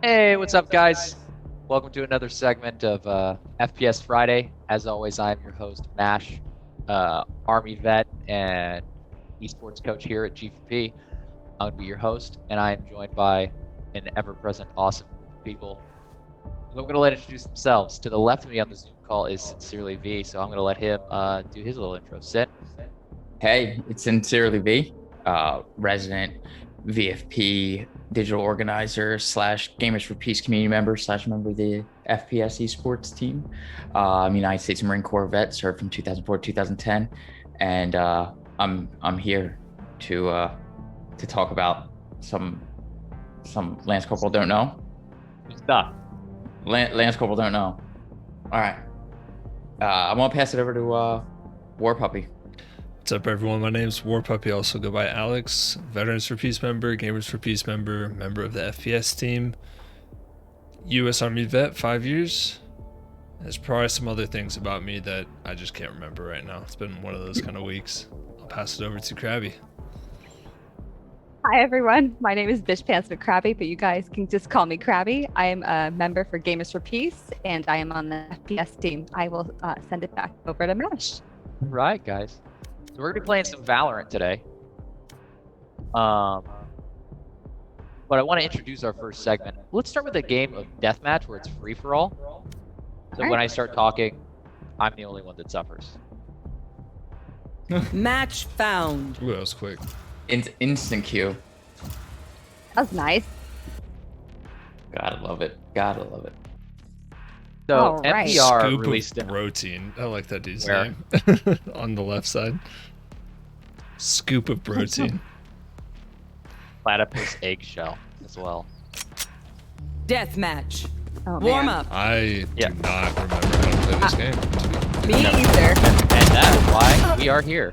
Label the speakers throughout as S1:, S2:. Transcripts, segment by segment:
S1: Hey, what's up, guys? Welcome to another segment of FPS Friday. As always, I'm your host, Mash, Army vet and esports coach here at GFP. I'm going to be your host, and I am joined by an ever-present awesome group of people who I'm going to let introduce themselves. To the left of me on the Zoom call is Sincerely V, so I'm going to let him do his little intro. Sin.
S2: Hey, it's Sincerely V, resident VFP digital organizer / Gamers for Peace community member / member of the FPS esports team. I'm United States Marine Corps vet, served from 2004 to 2010, and I'm here to talk about some Lance Corporal don't know.
S1: Stuff.
S2: Lance Corporal don't know. All right, I want to pass it over to War Puppy.
S3: What's up, everyone? My name's War Puppy. I also go by Alex. Veterans for Peace member, Gamers for Peace member, member of the FPS team, U.S. Army vet, 5 years. There's probably some other things about me that I just can't remember right now. It's been one of those kind of weeks. I'll pass it over to Krabby.
S4: Hi, everyone. My name is Bitch Pants McCrabby, but you guys can just call me Krabby. I am a member for Gamers for Peace, and I am on the FPS team. I will send it back over to Mash.
S1: Right, guys. So we're going to be playing some Valorant today. But I want to introduce our first segment. Let's start with a game of deathmatch where it's free-for-all. So when I start talking, I'm the only one that suffers.
S5: Match found.
S3: Ooh, that was quick.
S2: Instant queue.
S4: That was nice.
S2: Gotta love it. Gotta love it.
S1: So
S4: All right.
S1: NPR
S3: Scoop
S1: released
S3: of protein. I like that dude's
S1: Where?
S3: name. On the left side. Scoop of protein.
S1: platypus eggshell as well.
S5: Death match.
S4: Oh,
S5: Warm
S4: man.
S5: up.
S3: I
S1: Yeah.
S3: do not remember how to play this game.
S4: Me either.
S1: And that is why we are here.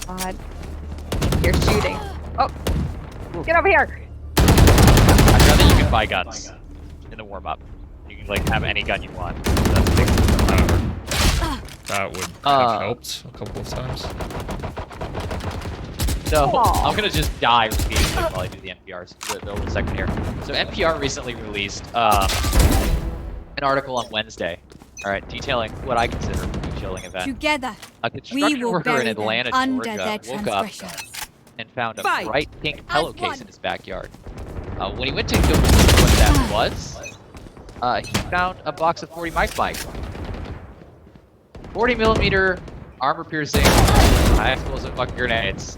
S4: God. You're shooting. Oh, get over here.
S1: I'd rather you can buy guns in the warm-up. You can like have any gun you want. That's the thing.
S3: That would have helped a couple of times.
S1: So
S4: Aw.
S1: I'm gonna just die repeatedly while I do the NPRs. The little second here. So NPR recently released an article on Wednesday. All right, detailing what I consider a pretty chilling event.
S6: Together,
S1: A
S6: we
S1: construction
S6: will
S1: worker in
S6: bury them
S1: Atlanta,
S6: under
S1: Georgia,
S6: their
S1: woke up
S6: transgressions.
S1: and found a
S5: Fight.
S1: bright pink
S6: As
S1: pillowcase
S6: one.
S1: in his backyard. When he went to go see what that was, he found a box of 40 mic mics. 40 millimeter armor piercing, high explosive fucking grenades.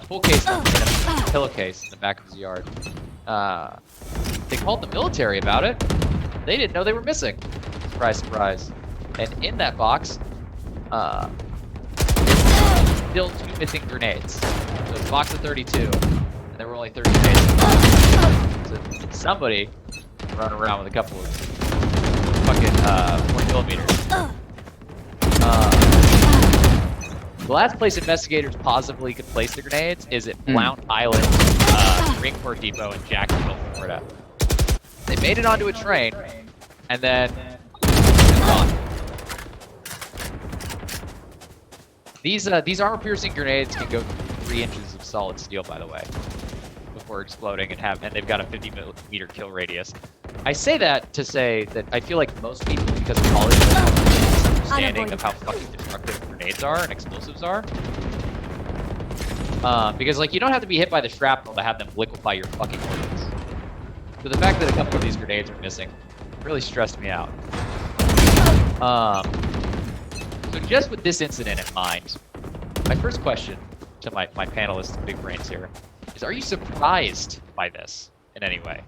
S1: Full case in a pillowcase in the back of his yard. They called the military about it. They didn't know they were missing. Surprise, surprise. And in that box, still 2 missing grenades. So it's a box of 32, and there were only 30 grenades in the box. So somebody running around with a couple of fucking 40 millimeters. The last place investigators possibly could place the grenades is at Blount Island, Marine Corps Depot in Jacksonville, Florida. They made it onto a train, and then it's gone. These armor-piercing grenades can go through 3 inches of solid steel, by the way, before exploding and they've got a 50-meter kill radius. I say that to say that I feel like most people, because of college, have a misunderstanding of how fucking destructive grenades are and explosives are. Because like you don't have to be hit by the shrapnel to have them liquefy your fucking organs. So the fact that a couple of these grenades are missing really stressed me out. So just with this incident in mind, my first question to my panelists, big brains here, is: are you surprised by this in any way?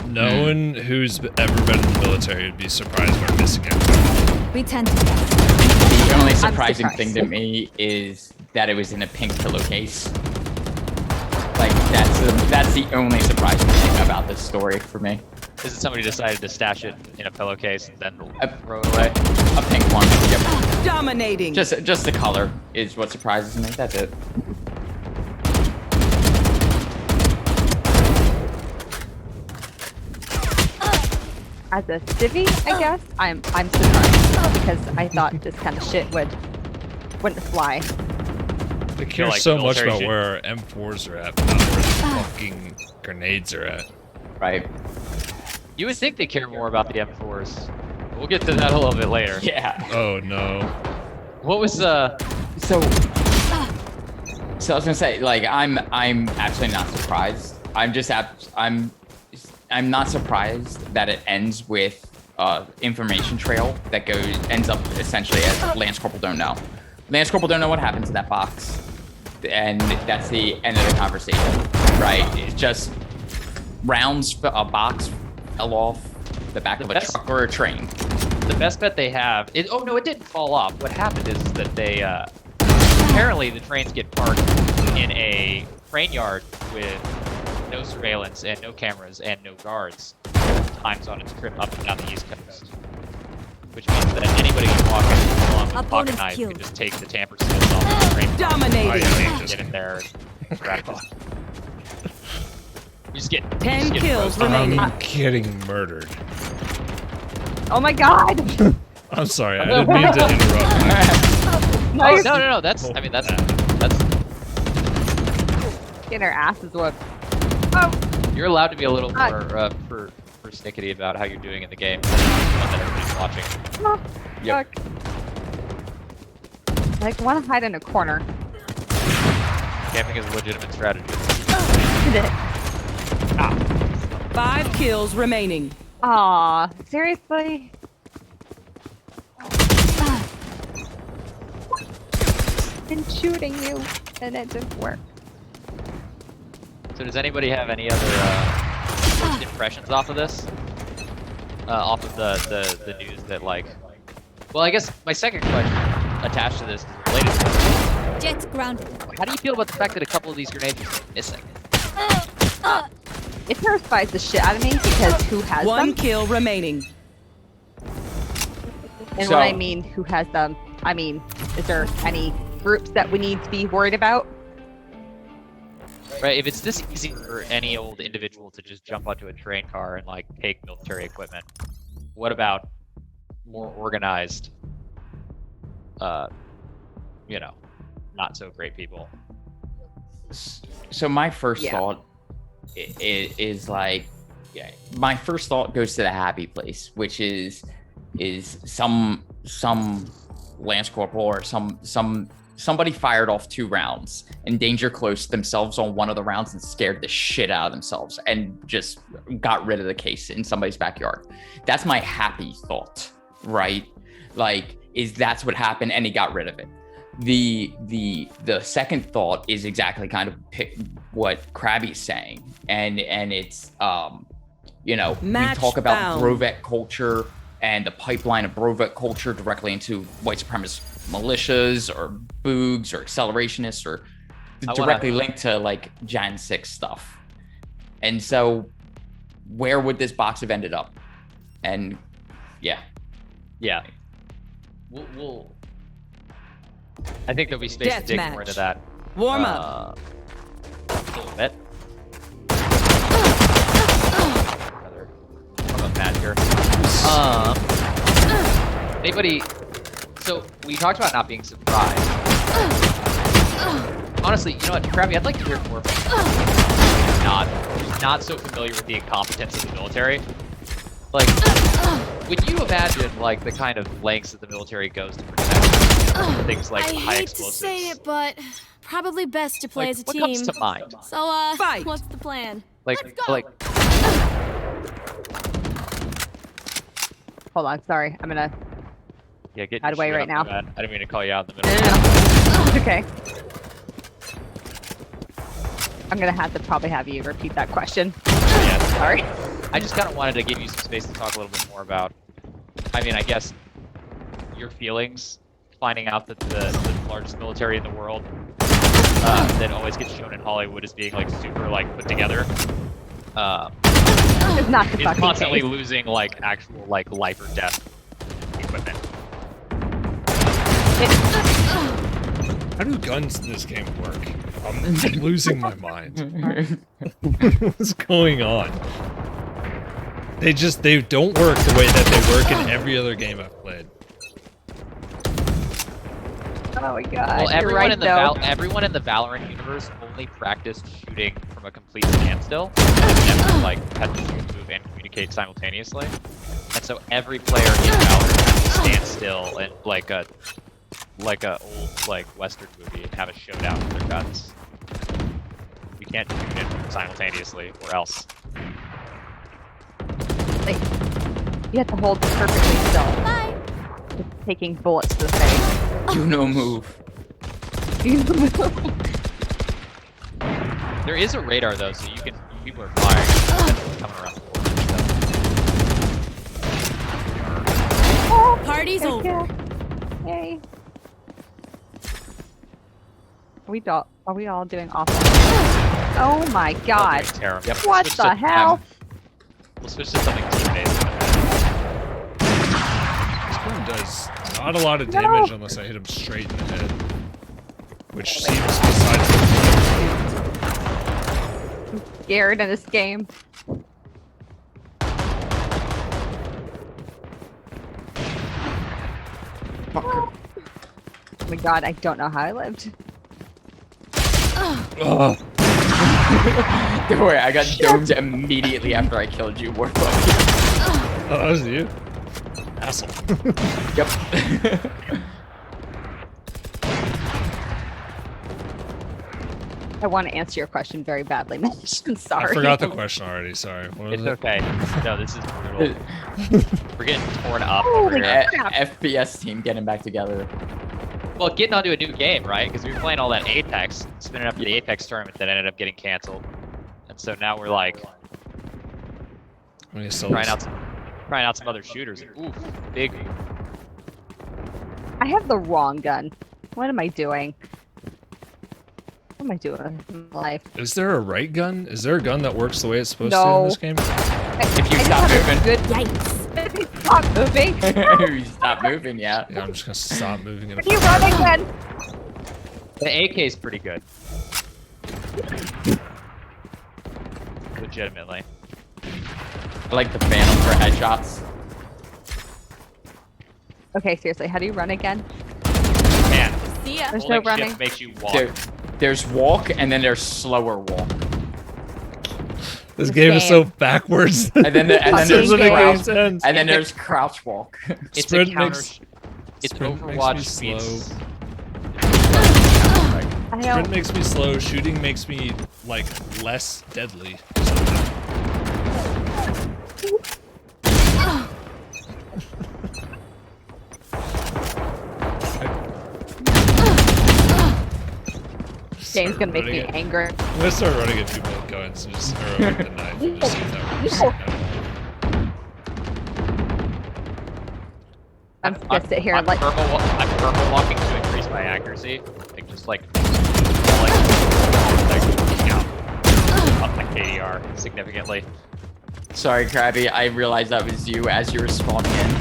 S3: No one who's ever been in the military would be surprised by missing everything.
S6: We tend to guess.
S2: The only surprising
S4: surprised.
S2: thing to me is that it was in a pink pillowcase. Like that's the only surprising thing about this story for me.
S1: Is it somebody decided to stash it in a pillowcase and then throw it away?
S2: A pink one. Yep.
S5: Dominating.
S2: Just the color is what surprises me. That's it.
S4: As a civvy, I guess, I'm surprised because I thought this kind of shit wouldn't fly.
S3: They care
S6: like,
S3: so
S6: the
S3: much
S6: military
S3: about
S6: should-
S3: where our M4s are at, but not where the fucking grenades are at.
S2: Right.
S1: You would think they care more about the M4s.
S6: We'll get to that a little bit later.
S2: Yeah.
S3: Oh no.
S1: What was
S2: So I was gonna say, like, I'm absolutely not surprised. I'm not surprised that it ends with information trail that ends up essentially as Lance Corporal don't know. Lance Corporal don't know what happened to that box, and that's the end of the conversation, right? It's just rounds, a box fell off the back of a truck or a train.
S1: the best bet they have? Oh no, it didn't fall off. What happened is that they apparently the trains get parked in a train yard with no surveillance and no cameras and no guards. Times on its trip up and down the East Coast, which means that anybody can walk in along with a pocket knife and just take the tamper seals off the train.
S5: Dominating.
S1: Get in there and grab it. You just get
S5: 10 kills
S1: roasted.
S5: remaining.
S3: I'm getting murdered.
S4: Oh my god!
S3: I'm sorry, I didn't mean to interrupt.
S4: No,
S1: Oh,
S4: you're
S1: no. That's. I mean, that's.
S4: getting our asses whooped.
S1: You're allowed to be a little more persnickety about how you're doing in the game. That everybody's watching.
S2: Yep.
S4: Fuck. Like, want to hide in a corner.
S1: Camping is a legitimate strategy.
S4: Did it?
S5: 5 kills remaining.
S4: Aw, seriously? Been shooting you, and it didn't work.
S1: So does anybody have any other first impressions off of this? Off of the news that like... Well, I guess my second question attached to this is related to this.
S7: Jets grounded.
S1: How do you feel about the fact that a couple of these grenades are missing?
S4: It terrifies the shit out of me because who has
S5: 1
S4: them?
S5: kill remaining.
S4: And
S2: So-
S4: when I mean who has them, I mean, is there any groups that we need to be worried about?
S1: Right, if it's this easy for any old individual to just jump onto a train car and like take military equipment, what about more organized, you know, not so great people?
S2: So my first
S4: Yeah.
S2: thought is like, yeah, my first thought goes to the happy place, which is some Lance Corporal or somebody fired off 2 rounds and danger close themselves on one of the rounds and scared the shit out of themselves and just got rid of the case in somebody's backyard. That's my happy thought, right? Like, that's what happened and he got rid of it. The second thought is exactly kind of what Krabby's saying, and it's you know,
S5: Match
S2: we talk about
S5: found.
S2: Brovet culture and the pipeline of Brovet culture directly into white supremacist militias or boogs or accelerationists or directly linked to like Jan 6 stuff. And so where would this box have ended up? And yeah.
S1: We'll I think there'll be space to dig more into that.
S5: Warm up.
S1: A little bit. Another match here. Anybody? So we talked about not being surprised. Honestly, you know what, Krabby, I'd like to hear more from you. Who's not so familiar with the incompetence of the military. Like, would you imagine like the kind of lengths that the military goes to protect things like
S7: I
S1: high
S7: hate
S1: explosives?
S7: to say it, but probably best to play
S1: Like,
S7: as a
S1: what
S7: team.
S1: comes to mind?
S7: So,
S5: Fight.
S7: what's the plan?
S1: Like,
S7: Let's go.
S1: like,
S4: Hold on, sorry. I'm gonna.
S1: yeah, get
S4: Out of
S1: your
S4: way
S1: shit
S4: right
S1: up,
S4: now.
S1: man. I didn't mean to call you out in the
S4: No,
S1: middle.
S4: no, no. It's okay. I'm gonna have to probably have you repeat that question.
S1: Yeah,
S4: Sorry.
S1: I just kind of wanted to give you some space to talk a little bit more about, I mean, I guess, your feelings finding out that the largest military in the world that always gets shown in Hollywood as being like super like put together
S4: It's not the
S1: is
S4: fucking
S1: constantly
S4: case.
S1: losing like actual like life or death equipment.
S3: How do guns in this game work? I'm losing my mind. What's going on? They don't work the way that they work in every other game I've played.
S4: Oh my god.
S1: Well,
S4: You're
S1: everyone
S4: right,
S1: in the
S4: though.
S1: everyone in the Valorant universe only practiced shooting from a complete standstill, and never like had to shoot, move, and communicate simultaneously. And so every player in Valorant has to stand still and like a old like Western movie and have a showdown with their guns. You can't shoot it simultaneously, or else.
S4: Like, you have to hold perfectly still.
S7: Bye.
S4: Just taking bullets to the face.
S2: Do no move.
S1: There is a radar though, so people are flying. Coming around the corner.
S7: Party's
S4: Good
S7: over.
S4: kill. Yay. Are we all doing awesome? Oh my god.
S1: Terrible. Yep,
S4: What
S1: switch
S4: the
S1: to-
S4: hell?
S1: We'll switch to something team-based.
S3: This gun does not a lot of damage unless I hit him straight in the head. Which seems besides
S4: I'm scared in this game.
S2: Fucker.
S4: Oh my god, I don't know how I lived.
S3: Oh,
S2: Don't worry, I got domed immediately after I killed you, Warfuck.
S3: that was you? Asshole.
S2: Yep.
S4: I want to answer your question very badly, Mitch. I'm sorry.
S3: I forgot the question already, sorry. What was
S1: It's
S3: it?
S1: okay. No, this is brutal. We're getting torn up
S4: Holy
S1: over here.
S4: crap.
S2: FPS team getting back together.
S1: Well, getting onto a new game, right? Because we were playing all that Apex, spinning up to the Apex tournament that ended up getting canceled. And so now we're like
S3: I'm gonna sell
S1: trying
S3: this.
S1: out some other shooters. Oof, big.
S4: I have the wrong gun. What am I doing? What am I doing in my life?
S3: Is there a right gun? Is there a gun that works the way it's supposed to
S4: No.
S3: in this game?
S2: If you
S4: I
S2: stop
S4: just have a
S2: moving.
S4: Good...
S7: Yikes.
S4: Stop moving.
S2: You stop moving, yeah.
S3: Yeah, I'm just gonna stop moving in a
S4: You run again.
S1: The AK is pretty good. Legitimately.
S2: I like the Phantom for headshots.
S4: Okay, seriously, how do you run again?
S1: Man,
S7: See ya.
S4: There's no
S1: holding
S4: running.
S1: shift makes you walk.
S2: There's walk, and then there's slower walk.
S3: This
S4: The
S3: game is so
S4: same.
S3: backwards.
S2: And then
S3: It
S2: there's
S3: doesn't make any
S2: crouch,
S3: sense.
S2: and then there's crouch walk.
S1: It's
S3: Sprint
S1: a counter.
S3: makes-
S1: It's
S3: sprint makes me
S1: Overwatch
S3: slow.
S1: meets.
S4: I
S3: Sprint
S4: don't.
S3: makes me slow, shooting makes me, like, less deadly.
S4: Game's gonna make me angry.
S3: I'm gonna start running at people with guns and just throw out the knife and just see if that works.
S4: I'm just gonna sit here and
S1: I'm
S4: like.
S1: purple walking to increase my accuracy. Like just like up my KDR significantly.
S2: Sorry, Krabby. I realized that was you as you were spawning in.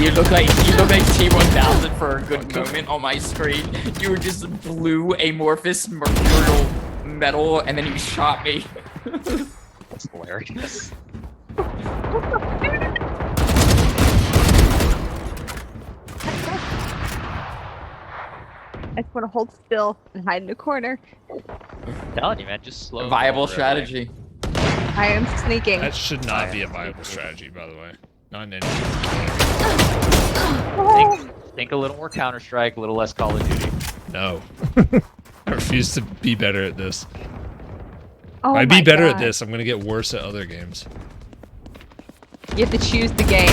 S2: You look like T-1000 for a good moment on my screen. You were just blue amorphous mercurial metal, and then you shot me.
S1: That's hilarious.
S4: I just want to hold still and hide in a corner.
S1: I'm telling you, man, just slow.
S2: Viable
S1: over everything.
S2: strategy.
S4: I am sneaking.
S3: That should not be a viable strategy, by the way. Not in any.
S1: Think a little more Counter Strike, a little less Call of Duty.
S3: No. I refuse to be better at this.
S4: Oh
S3: If I
S4: my
S3: be better at
S4: God.
S3: this, I'm gonna get worse at other games.
S4: You have to choose the game.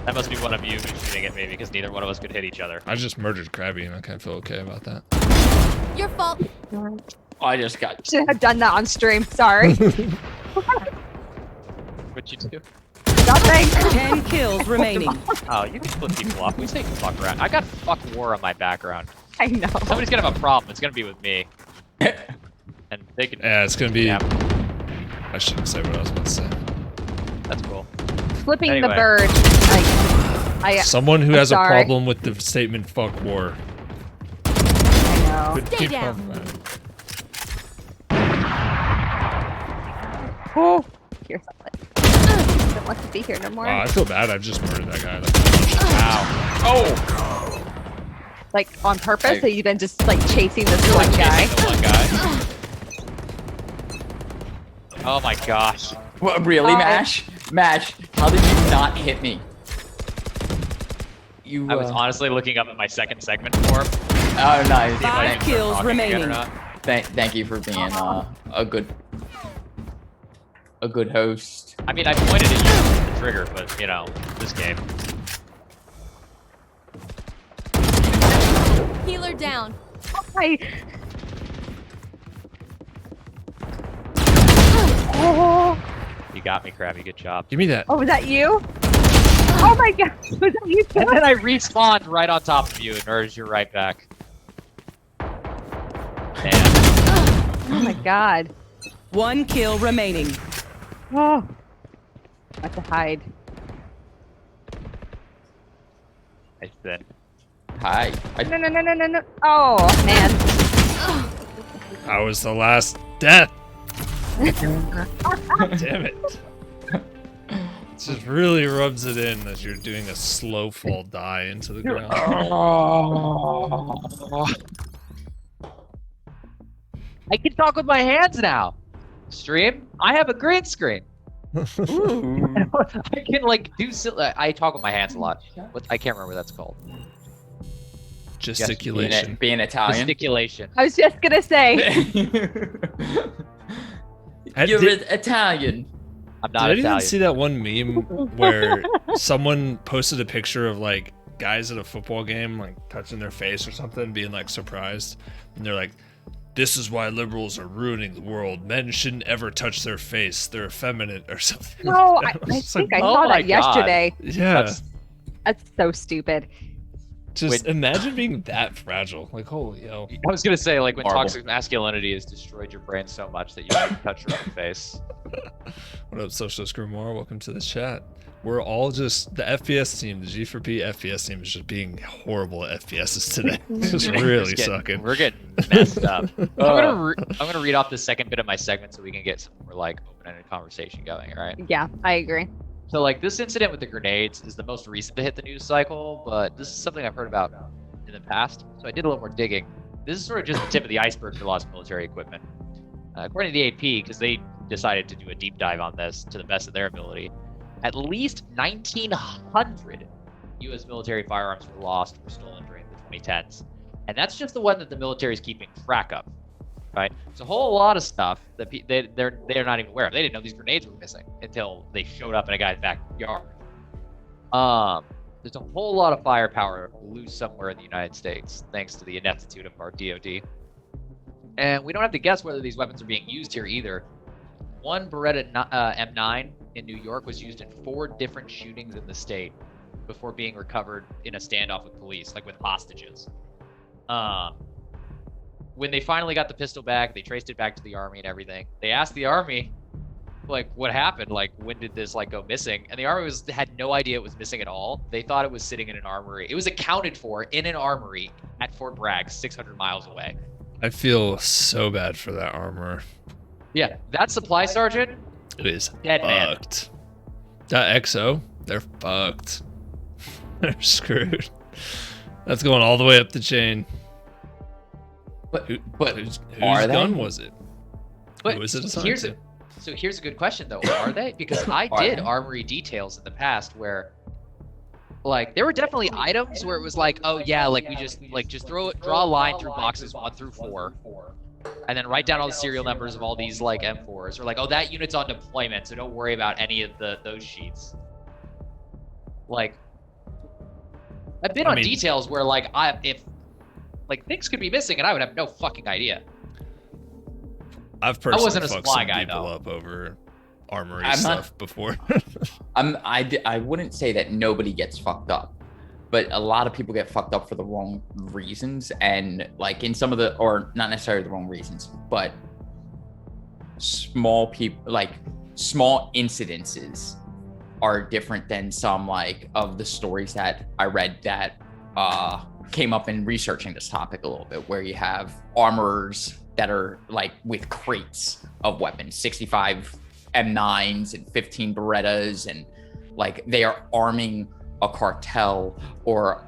S1: That must be one of you who's shooting at me because neither one of us could hit each other.
S3: I just murdered Krabby and I kind of feel okay about that.
S7: Your fault.
S2: I just got.
S4: Should have done that on stream. Sorry.
S1: What'd you do?
S4: Nothing.
S5: 10 kills remaining.
S1: Oh, you can flip people off. We say fuck around. I got fuck war on my background.
S4: I know.
S1: Somebody's gonna have a problem. It's gonna be with me. And they can.
S3: Yeah, it's gonna be.
S1: Yeah,
S3: I shouldn't say what I was about to say.
S1: that's cool.
S4: Flipping the
S1: Anyway.
S4: bird. I
S3: Someone who
S4: I'm
S3: has
S4: sorry.
S3: a problem with the statement "fuck war."
S4: know.
S3: Could
S7: Stay
S3: keep
S7: down.
S3: talking about it.
S4: Oh, here's something. Don't want to be here no more.
S3: Wow, I feel bad. I've just murdered that guy.
S1: Wow.
S2: Oh!
S4: Like on purpose,
S2: I-
S4: so you've been just like chasing this one guy.
S6: The one guy. Oh my gosh.
S2: What, really,
S4: Oh.
S2: Mash? Mash, how did you not hit me? You.
S6: I was honestly looking up at my second segment for him.
S2: Oh, nice.
S6: See if I
S5: Five
S6: can start
S5: kills
S6: talking again or
S5: remaining.
S6: not.
S2: Thank you for being a good host.
S6: I mean, I pointed at you with the trigger, but you know, this game.
S7: Healer down.
S4: I... Oh,
S6: You got me, Krabby. Good job.
S3: Give me that.
S4: oh, was that you? Oh my god, was that you?
S6: And then I respawned right on top of you and urged you right back. Damn.
S4: Oh my god.
S5: One kill remaining.
S4: Oh. I have to hide.
S6: I said.
S2: Hi.
S4: No, no, no, no, no, no. Oh, man.
S3: I was the last death. Damn it. It just really rubs it in as you're doing a slow fall die into the ground.
S1: I can talk with my hands now. Stream. I have a green screen. I can like do. I talk with my hands a lot. I can't remember what that's called.
S3: Gesticulation.
S2: Being Italian.
S1: Gesticulation.
S4: I was just gonna say.
S2: You're
S3: Did
S2: Italian.
S1: I'm not
S3: anyone
S1: Italian.
S3: see that one meme where someone posted a picture of like guys at a football game like touching their face or something, being like surprised, and they're like, "This is why liberals are ruining the world. Men shouldn't ever touch their face. They're effeminate," or something.
S4: No, I
S3: It's
S4: think
S3: like,
S4: I
S1: oh
S4: saw
S1: my
S4: that yesterday.
S3: yeah.
S4: That's so stupid.
S3: Just imagine being that fragile. Like, holy hell.
S1: I was gonna say, like, when
S2: Horrible.
S1: toxic masculinity has destroyed your brain so much that you can't touch your own face.
S3: What up, Socialist Grimoire? Welcome to the chat. We're all just the FPS team, the G4P FPS team is just being horrible at FPSs today. Just really sucking.
S1: We're getting messed up. I'm gonna read off the second bit of my segment so we can get some more like open-ended conversation going. All right.
S4: Yeah, I agree.
S1: So like this incident with the grenades is the most recent to hit the news cycle, but this is something I've heard about in the past. So I did a little more digging. This is sort of just the tip of the iceberg for lost military equipment. According to the AP, because they decided to do a deep dive on this to the best of their ability, at least 1,900 U.S. military firearms were lost or stolen during the 2010s, and that's just the one that the military is keeping track of. Right, it's a whole lot of stuff that they're not even aware of. They didn't know these grenades were missing until they showed up in a guy's backyard. There's a whole lot of firepower loose somewhere in the United States, thanks to the ineptitude of our DoD. And we don't have to guess whether these weapons are being used here either. One Beretta M9 in New York was used in 4 different shootings in the state before being recovered in a standoff with police, like with hostages. When they finally got the pistol back, they traced it back to the Army and everything. They asked the Army, like, what happened? Like, when did this like go missing? And the Army had no idea it was missing at all. They thought it was sitting in an armory. It was accounted for in an armory at Fort Bragg, 600 miles away.
S3: I feel so bad for that armor.
S1: Yeah, that supply sergeant,
S3: It is
S1: dead man.
S3: fucked. That XO, they're fucked. They're screwed. That's going all the way up the chain.
S2: But
S3: Whose
S2: are they?
S3: gun was it?
S1: But
S3: Who was it assigned
S1: here's
S3: to?
S1: here's a good question though. Are they? Because I
S2: Are
S1: did
S2: they?
S1: armory details in the past where, like, there were definitely items where it was like, oh yeah, like we just draw a line through boxes 1 through 4, and then write down all the serial numbers of all these like M4s, or like, oh, that unit's on deployment, so don't worry about any of those sheets. Like, I've been
S3: I
S1: on
S3: mean-
S1: details where like if like things could be missing and I would have no fucking idea.
S3: I've personally
S1: wasn't a
S3: fucked
S1: supply
S3: some
S1: guy,
S3: people
S1: though.
S3: up over armory
S2: I'm not-
S3: stuff before.
S2: I wouldn't say that nobody gets fucked up, but a lot of people get fucked up for the wrong reasons, and like in some of the, or not necessarily the wrong reasons, but small incidences are different than some like of the stories that I read that came up in researching this topic a little bit, where you have armorers that are like with crates of weapons, 65 M9s and 15 Berettas, and like they are arming a cartel or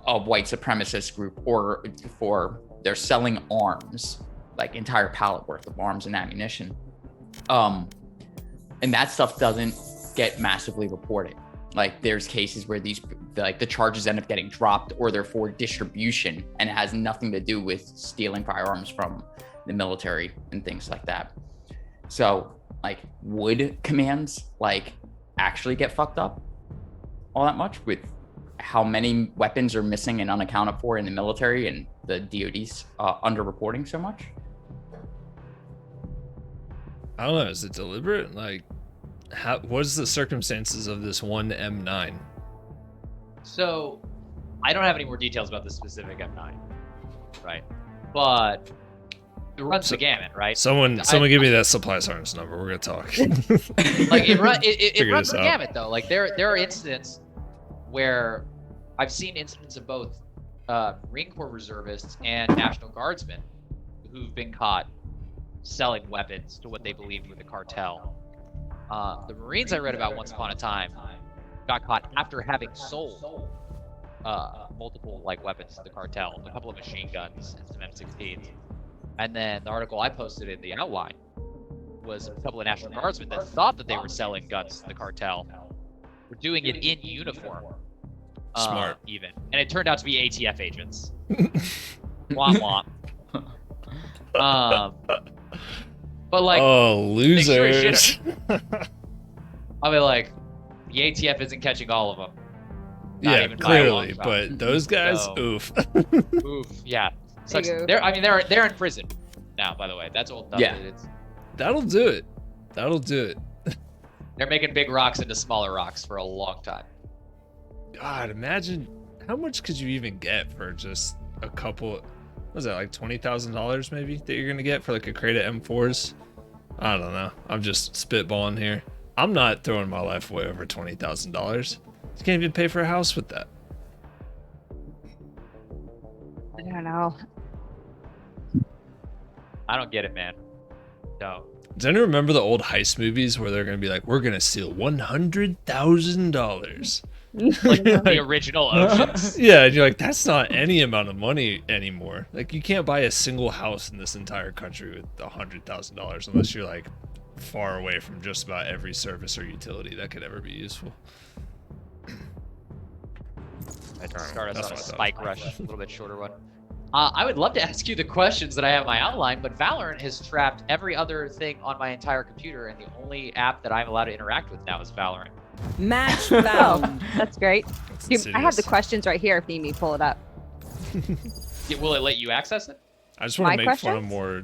S2: a white supremacist group, or for they're selling arms, like entire pallet worth of arms and ammunition. And that stuff doesn't get massively reported. Like there's cases where the charges end up getting dropped, or they're for distribution and it has nothing to do with stealing firearms from the military and things like that. So like, would commands like actually get fucked up all that much with how many weapons are missing and unaccounted for in the military and the DoD's underreporting so much?
S3: I don't know. Is it deliberate? Like, what's the circumstances of this one M9?
S6: So, I don't have any more details about the specific M9, right? But it runs the gamut, right?
S3: Someone give me that supply sergeant's number. We're gonna talk.
S6: Like it runs the
S3: out.
S6: gamut though. Like there are incidents where I've seen incidents of both Marine Corps reservists and National Guardsmen who've been caught selling weapons to what they believed were the cartel. The Marines I read about once upon a time got caught after having sold multiple like weapons to the cartel, a couple of machine guns and some M16s. And then the article I posted in the outline was a couple of National Guardsmen that thought that they were selling guns to the cartel were doing it in uniform.
S3: Smart.
S6: Even. And it turned out to be ATF agents. Womp womp. But like,
S3: oh,
S6: they sure
S3: losers.
S6: should've- I mean, like, the ATF isn't catching all of them. Not
S3: Yeah,
S6: even by a long
S3: clearly,
S6: shot.
S3: but those guys,
S6: So-
S3: oof.
S6: Oof, yeah. Sucks.
S4: Big oof.
S6: They're in prison now. By the way, that's old enough.
S2: Yeah.
S3: That'll do it. That'll do it.
S6: They're making big rocks into smaller rocks for a long time.
S3: God, imagine how much could you even get for just a couple? What was that, like $20,000 maybe that you're gonna get for like a crate of M4s? I don't know. I'm just spitballing here. I'm not throwing my life away over $20,000. You can't even pay for a house with that.
S4: I don't know.
S6: I don't get it, man. No.
S3: Does anyone remember the old heist movies where they're gonna be like, we're gonna steal $100,000?
S6: Like the original Oceans.
S3: Yeah, and you're like, that's not any amount of money anymore. Like, you can't buy a single house in this entire country with $100,000 unless you're like far away from just about every service or utility that could ever be useful.
S6: I'd start us
S3: That's
S6: on a
S3: what I thought.
S6: spike rush, a little bit shorter one. I would love to ask you the questions that I have in my outline, but Valorant has trapped every other thing on my entire computer, and the only app that I'm allowed to interact with now is Valorant.
S5: Match
S4: Oh,
S5: found.
S4: that's great.
S3: That's
S4: Dude, I have the
S3: insidious.
S4: questions right here if you need me to pull it up.
S6: Will it let you access it?
S3: I just want
S4: My
S3: to make fun of
S4: questions?
S3: more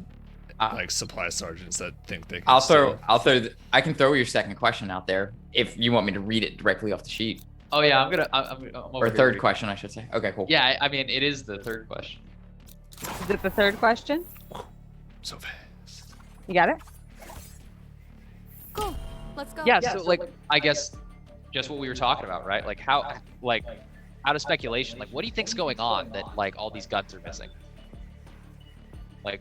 S2: Uh,
S3: like supply sergeants that think they can
S2: I can throw your second question out there if you want me to read it directly off the sheet.
S6: Oh yeah, I'm over
S2: Or
S6: here
S2: third
S6: reading.
S2: question, I should say. Okay, cool.
S6: Yeah, I mean it is the third question.
S4: Is it the third question?
S3: so fast.
S4: You got it?
S7: Cool. Let's go.
S6: Yeah, so like I guess just what we were talking about, right? Like how out of speculation, like what do you think's going on that like all these guns are missing? Like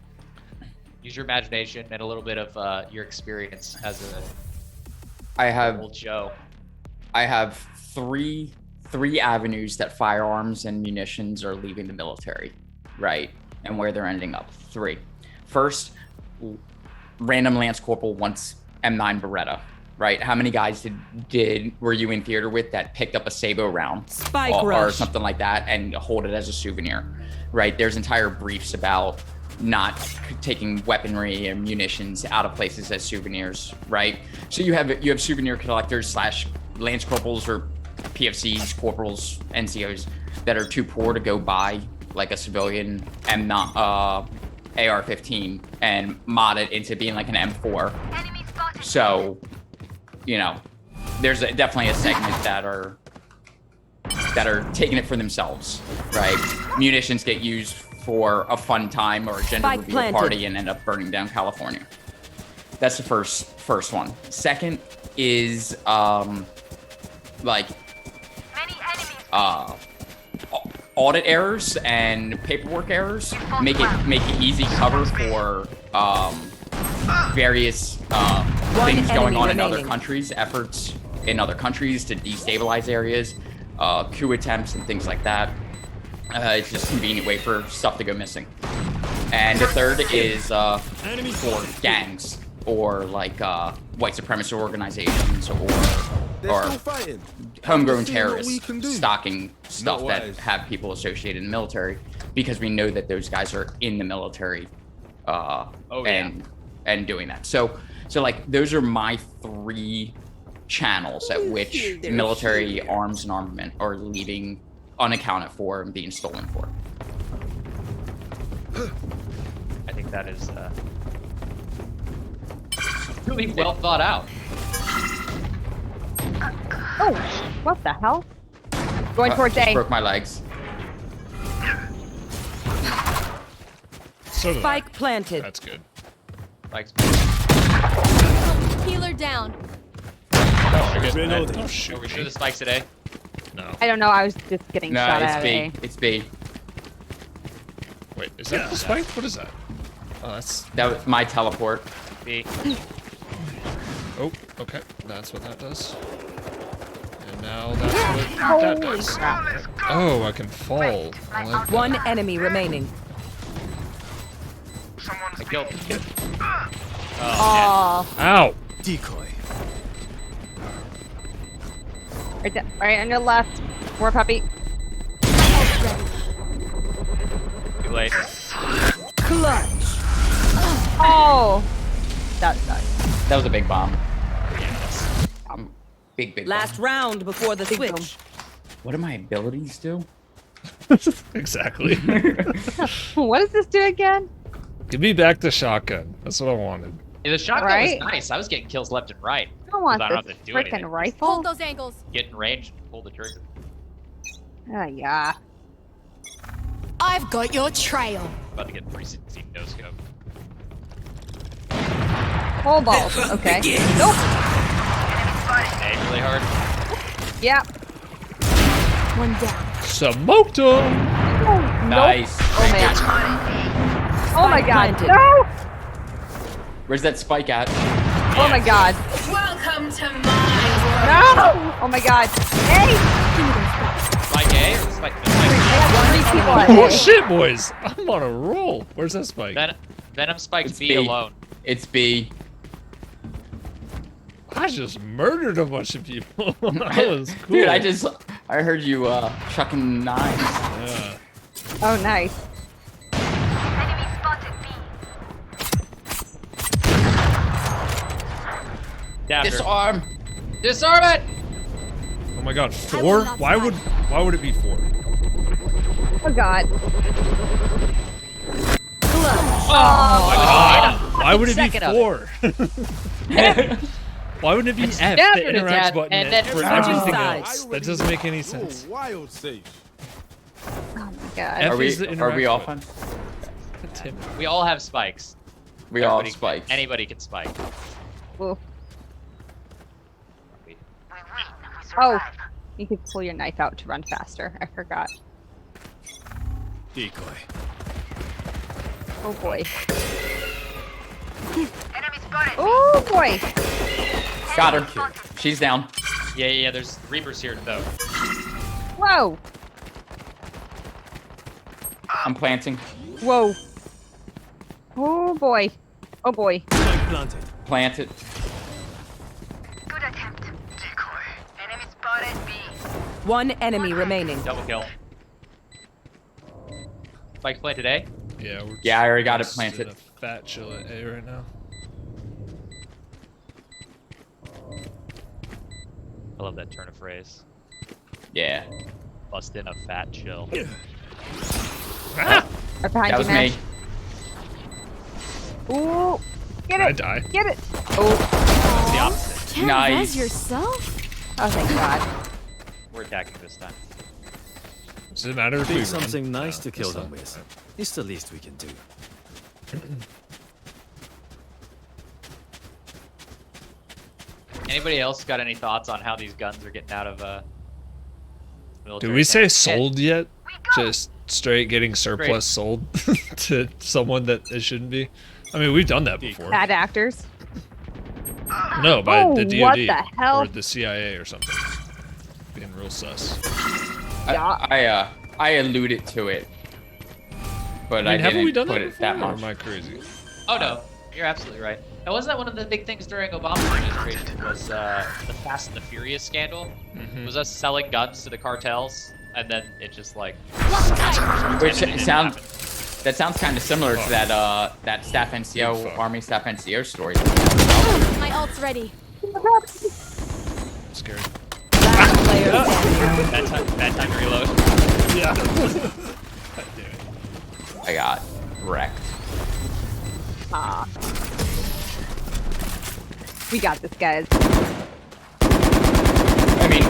S6: use your imagination and a little bit of your experience as a
S2: I have
S6: old Joe.
S2: three avenues that firearms and munitions are leaving the military, right? And where they're ending up. Three. First, random Lance Corporal wants M9 Beretta, right? How many guys were you in theater with that picked up a Sabo round
S5: Spike
S2: or
S5: rush.
S2: something like that and hold it as a souvenir, right? There's entire briefs about not taking weaponry and munitions out of places as souvenirs, right? So you have souvenir collectors / Lance Corporals or PFCs, corporals, NCOs that are too poor to go buy like a civilian AR-15 and mod it into being like an M4. So, you know, there's definitely a segment that are taking it for themselves, right? Munitions get used for a fun time or a gender
S5: Spike
S2: reveal
S5: planted.
S2: party and end up burning down California. That's the first one. Second is like audit errors and paperwork errors make it easy cover for various things going
S5: enemy
S2: on in other
S5: remaining.
S2: countries, efforts in other countries to destabilize areas, coup attempts and things like that. It's just a convenient way for stuff to go missing. And the third is for gangs or like white supremacist organizations or homegrown terrorists stocking stuff that have people associated in the military, because we know that those guys are in the military and doing that. So like those are my 3 channels at which military arms and armament are leaving unaccounted for and being stolen for.
S6: I think that is really well thought out.
S4: Oh, what the hell? Going towards
S2: Just
S4: A.
S2: broke my legs.
S3: So did I.
S5: Spike planted.
S3: That's good.
S6: Spike's
S7: Healer down.
S3: Oh, shoot.
S6: Are we sure the spike's today?
S3: No.
S4: I don't know. I was just getting
S2: No,
S4: shot
S2: it's
S4: at
S2: B.
S4: A.
S2: It's B.
S3: Wait, is that the spike? What is that? Oh, that's...
S2: That was my teleport.
S6: B.
S3: Oh, okay. That's what that does. And now that's what that does. Oh, I can fall. I like that.
S5: One enemy remaining.
S6: I killed him.
S4: Oh,
S3: Ow!
S8: Decoy.
S4: right on your left. More puppy.
S6: Too late.
S5: Clutch.
S4: Oh, that sucks.
S2: That was a big bomb. Big
S5: Last
S2: bomb.
S5: round before the
S4: Big
S5: switch.
S2: What do my abilities do?
S3: Exactly.
S4: What does this do again?
S3: Give me back the shotgun. That's what I wanted.
S6: Yeah, the shotgun
S4: Right?
S6: was nice. I was getting kills left and right.
S4: I don't want
S6: I don't
S4: this
S6: have to do anything.
S4: freaking
S7: Hold
S4: rifle.
S7: those angles.
S6: Get in range and pull the trigger.
S4: Oh, yeah.
S7: I've got your trail.
S6: About to get 360 no scope.
S4: Whole balls. Okay. Nope.
S6: Aim really hard.
S4: Yeah.
S7: One down.
S3: Smoked him!
S2: Nice.
S4: Oh, man. Oh, my God.
S5: planted.
S4: No!
S2: Where's that spike at?
S4: Oh, my God.
S9: Welcome to my
S4: No! Oh, my God. Hey!
S6: Spike A or spike B?
S4: I got 3 people at
S3: Oh
S4: A.
S3: shit, boys! I'm on a roll. Where's that spike?
S6: Venom spikes
S2: It's
S6: B
S2: B.
S6: alone.
S2: It's B.
S3: I just murdered a bunch of people. That was cool.
S2: Dude, I heard you chucking knives.
S3: Yeah.
S4: Oh, nice.
S6: Dapper.
S2: Disarm.
S6: Disarm it!
S3: Oh my god,
S7: I will
S3: 4?
S7: not
S3: Why
S7: die.
S3: would it be 4?
S4: Oh, God.
S3: Why would it be
S6: second of
S3: 4? Why wouldn't it be F, the
S6: definitely
S3: interact
S6: F,
S3: button,
S6: and then
S3: for
S6: F
S3: everything
S5: side.
S3: else? That doesn't make any sense.
S8: Wild safe.
S4: Oh, my God.
S3: F
S2: Are we
S3: is the interact
S2: off
S3: button.
S2: on?
S3: Tim.
S6: We all have spikes.
S2: We all
S6: Everybody-
S2: spiked.
S6: Anybody can spike.
S4: Ooh. Oh, you could pull your knife out to run faster. I forgot.
S8: Decoy.
S4: Oh, boy. Oh, boy.
S2: Got her. She's down.
S6: Yeah. There's Reapers here though.
S4: Whoa.
S2: I'm planting.
S4: Whoa. Oh, boy. Oh, boy.
S8: Spike planted.
S2: Plant it.
S9: good attempt. Decoy. Enemy spotted B.
S5: One enemy remaining.
S6: Double kill. Spike's planted A.
S3: Yeah, we're
S2: Yeah, I already got it
S3: just
S2: planted.
S3: in a fat chill at A right now.
S6: I love that turn of phrase.
S2: Yeah.
S6: Bust in a fat chill.
S3: Ah!
S4: Right behind
S2: That was
S4: you,
S2: me.
S4: Mash. Ooh. Get
S3: I
S4: it.
S3: die.
S4: Get it. Oh.
S6: The opposite.
S7: Can't
S2: Nice.
S7: res yourself?
S4: Oh, thank God.
S6: We're attacking this time.
S3: Does it matter if we
S8: Pick
S3: run?
S8: something nice
S3: No,
S8: to kill
S3: it's
S8: them
S3: not.
S8: with. It's the least we can do.
S6: Anybody else got any thoughts on how these guns are getting out of military?
S3: Did we say
S6: hands?
S3: sold yet? Just straight getting surplus sold to someone that it shouldn't be? I mean, we've done that before.
S4: Bad actors.
S3: No, by
S4: Oh,
S3: the DoD
S4: what the hell?
S3: or the CIA or something. Being real sus.
S4: Yeah.
S2: I alluded to it, but
S3: I mean, haven't we
S2: didn't
S3: done
S2: put
S3: that
S2: it
S3: before?
S2: that
S3: Or
S2: much.
S3: am I crazy?
S6: Oh no, you're absolutely right. And wasn't that one of the big things during Obama's administration was the Fast and the Furious scandal?
S3: Mhm.
S6: Was us selling guns to the cartels, and then it just like.
S2: Which
S6: pretended it didn't
S2: sounds
S6: happen.
S2: that sounds kind of similar to that staff
S3: Big
S2: NCO
S3: fuck.
S2: Army staff NCO story.
S7: My ult's ready.
S3: I'm scared.
S5: Last player standing.
S6: Bad time to reload.
S3: Yeah. God damn it.
S2: I got wrecked.
S4: Ah. We got this, guys.
S2: I mean,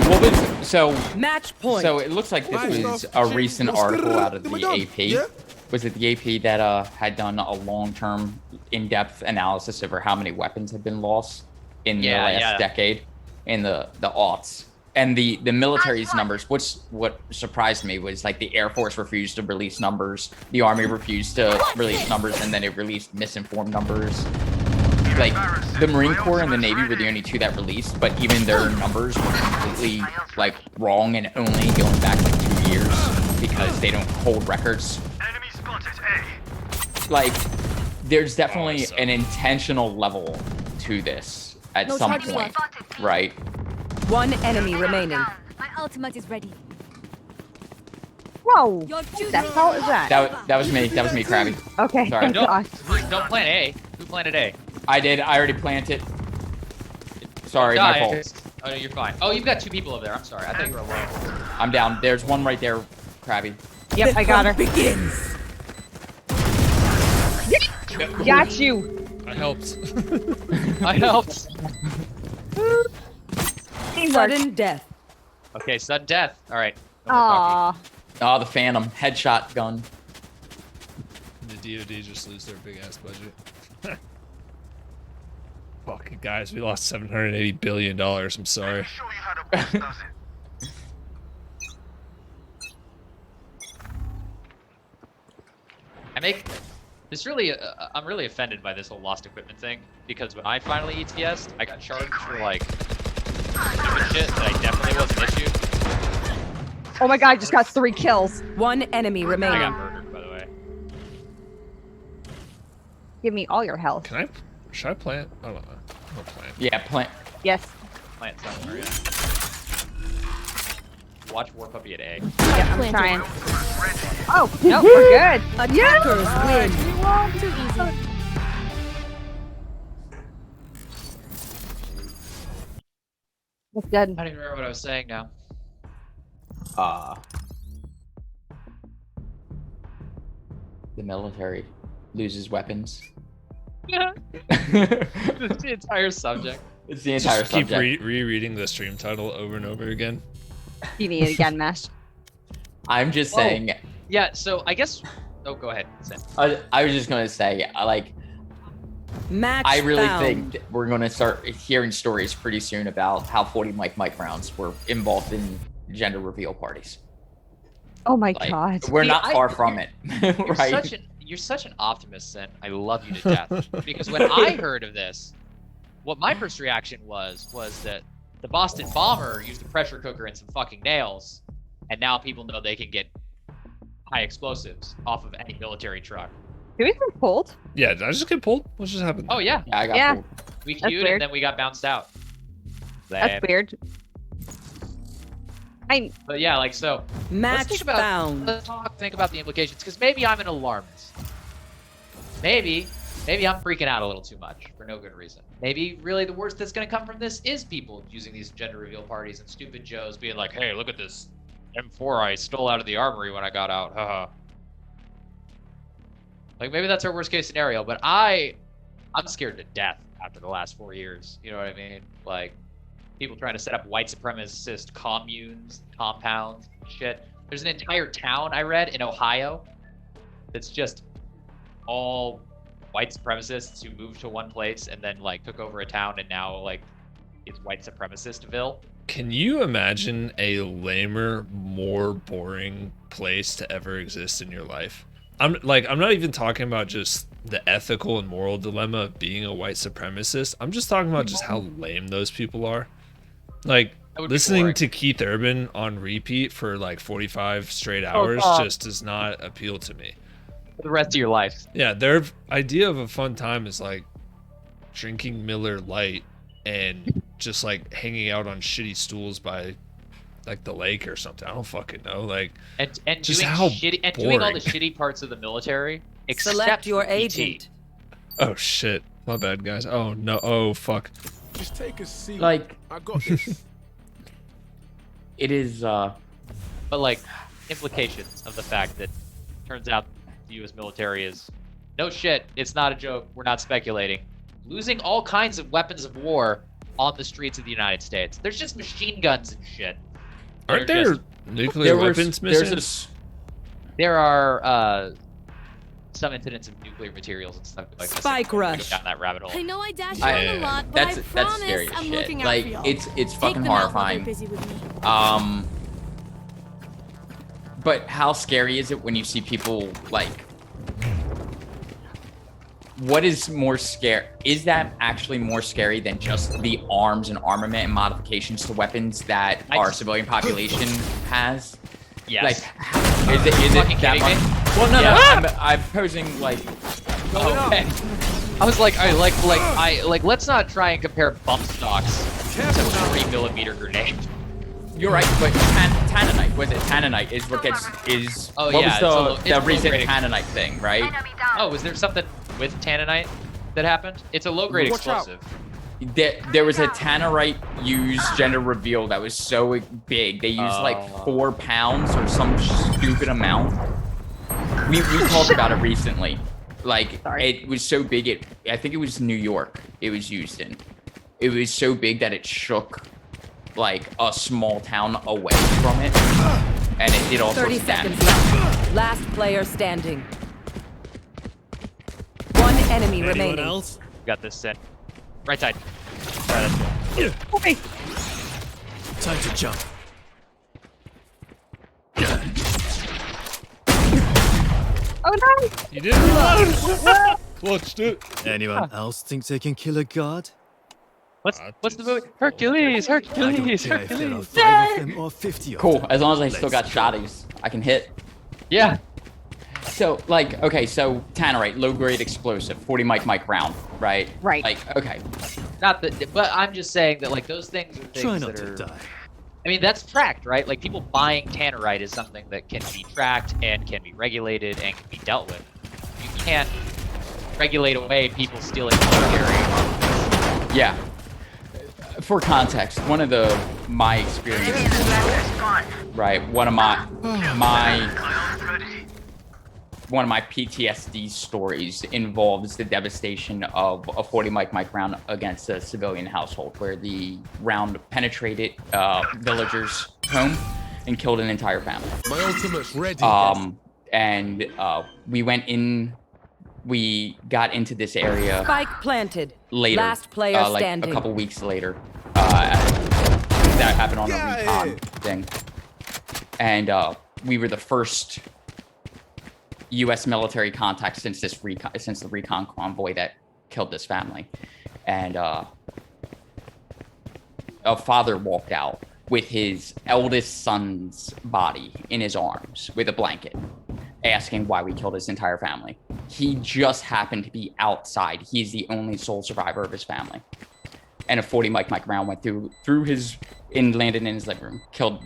S2: what was so?
S5: Match point.
S2: So it looks like this was a recent article out of the AP. Was it the AP that had done a long-term, in-depth analysis over how many weapons had been lost in the last decade, in the aughts, and the military's numbers? What surprised me was like the Air Force refused to release numbers, the Army refused to release numbers, and then it released misinformed numbers. Like the Marine Corps and the Navy were the only two that released, but even their numbers were completely like wrong and only going back like 2 years because they don't hold records.
S9: Enemy spotted A.
S2: Like there's definitely an intentional level to this at
S7: No
S2: some
S7: charges
S2: point,
S7: left.
S2: right?
S5: One enemy remaining.
S7: My ultimate is ready.
S4: Whoa!
S7: Your
S4: What the hell is that?
S2: That was me. That was me, Krabby.
S4: Okay,
S2: Sorry.
S4: thank
S6: Don't,
S4: God.
S6: don't plant A. Who planted A?
S2: I did. I already planted. Sorry, my
S6: Die.
S2: fault.
S6: Oh, no, you're fine. Oh, you've got two people over there. I'm sorry. I thought you were alone.
S2: I'm down. There's one right there, Krabby.
S4: Yep, I got her.
S5: Begins.
S4: Got you.
S3: I helped.
S6: I helped.
S4: Teamwork.
S5: Sudden death.
S6: Okay, sudden death. All right. No more talking.
S4: Aw.
S2: Oh, the Phantom headshot gun.
S3: The DoD just lose their big ass budget. Fuck, guys, we lost $780 billion. I'm sorry.
S9: Show you how the boss does it.
S6: I make this really. I'm really offended by this whole lost equipment thing because when I finally ETS'd, I got charged for like stupid shit that I definitely was an issue.
S4: Oh my God, I just got 3 kills.
S5: One enemy
S6: I got
S5: remaining.
S6: murdered, by the way.
S4: Give me all your health.
S3: Can I? Should I plant? I don't know. I'll plant.
S2: Yeah, plant.
S4: Yes.
S6: Plant somewhere, yeah. Watch War Puppy at A.
S4: Yeah, I'm
S7: Planted.
S4: trying. Oh, no, we're good.
S5: Attackers win.
S7: Too easy.
S4: It's dead.
S6: I don't even remember what I was saying now.
S2: The military loses weapons.
S6: Yeah. The entire subject.
S2: It's the entire
S3: Just keep
S2: subject.
S3: rereading the stream title over and over again.
S4: You need it again, Mesh.
S2: I'm just
S6: Whoa.
S2: saying.
S6: Yeah, so I guess. Oh, go ahead. Sam.
S2: I was just gonna say, like,
S5: Match
S2: I really
S5: found.
S2: think that we're gonna start hearing stories pretty soon about how 40 Mike rounds were involved in gender reveal parties.
S4: Oh my
S2: Like,
S4: God.
S2: we're
S6: See,
S2: not far from it, right?
S6: You're such an optimist, Sen. I love you to death. Because when I heard of this, what my first reaction was that the Boston bomber used a pressure cooker and some fucking nails, and now people know they can get high explosives off of any military truck.
S4: Did we get pulled?
S3: Yeah, did I just get pulled? What just happened?
S6: Oh yeah,
S2: Yeah, I got
S4: Yeah.
S2: pulled.
S6: we
S4: That's
S6: queued
S4: weird.
S6: and then we got bounced out.
S4: That's weird.
S6: But yeah, like so.
S5: Match
S6: think about-
S5: found.
S6: Let's think about the implications, because maybe I'm an alarmist. Maybe I'm freaking out a little too much for no good reason. Maybe really the worst that's going to come from this is people using these gender reveal parties and stupid Joes being like, "Hey, look at this M4 I stole out of the armory when I got out." Haha. Like maybe that's our worst case scenario, but I'm scared to death after the last 4 years. You know what I mean? Like people trying to set up white supremacist communes, compounds, shit. There's an entire town I read in Ohio that's just all white supremacists who moved to one place and then like took over a town and now like it's white supremacistville.
S3: Can you imagine a lamer, more boring place to ever exist in your life? I'm not even talking about just the ethical and moral dilemma of being a white supremacist. I'm just talking about just how lame those people are. Like,
S6: That would be
S3: Listening
S6: boring.
S3: to Keith Urban on repeat for like 45 straight
S6: Oh,
S3: hours
S6: God.
S3: just does not appeal to me.
S6: For the rest of your life.
S3: Yeah, their idea of a fun time is like drinking Miller Lite and just like hanging out on shitty stools by like the lake or something. I don't fucking know. Like,
S6: And
S3: just
S6: doing
S3: how
S6: shitty and doing all the
S3: boring.
S6: shitty parts of the military.
S5: Select
S6: Except
S5: your
S6: for PT.
S5: agent.
S3: oh shit, my bad, guys. Oh no, oh fuck.
S8: Just take a seat.
S2: Like,
S8: I got this.
S2: it is,
S6: But like implications of the fact that turns out the U.S. military is no shit. It's not a joke. We're not speculating. Losing all kinds of weapons of war on the streets of the United States. There's just machine guns and shit.
S3: Aren't
S6: They're
S3: there
S6: just-
S3: nuclear weapons missing?
S6: There are some incidents of nuclear materials and stuff like that.
S5: Spike rush.
S6: Down that rabbit hole.
S7: I know I dash
S2: I-
S7: around a lot, but I
S2: that's
S7: promise
S2: scary as
S7: I'm
S2: shit.
S7: looking out
S2: Like,
S7: for y'all.
S2: it's
S7: Take
S2: fucking
S7: them out while they're
S2: horrifying.
S7: busy with me.
S2: But how scary is it when you see people like? What is more scary? Is that actually more scary than just the arms and armament and modifications to weapons that our civilian population has?
S6: Yes.
S2: Like, is it
S6: fucking
S2: that
S6: kidding
S2: much?
S6: me?
S2: Well, no,
S6: Yeah.
S2: no. I'm posing like.
S6: Okay. I was like, let's not try and compare bump stocks to 3mm grenade.
S2: You're right, but Tananite, was it Tananite is what gets is
S6: Oh,
S2: what
S6: yeah,
S2: was
S6: it's
S2: the recent
S6: low-grade.
S2: Tananite thing, right?
S6: Oh, was there something with tananite that happened? It's a low-grade
S8: Watch out.
S6: explosive.
S2: There was a Tannerite used gender reveal that was so big. They used like 4 pounds or some stupid amount. We talked about it recently. Like, it was so big, I think it was New York it was used in. It was so big that it shook like a small town away from it. And it did all
S5: 30
S2: sorts of damage.
S5: seconds left. Last player standing. One enemy
S8: Anyone
S5: remaining.
S8: else?
S6: Got this set. Right side. Right,
S8: Time to jump.
S4: Oh no!
S3: You did it. Clutched it.
S8: Anyone else think they can kill a god?
S6: What's the movie? Hercules!
S8: I don't
S6: Hercules!
S8: care if there are
S6: Hercules!
S8: 5 of them or 50 of
S2: Cool,
S8: them.
S2: as long as I still got
S8: Let's go.
S2: shotties, I can hit.
S6: Yeah.
S2: So, like, okay, so Tannerite, low-grade explosive, 40 mic round, right?
S4: Right.
S2: Like, okay.
S6: Not that, but I'm just saying that like those things are things
S8: Try not
S6: that
S8: to
S6: are.
S8: die.
S6: I mean, that's tracked, right? Like people buying tannerite is something that can be tracked and can be regulated and can be dealt with. You can't regulate away people stealing military.
S2: Yeah. For context, one of my experiences, right? One of my PTSD stories involves the devastation of a 40 mic round against a civilian household, where the round penetrated villagers' home and killed an entire family.
S8: My ultimate's ready.
S2: We got into this area
S5: Spike planted.
S2: later,
S5: Last player
S2: like
S5: standing.
S2: a couple weeks later. That happened on a
S8: Get
S2: recon
S8: it.
S2: thing, and we were the first U.S. military contact since the recon convoy that killed this family, and a father walked out with his eldest son's body in his arms with a blanket, asking why we killed his entire family. He just happened to be outside. He's the only sole survivor of his family. And a 40 mic round went through and landed in his living room, killed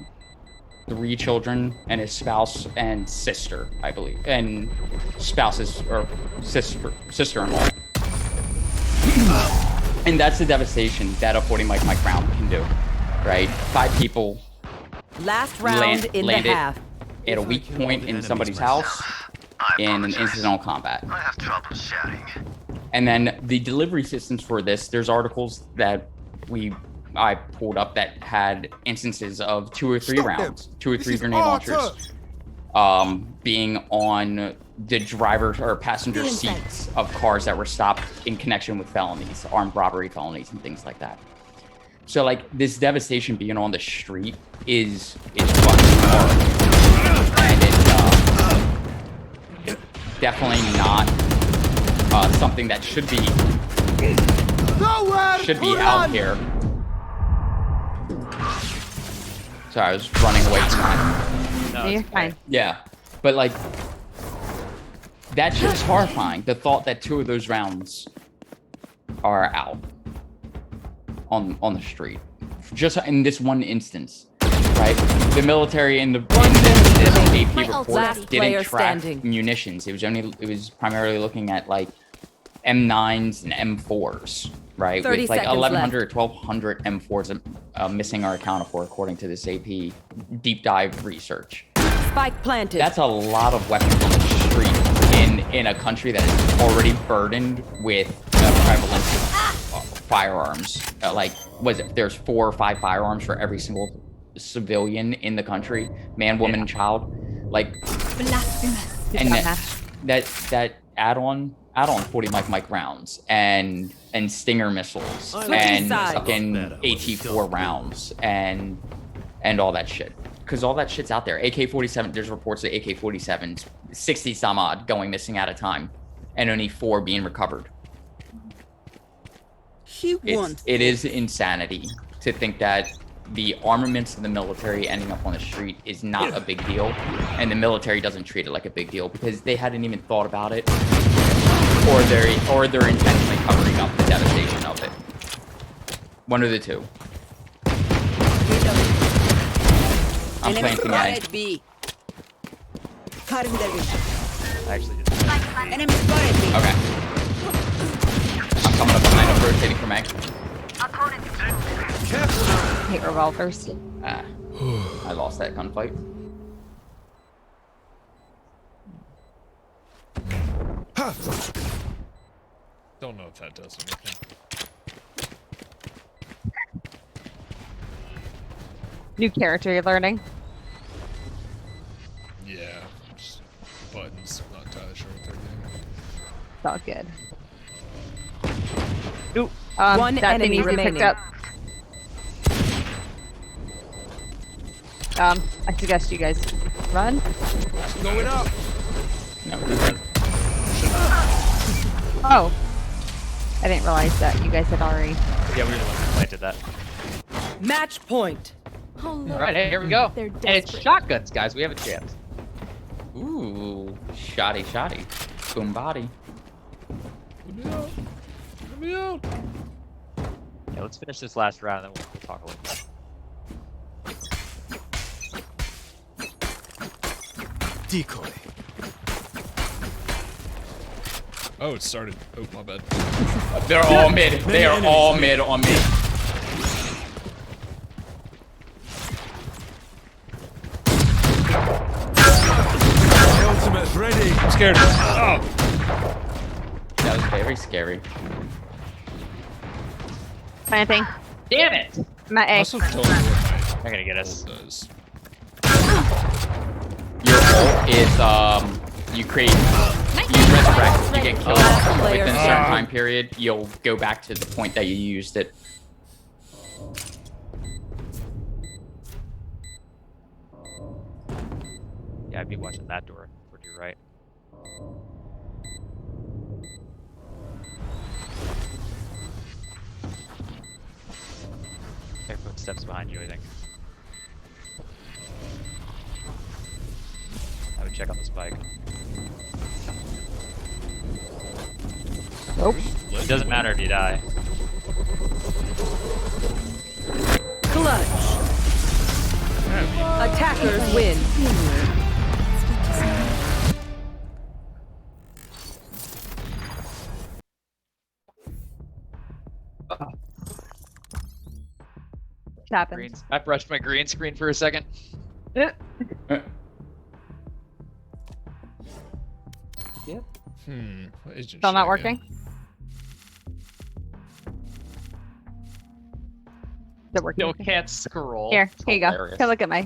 S2: 3 children and his spouse and sister, I believe, and spouse's or sister-in-law. And that's the devastation that a 40 mic round can do, right? 5 people
S5: Last round in the
S2: landed
S5: half.
S2: at a weak point in somebody's house in an incidental combat.
S9: I have trouble sharing.
S2: And then the delivery systems for this, there's articles that I pulled up that had instances of 2 or 3
S8: Stop
S2: rounds,
S8: him.
S2: 2 or
S8: This
S2: 3
S8: is
S2: grenade
S8: our
S2: launchers, being on the driver or passenger seats of cars that were stopped in connection with felonies, armed robbery felonies, and things like that. So like this devastation being on the street is fucking hard, and it's definitely not something that should be out here. Sorry, I was running away from that.
S6: No,
S4: You're
S6: it's okay.
S4: fine.
S2: Yeah, but like that shit is horrifying. The thought that 2 of those rounds are out on the street, just in this one instance, right? The military in this AP
S7: My
S2: report
S7: ult's
S2: didn't
S5: player
S2: track
S5: standing.
S2: munitions. It was primarily looking at like M9s and M4s, right?
S5: 30
S2: With like
S5: seconds
S2: 1,100, 1,200 M4s missing or accounted for according to this AP deep dive research.
S5: Spike planted.
S2: That's a lot of weapons on the street in a country that is already burdened with prevalence of firearms. There's 4 or 5 firearms for every single civilian in the country, man, woman, and child. Like,
S7: Blasphemous.
S2: and that add-on 40 Mike rounds and Stinger missiles
S8: I
S2: and
S5: like
S2: fucking
S8: that.
S2: AT4 rounds and all that shit. Because all that shit's out there. AK-47, there's reports of AK-47s, 60 some odd going missing at a time, and only 4 being recovered. It is insanity to think that the armaments of the military ending up on the street is not a big deal, and the military doesn't treat it like a big deal because they hadn't even thought about it, or they're intentionally covering up the devastation of it. One of the two. I'm planting A.
S6: I actually did.
S2: Okay. I'm coming up behind him, rotating from A.
S4: I hate revolvers.
S2: Ah, I lost that gunfight.
S3: Don't know if that does anything.
S4: New character you're learning.
S3: Yeah, just buttons. Not entirely sure what they're
S4: It's all good. Ooh,
S5: One
S4: that
S5: enemy
S4: thing needs to be
S5: remaining.
S4: picked up. I suggest you guys run.
S8: Going up.
S2: No, we're good.
S4: Oh, I didn't realize that you guys had already.
S6: Yeah, we were the ones who planted that.
S5: Match point.
S7: Oh, look.
S6: All right, hey, here we go.
S7: They're
S6: And it's
S7: desperate.
S6: shotguns, guys. We have a chance.
S2: Ooh, shoddy. Boom body.
S3: Let me out. Let me out.
S6: Yeah, let's finish this last round, and then we'll talk a little bit.
S8: Decoy.
S3: Oh, it started. Oh, my bad.
S2: They're all mid. They are all mid on me.
S8: My ultimate's ready.
S3: I'm scared. Oh.
S2: That was very scary.
S4: Planting.
S6: Damn it!
S4: I'm at A.
S3: Also told me what
S6: They're gonna get
S3: my
S6: us.
S3: ult does.
S2: Your ult is you resurrect, you get killed within a certain time period, you'll go back to the point that you used it.
S6: Yeah, I'd be watching that door towards your right. Okay, footsteps behind you, I think. I would check on the spike.
S4: Nope.
S6: It doesn't matter if you die.
S5: Clutch. Attackers win.
S4: Happens.
S6: Greens. I brushed my green screen for a second.
S4: Eh.
S3: What agent
S4: Still
S3: should
S4: not
S3: I
S4: working?
S3: get?
S4: Is it working?
S6: Still can't scroll.
S4: Here you go.
S6: Hilarious.
S4: Come look at my.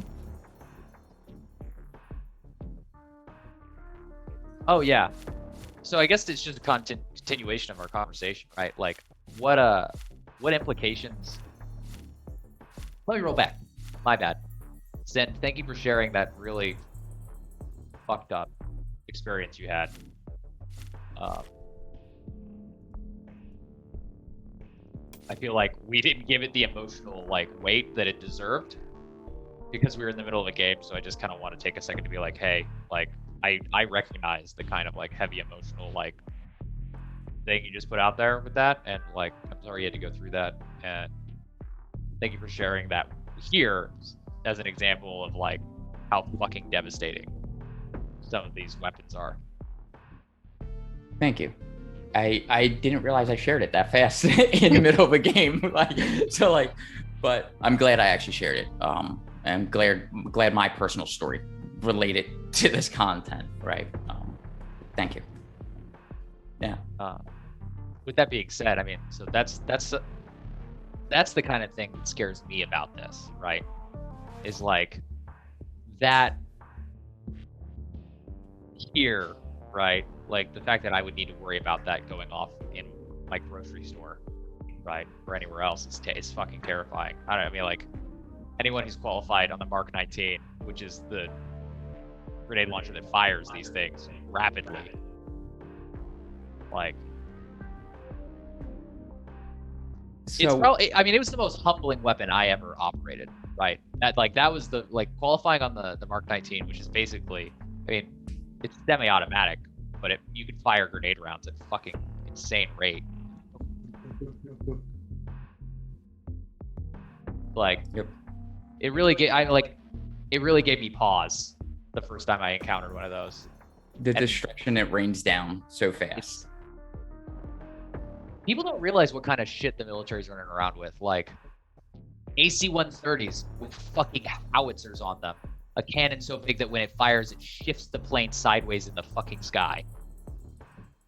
S6: Oh yeah. So I guess it's just a continuation of our conversation, right? Like, what implications? Let me roll back. My bad. Zen, thank you for sharing that really fucked up experience you had. I feel like we didn't give it the emotional weight that it deserved, because we were in the middle of a game, so I just kind of want to take a second to be like, hey, like I recognize the kind of like heavy emotional like thing you just put out there with that, and like I'm sorry you had to go through that, and thank you for sharing that here as an example of like how fucking devastating some of these weapons are.
S2: Thank you. I didn't realize I shared it that fast in the middle of a game. But I'm glad I actually shared it. I'm glad my personal story related to this content, right? Thank you. Yeah.
S6: With that being said, I mean, so that's the kind of thing that scares me about this, right? Is like that here, right? Like the fact that I would need to worry about that going off in my grocery store, right, or anywhere else is fucking terrifying. I mean, like anyone who's qualified on the Mark 19, which is the grenade launcher that fires these things rapidly, like. It's probably, I mean, it was the most humbling weapon I ever operated, right? That was the, like, qualifying on the Mark 19, which is basically, I mean, it's semi-automatic, but you can fire grenade rounds at fucking insane rate. Like,
S2: yep.
S6: It really gave me pause the first time I encountered one of those.
S2: The destruction it rains down so fast.
S6: People don't realize what kind of shit the military's running around with, like AC-130s with fucking howitzers on them. A cannon so big that when it fires, it shifts the plane sideways in the fucking sky.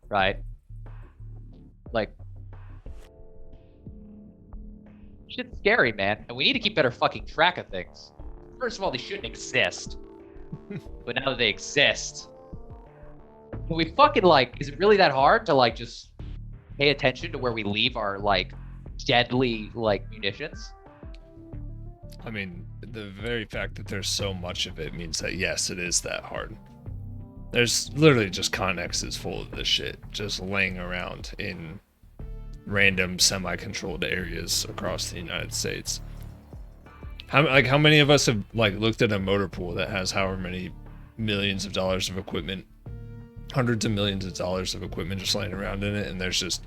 S6: Right? Like, shit's scary, man. And we need to keep better fucking track of things. First of all, they shouldn't exist. But now that they exist, can we fucking, like, is it really that hard to, like, just pay attention to where we leave our, like, deadly, like, munitions?
S3: I mean, the very fact that there's so much of it means that, yes, it is that hard. There's literally just connexes full of this shit just laying around in random semi-controlled areas across the United States. How many of us have, like, looked at a motor pool that has however many millions of dollars of equipment, hundreds of millions of dollars of equipment just laying around in it, and there's just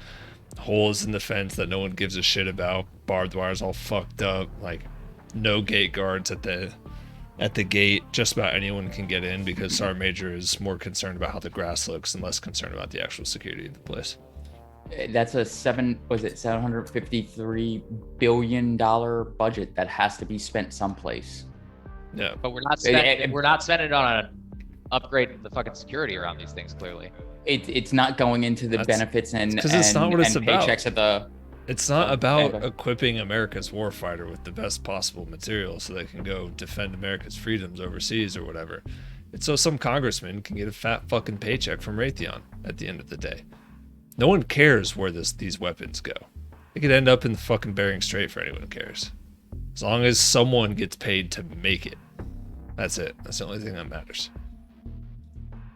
S3: holes in the fence that no one gives a shit about, barbed wire's all fucked up, like no gate guards at the gate, just about anyone can get in because Sergeant Major is more concerned about how the grass looks and less concerned about the actual security of the place.
S2: That's a $753 billion budget that has to be spent someplace.
S3: Yeah,
S6: but we're not spending it on upgrading the fucking security around these things. Clearly,
S2: it's not going into the benefits and
S3: because it's not what it's about.
S2: Paychecks at the.
S3: It's not about equipping America's warfighter with the best possible material so they can go defend America's freedoms overseas or whatever. It's so some congressman can get a fat fucking paycheck from Raytheon at the end of the day. No one cares where these weapons go. They could end up in the fucking Bering Strait for anyone who cares. As long as someone gets paid to make it. That's it. That's the only thing that matters.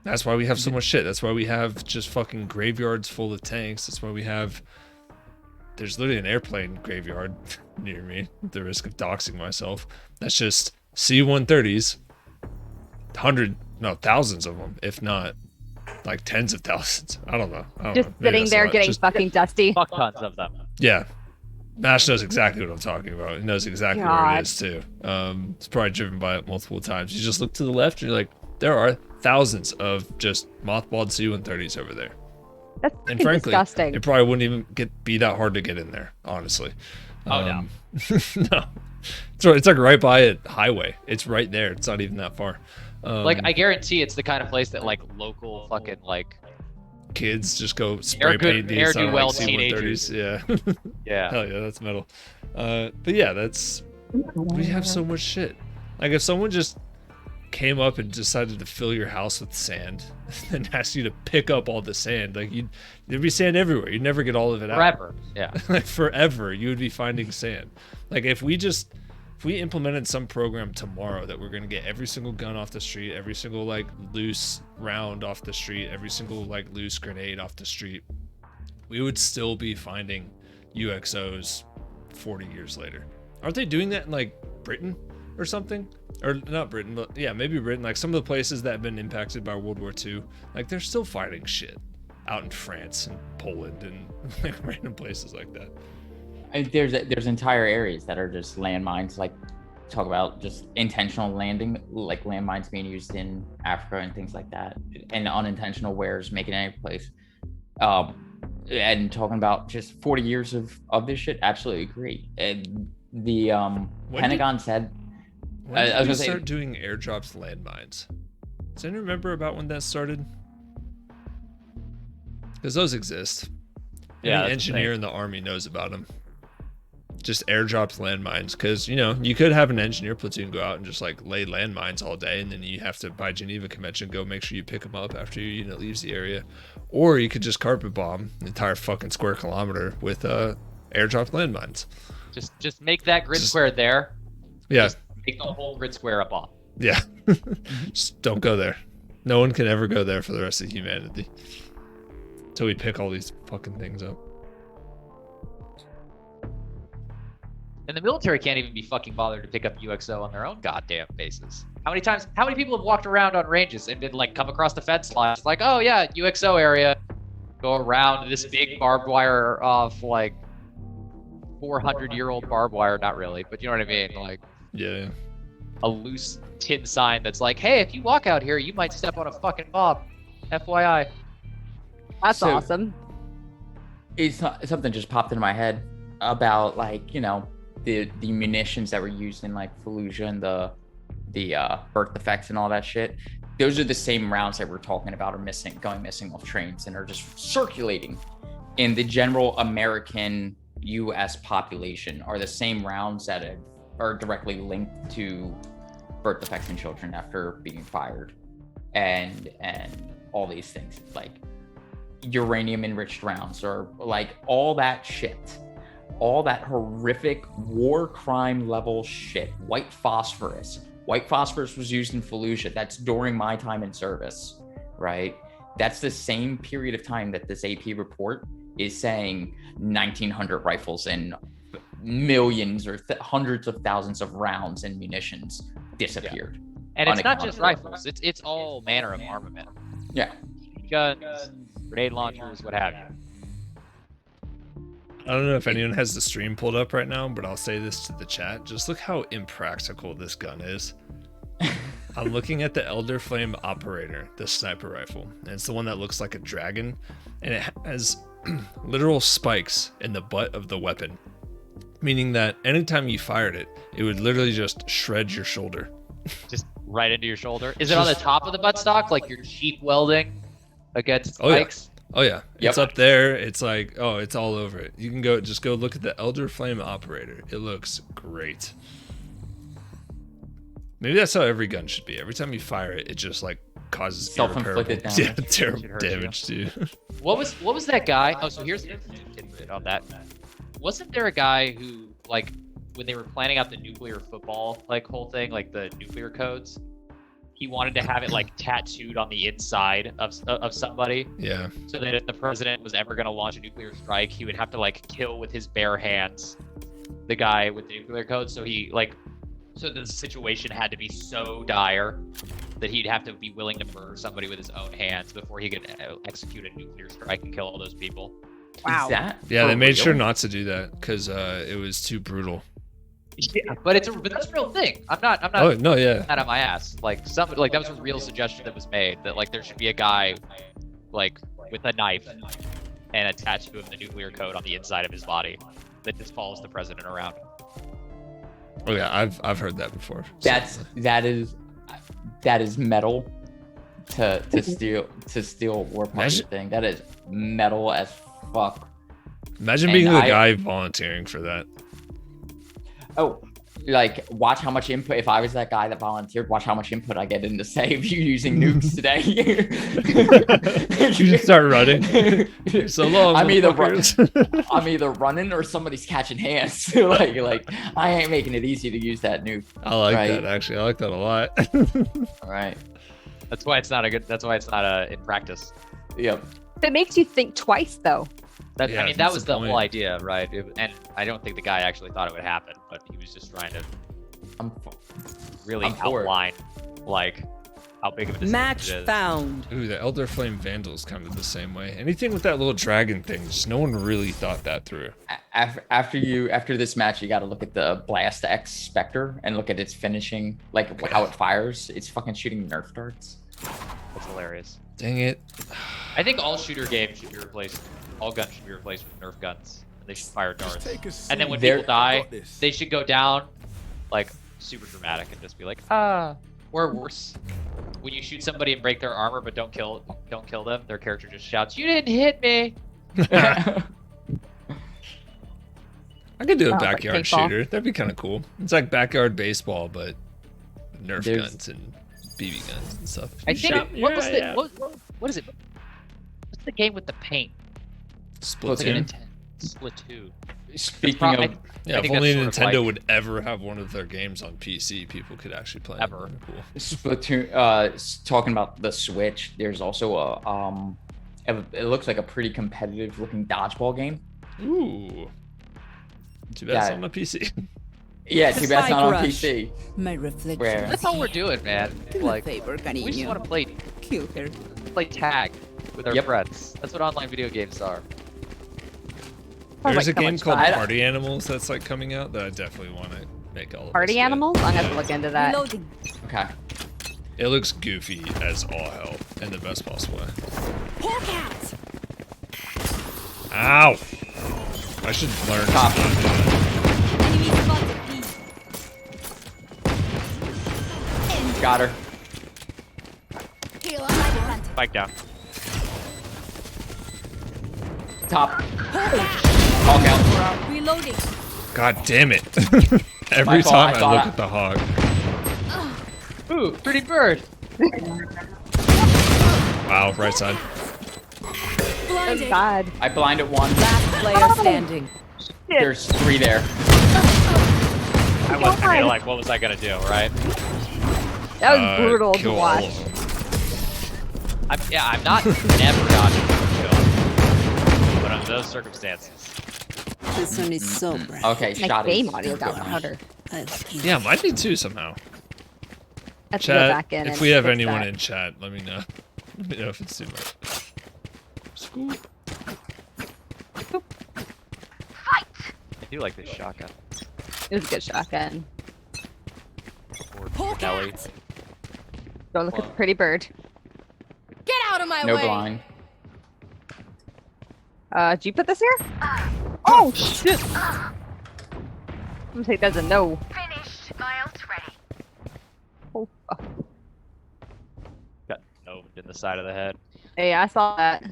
S3: That's why we have so much shit. That's why we have just fucking graveyards full of tanks. That's why we have... There's literally an airplane graveyard near me, at the risk of doxing myself. That's just C-130s. Thousands of them, if not like tens of thousands. I don't know.
S4: Just sitting there getting fucking dusty.
S6: Fuck tons of them.
S3: Yeah. Mash knows exactly what I'm talking about. He knows exactly where it is too. It's probably driven by it multiple times. You just look to the left and you're like, there are thousands of just mothballed C-130s over there.
S4: That's
S3: and frankly,
S4: disgusting.
S3: It probably wouldn't even be that hard to get in there, honestly.
S6: Oh, no.
S3: No. It's like right by a highway. It's right there. It's not even that far.
S6: Like, I guarantee it's the kind of place that, like, local fucking, like...
S3: kids just go spray paint these on, like, C-130s. Yeah.
S6: Yeah.
S3: Hell yeah, that's metal. But yeah, we have so much shit. Like, if someone just came up and decided to fill your house with sand and asked you to pick up all the sand, like, there'd be sand everywhere. You'd never get all of it out.
S6: Forever, yeah.
S3: Like, forever, you would be finding sand. Like, if we implemented some program tomorrow that we're going to get every single gun off the street, every single, like, loose round off the street, every single, like, loose grenade off the street, we would still be finding UXOs 40 years later. Aren't they doing that in, like, Britain? or something. Or not Britain, but yeah, maybe Britain. Like some of the places that have been impacted by World War II, like they're still fighting shit out in France and Poland and like random places like that.
S2: There's entire areas that are just landmines. Like talk about just intentional landing, like landmines being used in Africa and things like that, and unintentional wares making any place. And talking about just 40 years of this shit, absolutely agree. And the Pentagon said.
S3: When did
S2: I was
S3: we
S2: gonna say-
S3: start doing airdrops landmines? Does anyone remember about when that started? Because those exist.
S6: Yeah,
S3: Any
S6: that's the
S3: engineer in the army knows about them. Just airdrops landmines, because you could have an engineer platoon go out and just like lay landmines all day, and then you have to, by Geneva Convention, go make sure you pick them up after your unit leaves the area, or you could just carpet bomb the entire fucking square kilometer with airdropped landmines.
S6: Just make that grid square there.
S3: Yeah,
S6: Just make the whole grid square a bomb.
S3: yeah. Just don't go there. No one can ever go there for the rest of humanity until we pick all these fucking things up.
S6: And the military can't even be fucking bothered to pick up UXO on their own goddamn bases. How many people have walked around on ranges and been like, come across the fence lines, like, oh yeah, UXO area, go around this big barbed wire of like 400-year-old barbed wire, not really, but you know what I mean? Like,
S3: Yeah.
S6: a loose tin sign that's like, hey, if you walk out here, you might step on a fucking bomb. FYI.
S4: That's
S2: So-
S4: awesome.
S2: It's not, something just popped into my head about like the munitions that were used in like Fallujah and the birth defects and all that shit. Those are the same rounds that we're talking about are going missing off trains and are just circulating in the general American U.S. population. Are the same rounds that are directly linked to birth defects in children after being fired, and all these things like uranium enriched rounds, or like all that shit, all that horrific war crime level shit. White phosphorus was used in Fallujah. That's during my time in service, right? That's the same period of time that this AP report is saying 1,900 rifles and millions or hundreds of thousands of rounds and munitions disappeared.
S6: And it's not just
S2: Unaccounted for.
S6: rifles, it's all manner of armament.
S2: Yeah.
S6: Guns, grenade launchers, what have you.
S3: I don't know if anyone has the stream pulled up right now, but I'll say this to the chat. Just look how impractical this gun is. I'm looking at the Elder Flame Operator, the sniper rifle, and it's the one that looks like a dragon, and it has literal spikes in the butt of the weapon, meaning that anytime you fired it, it would literally just shred your shoulder.
S6: Just right into your shoulder. Is it on the top of the buttstock, like you're cheap welding against
S3: Oh, yeah.
S6: spikes?
S3: Oh yeah,
S2: Yep.
S3: It's up there. It's like, oh, it's all over it. You can just go look at the Elder Flame Operator. It looks great. Maybe that's how every gun should be. Every time you fire it, it just like causes
S2: Self-inflicted
S3: irreparable-
S2: damage.
S3: Yeah, terrible
S6: Should hurt you.
S3: damage, dude.
S6: What was that guy? Oh, so here's an interesting tidbit on that. Wasn't there a guy who, like, when they were planning out the nuclear football like whole thing, like the nuclear codes, he wanted to have it like tattooed on the inside of somebody,
S3: Yeah.
S6: so that if the president was ever going to launch a nuclear strike, he would have to like kill with his bare hands the guy with the nuclear code. So so the situation had to be so dire that he'd have to be willing to murder somebody with his own hands before he could execute a nuclear strike and kill all those people.
S4: Wow.
S2: Is that
S3: Yeah,
S2: for
S3: they made
S2: real?
S3: sure not to do that because it was too brutal.
S6: Yeah, but that's a real thing. I'm not
S3: Oh no, yeah.
S6: out of my ass. Like that was a real suggestion that was made, that like there should be a guy like with a knife and attached to him the nuclear code on the inside of his body that just follows the president around.
S3: Oh yeah, I've heard that before. So-
S2: that is metal to steal war puppy
S3: Imagine-
S2: thing. That is metal as fuck.
S3: Imagine
S2: And
S3: being the
S2: I-
S3: guy volunteering for that.
S2: Oh, like watch how much input. If I was that guy that volunteered, watch how much input I get into save you using nukes today.
S3: You just start running. So long.
S2: I'm either
S3: motherfuckers.
S2: I'm either running or somebody's catching hands. like I ain't making it easy to use that nuke.
S3: I like
S2: Right.
S3: that actually. I like that a lot.
S2: All right.
S6: That's why it's not in practice.
S2: Yep.
S4: It makes you think twice, though.
S6: That,
S3: Yeah,
S6: I mean, that
S3: that's
S6: was
S3: the
S6: the whole
S3: point.
S6: idea, right? And I don't think the guy actually thought it would happen, but he was just trying to really
S2: I'm for it.
S6: outline like how big of a
S5: Match
S6: disadvantage it is.
S5: found.
S3: Ooh, the Elder Flame Vandal's kind of the same way. Anything with that little dragon thing, just no one really thought that through.
S2: After this match, you got to look at the Blast X Spectre and look at its finishing, like how it fires. It's fucking shooting Nerf darts.
S6: That's hilarious.
S3: Dang it.
S6: I think all shooter games should be replaced. All guns should be replaced with Nerf guns, and they should fire darts.
S8: Take a
S6: And then when
S8: seat.
S6: people die,
S8: Got this.
S6: they should go down like super dramatic and just be like, or worse. When you shoot somebody and break their armor but don't kill them, their character just shouts, "You didn't hit me!"
S3: I could do a
S4: Sounds like
S3: backyard
S4: paintball.
S3: shooter. That'd be kind of cool. It's like backyard baseball, but Nerf
S2: There's-
S3: guns and BB guns and stuff.
S6: I
S3: You
S6: think
S3: shot-
S6: what was the
S3: yeah.
S6: what is it? What's the game with the paint? It's like a
S3: Splatoon.
S6: Splatoon.
S2: Speaking
S6: I-
S2: of,
S3: Yeah,
S6: I
S3: if
S6: think
S3: only
S6: that's sort
S3: Nintendo
S6: of like-
S3: would ever have one of their games on PC, people could actually play
S6: Ever.
S3: it. Cool.
S2: Splatoon, talking about the Switch, there's also a it looks like a pretty competitive looking dodgeball game.
S3: Ooh. Too bad it's
S2: Yeah.
S3: on my PC.
S2: Yeah, too bad it's not on
S5: Spike
S2: PC.
S10: My reflection.
S2: Where?
S6: That's all we're doing, man. Like,
S10: favor,
S6: we just
S10: cariño.
S6: want to
S10: Kill her.
S6: play tag with our
S2: Yep.
S6: friends. That's what online video games are.
S4: Sounds
S3: There's
S4: like
S3: a
S4: so
S3: game
S4: much
S3: called
S4: fun.
S3: Party Animals that's like coming out that I definitely want to make all of
S4: Party
S3: us get.
S4: animals? I'm gonna have to look into that.
S7: Reloading.
S2: Okay.
S3: It looks goofy as all hell in the best possible way.
S7: Hawk out.
S3: Ow! I should learn to
S2: Top.
S3: not do that.
S7: Enemy spotted B.
S2: Got her.
S7: Heal on my planted.
S6: Spike down.
S2: Top. Hawk out.
S7: Reloading.
S3: God damn it. Every
S2: My fault,
S3: time
S2: I
S3: I
S2: thought
S3: look
S2: I-
S3: at the hog.
S6: Ooh, pretty bird.
S3: Wow, right side.
S4: Oh
S7: Blinded.
S4: God.
S2: I blinded one.
S5: Last player standing.
S2: There's 3 there.
S6: I wasn't gonna, like, what was I gonna do, right?
S4: That was brutal to
S3: kill all
S4: watch.
S3: of them.
S6: I'm not never dodging a kill, but under those circumstances,
S10: This one is so bright.
S2: Okay,
S4: My
S2: shot
S4: game
S2: it.
S4: audio got louder.
S10: I'll kill
S3: Yeah, mine did too somehow.
S4: I have to go
S3: Chat,
S4: back in
S3: if
S4: and
S3: we have
S4: fix
S3: anyone
S4: that.
S3: in chat, let me know. Let me know if it's too much. Scoop.
S6: I do like this shotgun.
S4: It was a good shotgun.
S6: Or
S7: Hawk
S6: Nelly.
S7: out.
S4: Go look at the pretty bird.
S7: Get out of my
S2: No
S7: way.
S2: blind.
S4: Did you put this here? Oh shit! I'm gonna say that's a no.
S9: Finished. My ult ready.
S4: Oh, fuck.
S6: Got noved in the side of the head.
S4: Hey, I saw that.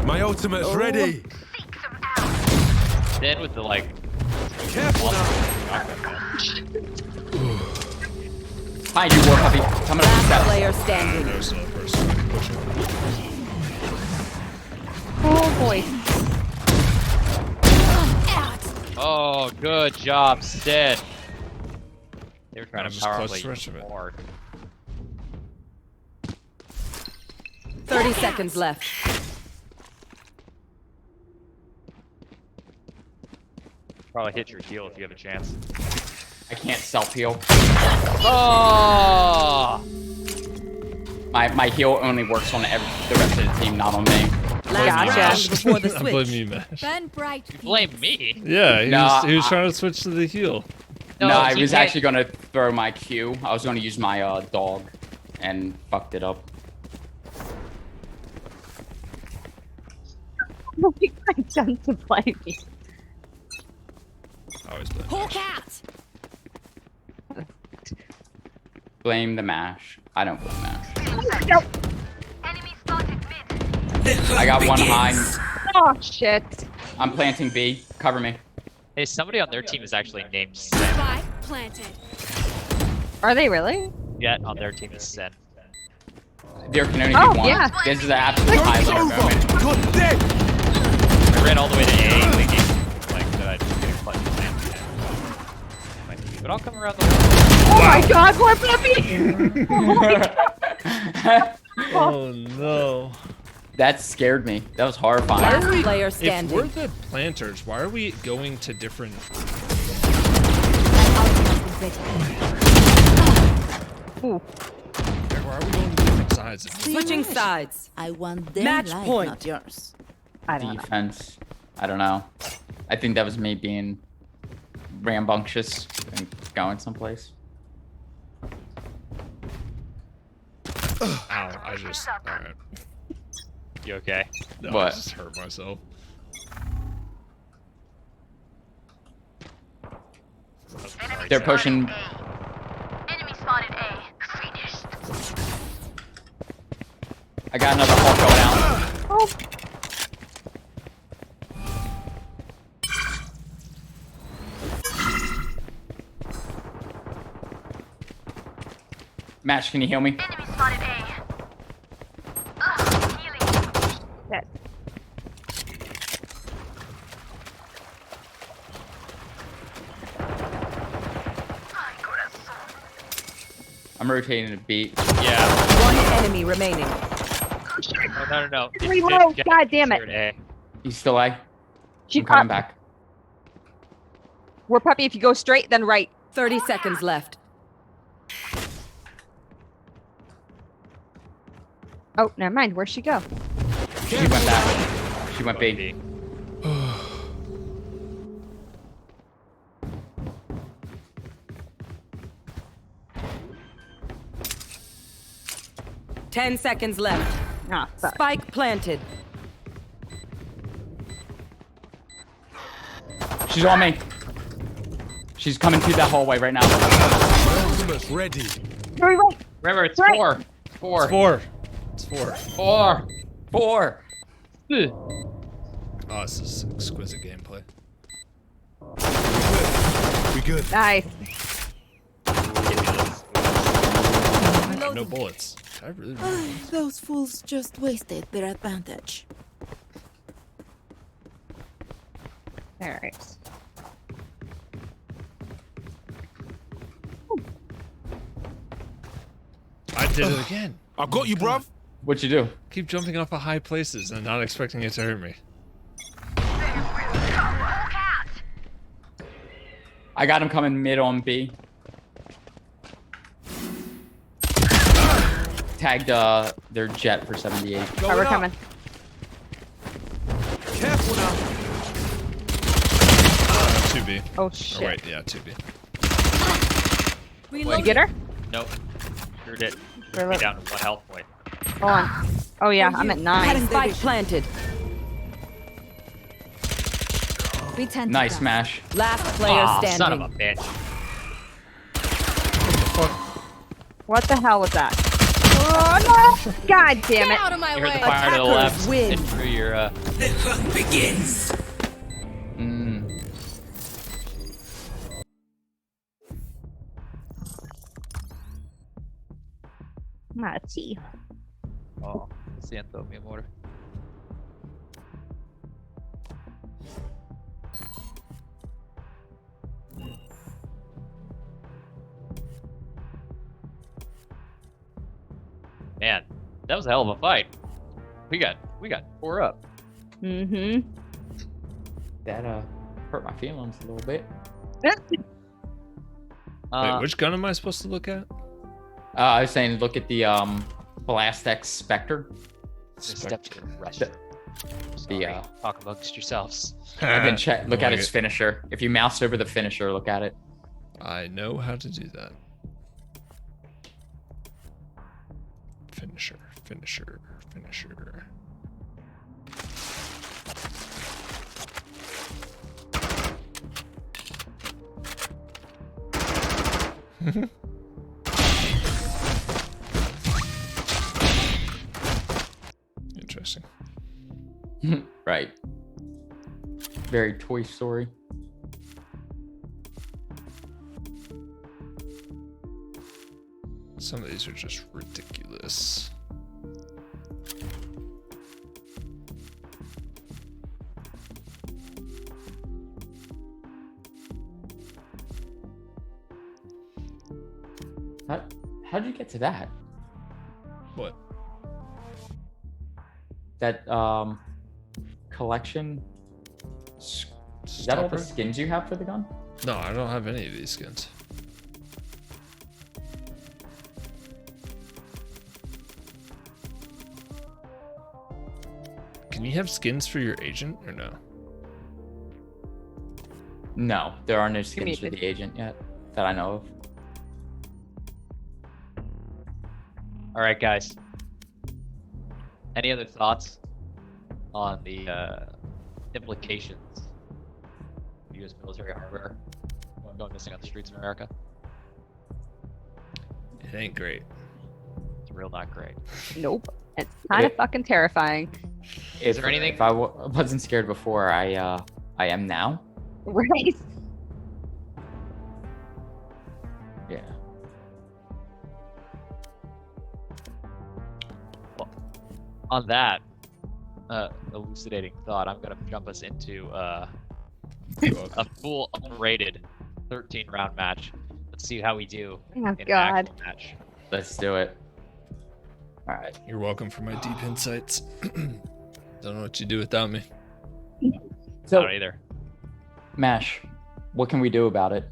S8: My ultimate's ready.
S6: Then with the like,
S8: Careful now.
S2: Behind you, War Puppy. Coming up the
S5: Last
S2: steps.
S5: player standing.
S3: There's a person pushing.
S4: Oh boy.
S6: oh, good job, Sid. They were trying
S3: I'll
S6: to
S3: just
S6: power
S3: clutch
S6: play
S3: the rest of it.
S6: hard.
S5: 30 seconds left.
S6: Probably hit your heel if you have a chance.
S2: I can't self-heal.
S6: Oh!
S2: My heal only works on the rest of the team, not on me.
S5: Last
S4: Gotcha.
S5: round before the
S3: I blame
S5: switch.
S3: you, Mash.
S7: Burn bright.
S6: Blame me.
S3: Yeah,
S2: No,
S3: he was
S2: I-
S3: trying to switch to the heel.
S2: No, I
S6: he
S2: was
S6: can't-
S2: actually gonna throw my Q. I was gonna use my dog, and fucked it up.
S4: What have I done to play me?
S3: I always blame
S7: Hawk
S3: Mash.
S7: out.
S2: Blame the mash. I don't blame mash.
S9: Enemy spotted mid.
S2: I got one high.
S4: Oh shit.
S2: I'm planting B. Cover me.
S6: Hey, somebody on their team is actually named Sen.
S7: Spike planted.
S4: Are they really?
S6: Yet on their team is Sen.
S2: There can only
S4: Oh,
S2: be one.
S4: yeah.
S2: This is the absolute highlight moment.
S8: Good day.
S6: I ran all the way to A thinking like that I'd just get a clutch plan. But I'll come around the
S4: Oh my god, poor puppy!
S3: Oh no.
S2: That scared me. That was
S3: Why
S2: horrifying.
S3: are we,
S5: Player
S3: if
S5: standing.
S3: we're the planters, why are we going to different...
S4: Ooh.
S3: Okay, why are we going to different sides?
S5: Switching sides.
S10: I want their
S5: Match
S10: life,
S5: point.
S10: not yours.
S4: I don't know.
S2: Defense. I don't know. I think that was me being rambunctious and going someplace.
S3: Ow, I just... Alright.
S6: You okay?
S3: No,
S2: What?
S3: I just hurt myself.
S2: They're pushing.
S9: Enemy spotted A. Finished.
S2: I got another Hulk going out.
S4: Oh,
S2: Match, can you heal me?
S9: Enemy spotted A. Ugh, healing.
S4: shit.
S9: My corazón.
S2: I'm rotating to B.
S6: Yeah.
S5: One enemy remaining.
S6: No.
S4: Reload, God damn it.
S6: A.
S2: He's still A.
S4: She,
S2: I'm coming back.
S4: We're puppy. If you go straight, then right.
S5: 30 seconds left.
S4: Oh, never mind. Where'd she go?
S2: She went back. She went B.
S6: B.
S5: 10 seconds left.
S4: Ah, fuck.
S5: Spike planted.
S2: She's on me. She's coming through that hallway right now.
S8: My ultimate's ready.
S4: Very right.
S6: Remember, it's
S4: Right.
S6: four. Four.
S3: It's 4. It's 4.
S6: Four.
S2: 4.
S3: Oh, this is exquisite gameplay.
S8: We good.
S4: Nice.
S3: No bullets. I really
S10: Those fools just wasted their advantage.
S4: All right.
S3: I did it again.
S8: I got you, bruv.
S2: What'd you do?
S3: Keep jumping off of high places and not expecting it to hurt me.
S2: I got him coming mid on B. Tagged their jet for 78.
S4: All right,
S8: Going
S4: we're
S8: up.
S4: coming.
S8: Careful now.
S3: 2B.
S4: Oh
S3: Oh,
S4: shit.
S3: wait, yeah, 2B.
S4: You get her?
S6: Nope. Sure did.
S4: We're
S6: Me down to 1 health point.
S4: Hold on. Oh yeah, I'm at 9.
S5: Spike planted.
S2: Nice smash.
S5: Last player
S6: Aw,
S5: standing.
S6: son of a bitch.
S4: What the hell was that? Oh no! God damn
S7: Get
S4: it!
S7: out of my
S6: You heard the
S7: way.
S6: fire to the
S5: Attackers
S6: left.
S5: win.
S6: Hit through your,
S4: Mati.
S6: Oh, lo siento, mi amor. Man, that was a hell of a fight. We got 4 up.
S4: Mm-hmm.
S2: That hurt my feelings a little bit.
S3: Wait, which gun am I supposed to look at?
S2: I was saying, look at the Blastex Spectre.
S6: Step to the rest.
S2: The-
S6: Sorry,
S2: the,
S6: talk amongst yourselves.
S2: And then check. Look
S3: I
S2: at
S3: like
S2: its
S3: it.
S2: finisher. If you mouse over the finisher, look at it.
S3: I know how to do that. Finisher, finisher, finisher. Interesting.
S2: Right. Very Toy Story.
S3: Some of these are just ridiculous.
S2: How'd you get to that?
S3: What?
S2: That collection. Is that all the
S3: Stopper?
S2: skins you have for the gun?
S3: No, I don't have any of these skins. Can you have skins for your agent or no?
S2: No, there are no skins for
S4: Muted.
S2: the agent yet that I know of.
S6: All right, guys. Any other thoughts on the implications of U.S. military hardware going missing on the streets of America?
S3: It ain't great.
S6: It's real not great.
S4: Nope. It's kind of fucking terrifying.
S6: Is there anything?
S2: If I wasn't scared before, I am now.
S4: Right.
S2: Yeah.
S6: On that elucidating thought, I'm gonna jump us into a full unrated 13-round match. Let's see how we do
S4: Oh,
S6: in an
S4: God.
S6: actual match.
S2: Let's do it. All right.
S3: You're welcome for my deep insights. Don't know what you do without me.
S6: I
S2: So,
S6: don't either.
S2: Mash, what can we do about it?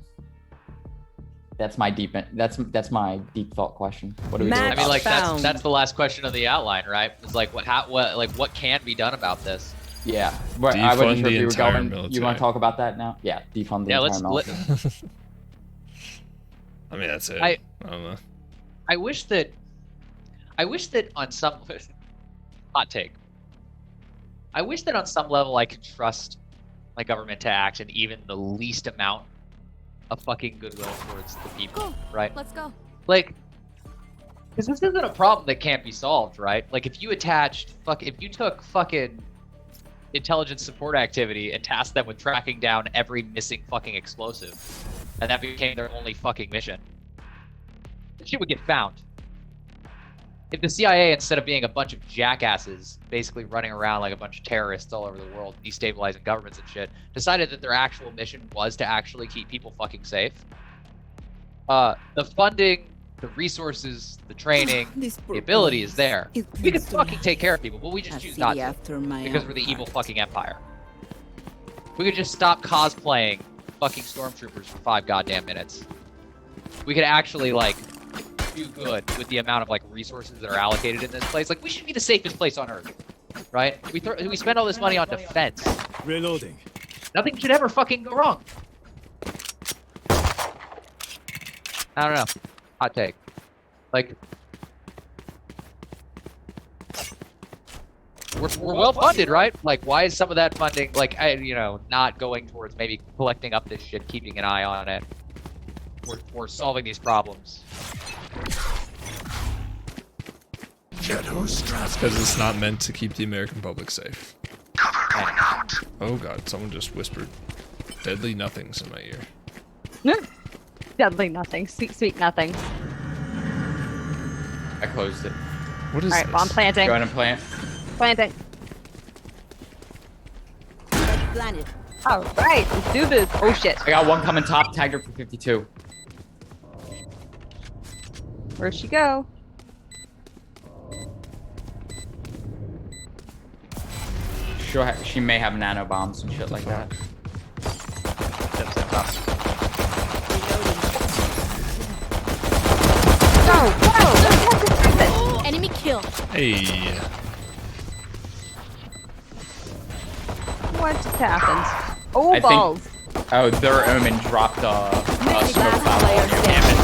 S2: That's my deep. That's my deep thought question. What do we do?
S5: Match
S6: I
S2: About
S6: mean, like
S5: found.
S6: that's the last question of the outline, right? It's like what can be done about this?
S2: Yeah. But I
S3: Defund
S2: wasn't sure
S3: the
S2: if you were
S3: entire
S2: going. You
S3: military.
S2: want to talk about that now? Yeah. Defund the
S6: Yeah,
S2: entire military.
S3: I mean, that's it.
S6: I-
S3: I don't know.
S6: I wish that on some hot take. I wish that on some level I could trust my government to act in even the least amount of fucking goodwill towards the people,
S7: Go.
S6: right?
S7: Let's go.
S6: Like, because this isn't a problem that can't be solved, right? Like, if you took fucking intelligence support activity and tasked them with tracking down every missing fucking explosive, and that became their only fucking mission, the shit would get found. If the CIA, instead of being a bunch of jackasses basically running around like a bunch of terrorists all over the world, destabilizing governments and shit, decided that their actual mission was to actually keep people fucking safe, the funding, the resources, the training,
S10: This
S6: the ability is there.
S10: It
S6: We could
S10: brings to
S6: fucking
S10: life
S6: take care of people, but we
S10: a
S6: just choose
S10: city
S6: not to
S10: after my
S6: because
S10: own
S6: we're the evil
S10: heart.
S6: fucking empire. We could just stop cosplaying fucking stormtroopers for 5 goddamn minutes. We could actually like do good with the amount of like resources that are allocated in this place. Like, we should be the safest place on earth, right? We spend all this money on defense.
S8: Reloading.
S6: Nothing should ever fucking go wrong. I don't know. Hot take. Like, we're well funded, right? Like, why is some of that funding like not going towards maybe collecting up this shit, keeping an eye on it, or solving these problems?
S8: Shadows traveling.
S3: Because it's not meant to keep the American public safe. Oh god, someone just whispered deadly nothings in my ear.
S4: Deadly nothing. Sweet, sweet nothing.
S2: I closed it.
S3: What is
S4: All right,
S3: this?
S4: well, I'm planting.
S2: Go ahead and plant.
S4: Planting.
S10: Planet.
S4: All right, let's do this. Oh shit.
S2: I got one coming top. Tagged her for 52.
S4: Where'd she go?
S2: She may have nano bombs and shit like that.
S4: No, whoa!
S7: Enemy kill.
S3: Hey,
S4: What just happened? Oh,
S2: I think-
S4: balls.
S2: Oh, their omen dropped a
S5: Last
S2: smoke cloud
S5: player
S2: on you.
S5: standing.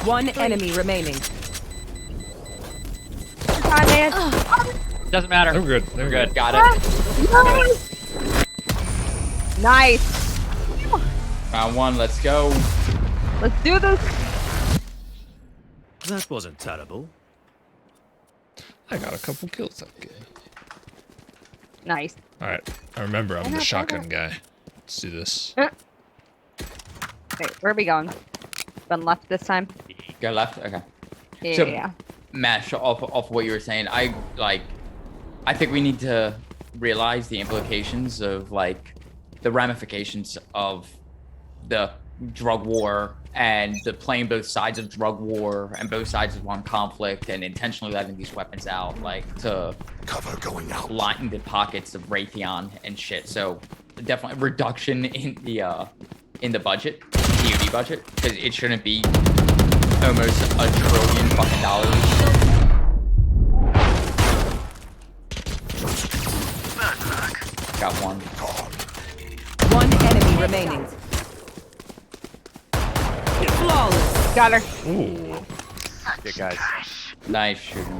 S5: One enemy remaining.
S4: Hi, man.
S6: Doesn't matter.
S3: they're good. They're good.
S2: Got it.
S4: Nice.
S2: Round 1, let's go.
S4: Let's do this.
S8: That wasn't terrible.
S3: I got a couple kills that game.
S4: Nice.
S3: All right, I remember I'm
S4: Why
S3: the
S4: not?
S3: shotgun guy. Let's do this.
S4: Wait, where are we going? Been left this time?
S2: Go left. Okay.
S4: Yeah.
S2: So- Mash, off what you were saying, I think we need to realize the implications of like the ramifications of the drug war and the playing both sides of drug war and both sides of one conflict and intentionally letting these weapons out like to
S8: Cover going out.
S2: line the pockets of Raytheon and shit. So definitely reduction in the budget, DoD budget, because it shouldn't be almost $1 trillion fucking dollars. Got one.
S5: One enemy remaining. Flawless.
S4: Got her.
S3: Ooh.
S6: Good guys.
S2: Nice shooting.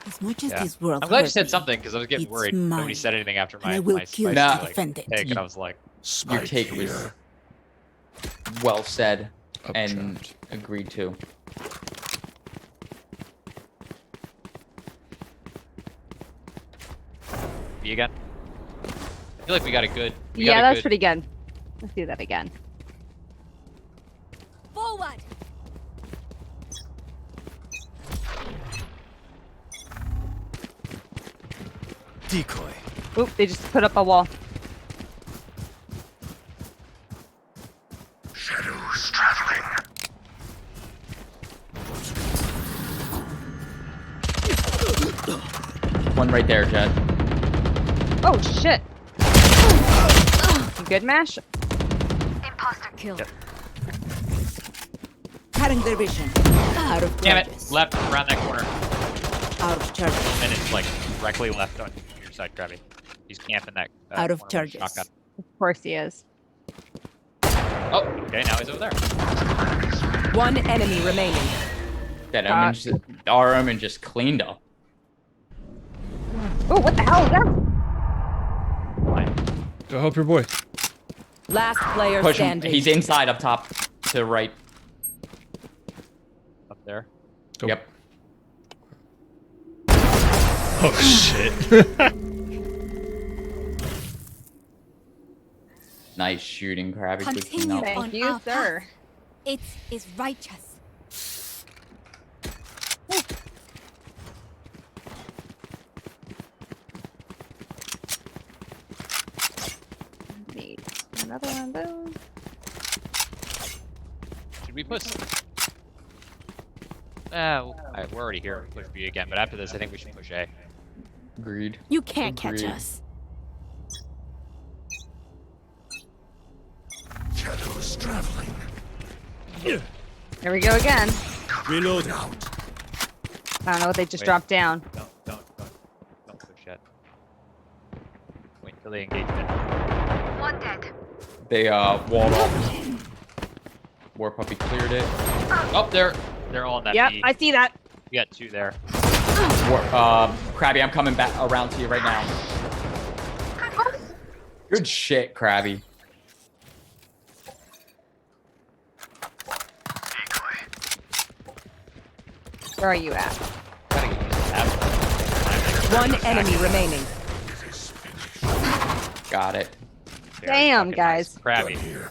S10: As much as
S6: Yeah.
S10: this world
S6: I'm glad you
S10: hurt
S6: said
S10: me,
S6: something because I was getting
S10: it's
S6: worried.
S10: mine,
S6: Nobody said anything after
S10: and I
S6: my
S10: will
S6: my
S10: kill
S2: to
S6: like,
S10: defend it.
S6: take, and I was like,
S2: Your
S8: Spike
S2: take was
S8: here.
S2: well said and
S3: Uptrapped.
S2: agreed to.
S6: "Me again." I feel like we got a good. We
S4: Yeah,
S6: got a
S4: that's
S6: good,
S4: pretty good. Let's do that again.
S7: Forward.
S8: Decoy.
S4: Oop, they just put up a wall.
S8: Shadows traveling.
S2: One right there, Jet.
S4: Oh shit. You good, Mash?
S9: Imposter kill.
S6: Yep.
S10: Cutting their vision. Out of
S6: Damn it!
S10: charges.
S6: Left around that corner,
S10: Out of charges.
S6: and it's like directly left on your side, Krabby. He's camping that.
S10: Out of
S6: corner with a
S10: charges.
S6: shotgun.
S4: Of course he is.
S6: Oh, okay. Now he's over there.
S5: One enemy remaining.
S2: That Omen our Omen just cleaned up.
S4: Oh, what the hell is that?
S6: Fine.
S3: Go help your boy.
S5: Last player
S2: Push him.
S5: standing.
S2: He's inside up top to the right.
S6: Up there.
S3: Go.
S2: Yep.
S3: Oh shit.
S2: Nice shooting, Krabby. Good
S7: Continue.
S2: clean up.
S4: Thank
S7: On
S4: you,
S7: our
S4: sir.
S7: path. It is righteous.
S4: Need another one of those.
S6: Should we push? We're already here. Push B again, but after this, I think we should push A.
S2: Agreed.
S7: You can't catch
S2: Agreed.
S7: us.
S8: Shadows traveling.
S4: Here we go again.
S8: Reload out.
S4: I don't know what they just
S6: Wait.
S4: dropped down.
S6: Don't push yet. Wait until they engage.
S9: One dead.
S2: They walled off. War Puppy cleared it.
S6: Oh, they're all in that
S4: Yep,
S6: B.
S4: I see that.
S6: We got two there.
S2: Krabby, I'm coming back around to you right now. Good shit, Krabby.
S4: Where are you at?
S6: Gotta get used to that.
S5: One enemy remaining.
S2: Got it.
S6: Very
S4: Damn,
S6: fucking
S4: guys.
S6: nice. Krabby.
S8: Here.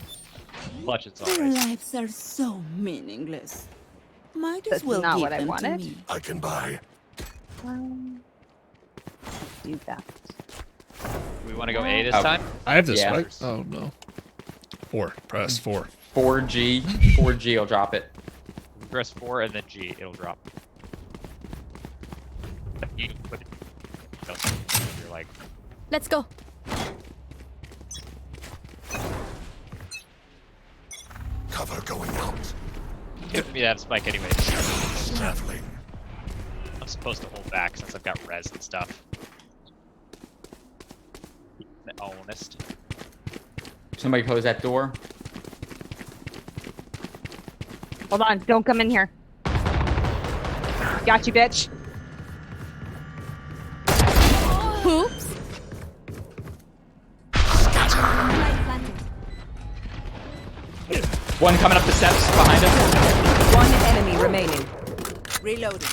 S6: Clutch, it's
S10: Their
S6: always.
S10: lives are so meaningless. Might
S4: That's
S10: as well
S4: not
S10: give
S4: what I
S10: them
S4: wanted.
S10: to me.
S8: I can buy.
S4: Do that.
S6: We want to go A this
S2: Oh.
S6: time?
S3: I have this
S2: Yeah.
S3: spike. Oh no. 4. Press 4.
S2: 4G. 4G will drop it.
S6: We press 4 and then G, it'll drop. You put it. You're like,
S7: Let's go.
S8: Cover going out.
S6: give me that spike anyway.
S8: Shadows traveling.
S6: I'm supposed to hold back since I've got res and stuff. The honest.
S2: Somebody close that door.
S4: Hold on, don't come in here. Got you, bitch.
S7: Oops. Light planted.
S2: One coming up the steps behind us.
S5: One enemy remaining.
S10: Reloading.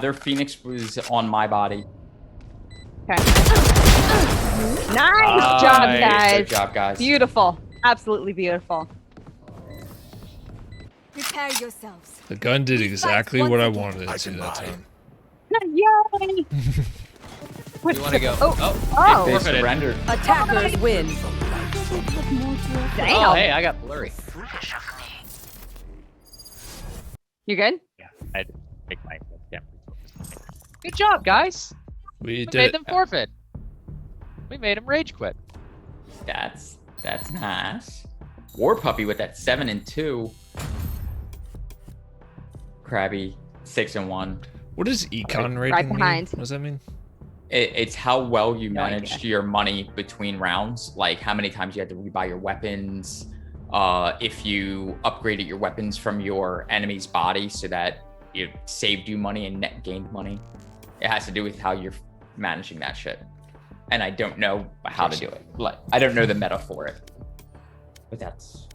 S2: Their Phoenix was on my body.
S4: Okay. Nice job,
S6: Nice.
S4: guys.
S2: Good job, guys.
S4: Beautiful. Absolutely beautiful.
S7: Prepare yourselves.
S3: The gun did exactly what I wanted it to that time.
S4: Yay!
S6: We want to go.
S4: Oh,
S2: They
S4: oh,
S6: forfeited.
S2: surrendered.
S5: Attackers win.
S4: damn.
S6: Oh, hey, I got blurry.
S4: You good?
S6: Yeah, I had to make my camera focus. Good job, guys.
S3: We
S6: We
S3: did
S6: made
S3: it.
S6: them forfeit. We made them rage quit.
S2: That's nice. War Puppy with that 7 and 2. Krabby 6 and 1.
S3: What does econ
S4: Right
S3: rating mean?
S4: behind.
S3: What does that mean?
S2: It's how well you
S4: No
S2: managed
S4: idea.
S2: your money between rounds, like how many times you had to rebuy your weapons, if you upgraded your weapons from your enemy's body so that it saved you money and net gained money. It has to do with how you're managing that shit. And I don't know how to do it. Like, I don't know the meta for it. But that's...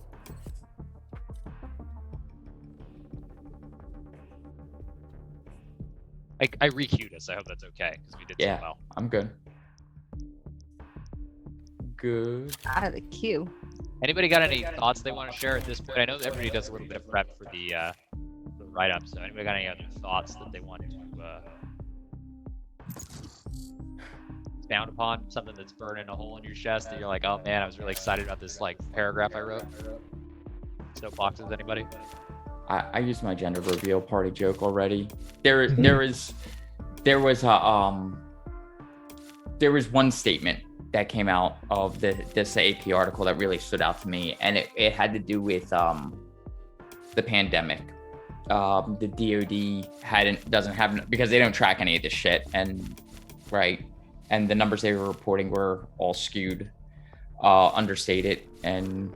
S6: I re-queued us. I hope that's okay because we did so
S2: Yeah,
S6: well.
S2: I'm good. Good.
S4: Out of the queue.
S6: Anybody got any thoughts they want to share at this point? I know everybody does a little bit of prep for the write-up, so anybody got any other thoughts that they want to expound upon? Something that's burning a hole in your chest that you're like, oh man, I was really excited about this like paragraph I wrote. Soapboxes, anybody?
S2: I used my gender reveal party joke already. There was one statement that came out of this AP article that really stood out to me, and it had to do with the pandemic. The DoD doesn't have, because they don't track any of this shit, and the numbers they were reporting were all skewed, understated, and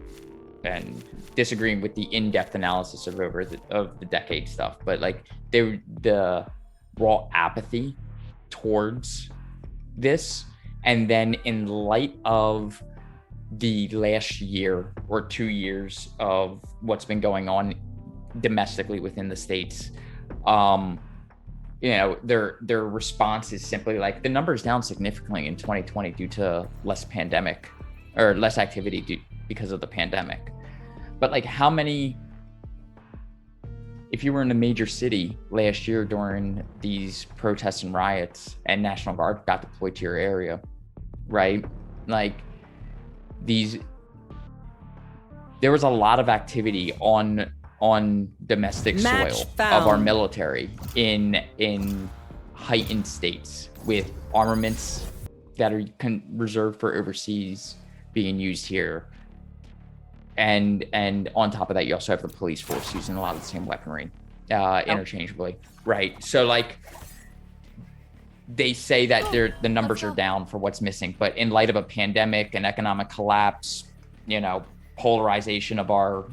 S2: disagreeing with the in-depth analysis of the decade stuff. But like the raw apathy towards this, and then in light of the last year or 2 years of what's been going on domestically within the states, their response is simply like, the number is down significantly in 2020 due to less pandemic or less activity because of the pandemic. But like, how many, if you were in a major city last year during these protests and riots and National Guard got deployed to your area, right? Like there was a lot of activity on domestic soil of our military in heightened states, with armaments that are reserved for overseas being used here. And on top of that, you also have the police force using a lot of the same weaponry interchangeably, right? So like, they say that the numbers are down for what's missing, but in light of a pandemic and economic collapse, polarization of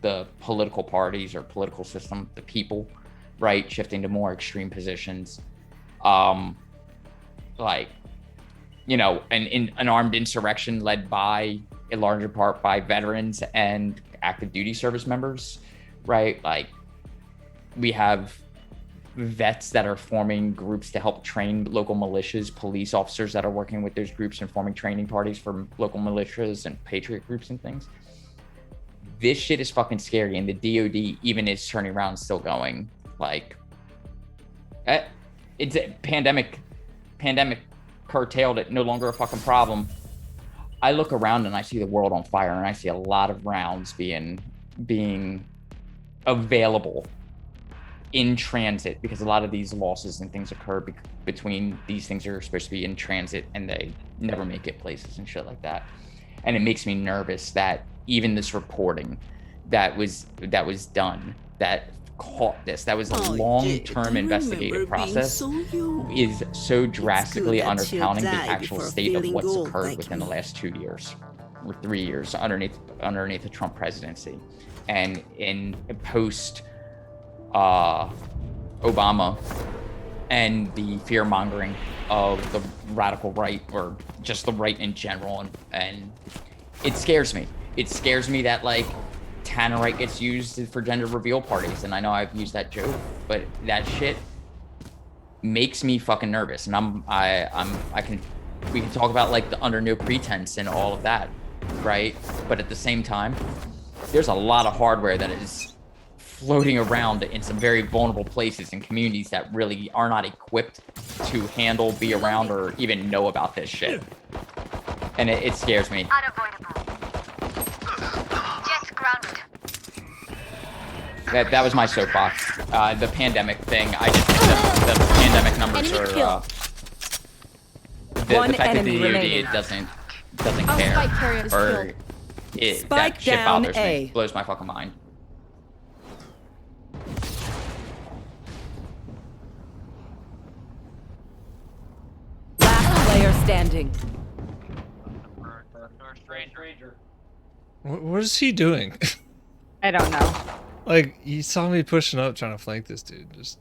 S2: the political parties or political system, the people, right, shifting to more extreme positions, an armed insurrection led by, in larger part, by veterans and active duty service members, right? Like, we have vets that are forming groups to help train local militias, police officers that are working with those groups and forming training parties for local militias and patriot groups and things. This shit is fucking scary, and the DoD even is turning around and still going, like, it's a pandemic curtailed it, no longer a fucking problem. I look around and I see the world on fire, and I see a lot of rounds being available in transit, because a lot of these losses and things occur between these things are supposed to be in transit and they never make it places and shit like that. And it makes me nervous that even this reporting that was done, that caught this, that was a long-term investigative process, is so drastically undercounting the actual state of what's occurred within the last 2 years or 3 years underneath the Trump presidency, and in post Obama, and the fear mongering of the radical right, or just the right in general, and it scares me. It scares me that like Tannerite gets used for gender reveal parties, and I know I've used that joke, but that shit makes me fucking nervous. And we can talk about like the under no pretense and all of that, right? But at the same time, there's a lot of hardware that is floating around in some very vulnerable places and communities that really are not equipped to handle, be around, or even know about this shit. And it scares me.
S9: Unavoidable. Jets grounded.
S2: That was my soapbox. The pandemic thing, I just think that the pandemic numbers are the fact that the DoD doesn't care,
S7: spike carrier is
S2: or
S5: Spike
S2: that shit
S5: down
S2: bothers
S5: A.
S2: me, blows my fucking mind.
S5: standing.
S3: What is he doing?
S4: I don't know.
S3: Like, he saw me pushing up trying to flank this dude. Just.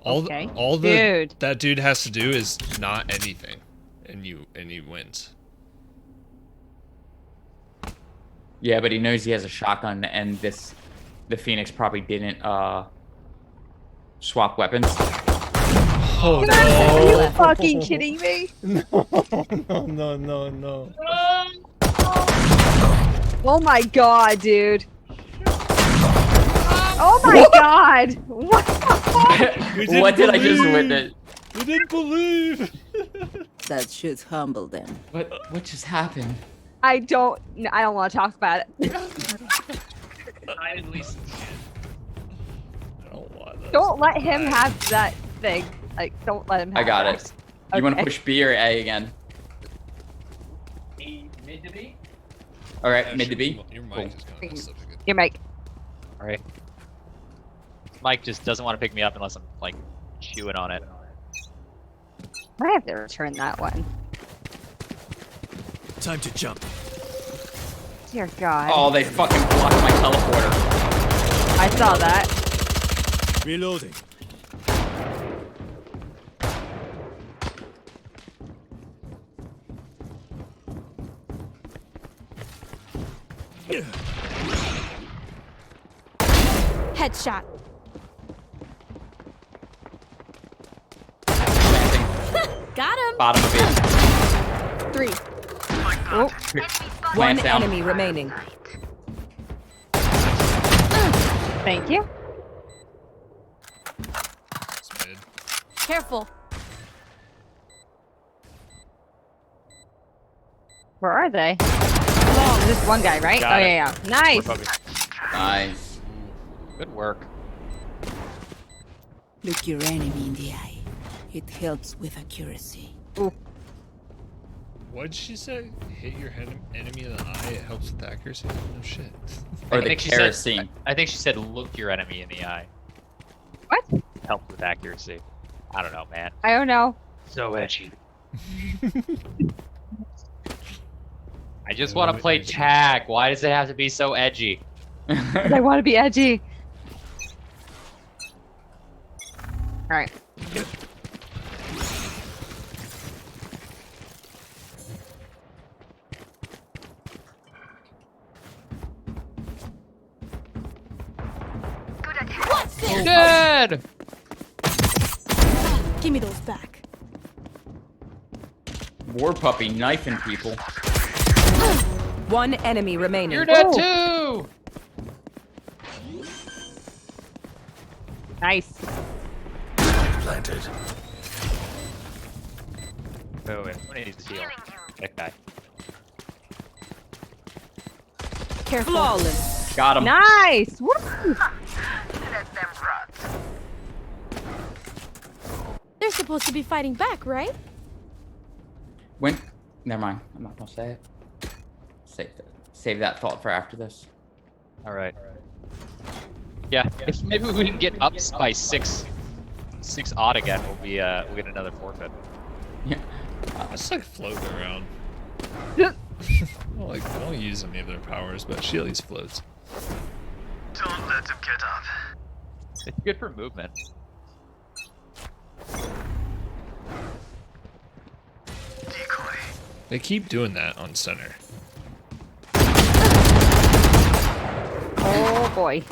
S4: Okay.
S3: All
S4: Dude.
S3: that dude has to do is not anything, and he wins.
S2: Yeah, but he knows he has a shotgun, and the Phoenix probably didn't swap weapons.
S3: Oh
S4: Are you
S3: no!
S4: fucking kidding me?
S3: No.
S4: Oh my god, dude. Oh my god. What the fuck?
S2: What did I just witness?
S3: We didn't believe.
S10: That should humble them.
S2: What just happened?
S4: I don't want to talk about it.
S6: I at least.
S4: Don't let him have that thing. Like, don't let him have
S2: I got
S4: that.
S2: it. You want to
S4: Okay.
S2: push B or A again?
S6: Mid to B?
S2: All right, mid to B.
S3: Your
S2: Cool.
S3: mic is kind of messed up again.
S4: Your mic.
S6: All right. Mike just doesn't want to pick me up unless I'm like chewing on it.
S4: I have to return that one.
S8: Time to jump.
S4: Dear God.
S2: Oh, they fucking blocked my teleporter.
S4: I saw that.
S8: Reloading.
S7: Headshot. Got him.
S2: Bottom of it.
S7: 3.
S4: Oh,
S5: One
S2: Plant down.
S5: enemy remaining.
S4: thank you.
S3: It's mid.
S7: Careful.
S4: Where are they? Oh, this one guy, right?
S6: Got
S4: oh,
S6: it.
S4: yeah. Nice.
S2: Nice.
S6: Good work.
S10: Look your enemy in the eye. It helps with accuracy.
S3: What'd she say? Hit your enemy in the eye. It helps with accuracy. No shit.
S2: Or
S6: I
S2: the
S6: think she said-
S2: kerosene.
S6: I think she said, "Look your enemy in the eye."
S4: What?
S6: Help with accuracy. I don't know, man.
S4: I don't know.
S6: So edgy. I just want to play tag. Why does it have to be so edgy?
S4: I want to be edgy. All right.
S7: What's this?
S6: Dead.
S7: Give me those back.
S2: War puppy knifing people.
S5: One enemy remaining.
S6: You're dead too.
S4: Nice.
S8: Planted.
S6: Oh, wait. Somebody needs to heal. That guy.
S7: Careful.
S5: Flawless.
S2: Got him.
S4: Nice. Woo!
S7: They're supposed to be fighting back, right?
S2: When? Never mind. I'm not gonna say it. Save that thought for after this.
S6: All right. Yeah. If maybe we can get up by six odd again, we'll get another forfeit.
S2: Yeah.
S3: I just like floating around.
S4: Yeah.
S3: I don't use any of their powers, but she at least floats.
S8: Don't let him get up.
S6: It's good for movement.
S8: Decoy.
S3: They keep doing that on center.
S4: Oh boy.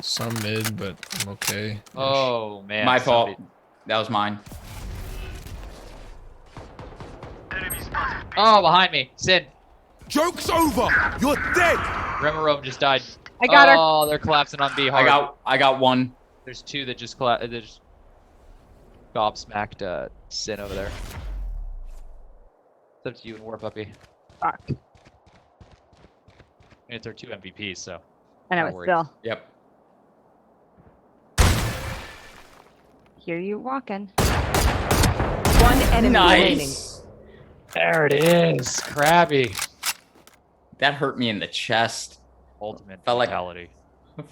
S3: Some mid, but I'm okay.
S6: Oh man.
S2: My fault.
S6: somebody-
S2: That was mine.
S8: Enemy spotted.
S6: Oh, behind me. Sin.
S8: Joke's over. You're dead.
S6: Remarome just died.
S4: I got her.
S6: Oh, they're collapsing on B hard.
S2: I got one.
S6: There's two that just collapsed. They just gobsmacked Sin over there. It's up to you and War Puppy.
S4: Fuck.
S6: And it's our two MVPs, so.
S4: I know
S6: Not
S4: it's
S6: worried.
S4: still.
S2: Yep.
S4: Hear you walking.
S5: One enemy remaining.
S2: Nice.
S6: There it is. Crabby.
S2: That hurt me in the chest.
S6: Ultimate
S2: Felt like-
S6: fatality.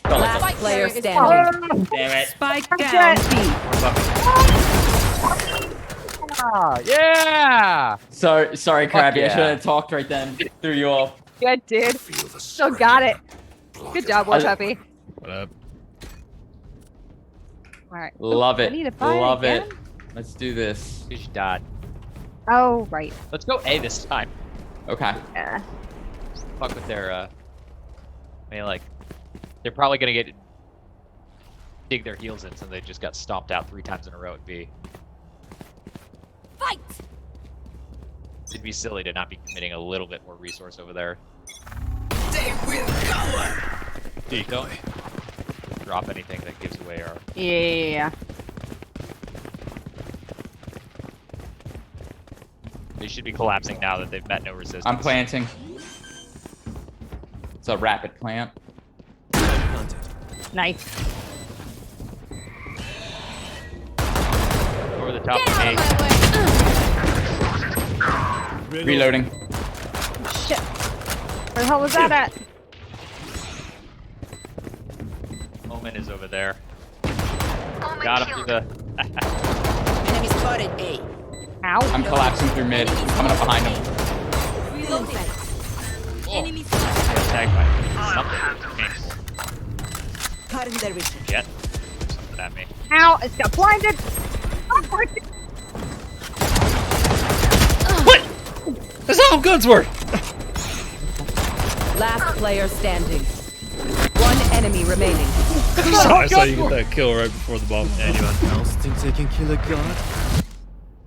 S5: Last player standing.
S2: Damn it.
S5: Spike down B.
S6: Yeah.
S2: Sorry, Krabby. I
S6: yeah.
S2: should have talked right then. Threw you off.
S4: Good, dude.
S8: Feel the
S4: Still got it. Good job, War
S2: I-
S4: Puppy.
S3: What up?
S4: All right.
S2: Love
S4: I
S2: it.
S4: need to fight
S2: Love
S4: again?
S2: it. Let's do this.
S6: You should die.
S4: Oh, right.
S6: Let's go A this time.
S2: Okay.
S4: Yeah.
S6: Fuck with their. I mean, like, they're probably gonna dig their heels in, so they just got stomped out 3 times in a row at B.
S7: Fight!
S6: It'd be silly to not be committing a little bit more resource over there. Don't drop anything that gives away our.
S4: Yeah.
S6: They should be collapsing now that they've met no resistance.
S2: I'm planting. It's a rapid plant.
S4: Nice.
S6: Over the top
S7: Get
S6: of
S7: out
S6: A.
S7: of my way!
S2: Reloading.
S4: Shit. Where the hell was that at?
S6: Omen is over there.
S9: Omen
S6: Got him
S9: killed.
S6: through the.
S10: Enemy spotted A.
S4: Ow.
S2: I'm collapsing through mid. Coming up behind him.
S7: Reloading. Enemy
S6: Tagged by something painful.
S10: Cutting their vision.
S6: Jet. Something at me.
S4: Ow. It's got blinded.
S3: That's how guns work!
S5: Last player standing. One enemy remaining.
S3: I saw you get that kill right before the bomb.
S8: Anyone else think they can kill a god?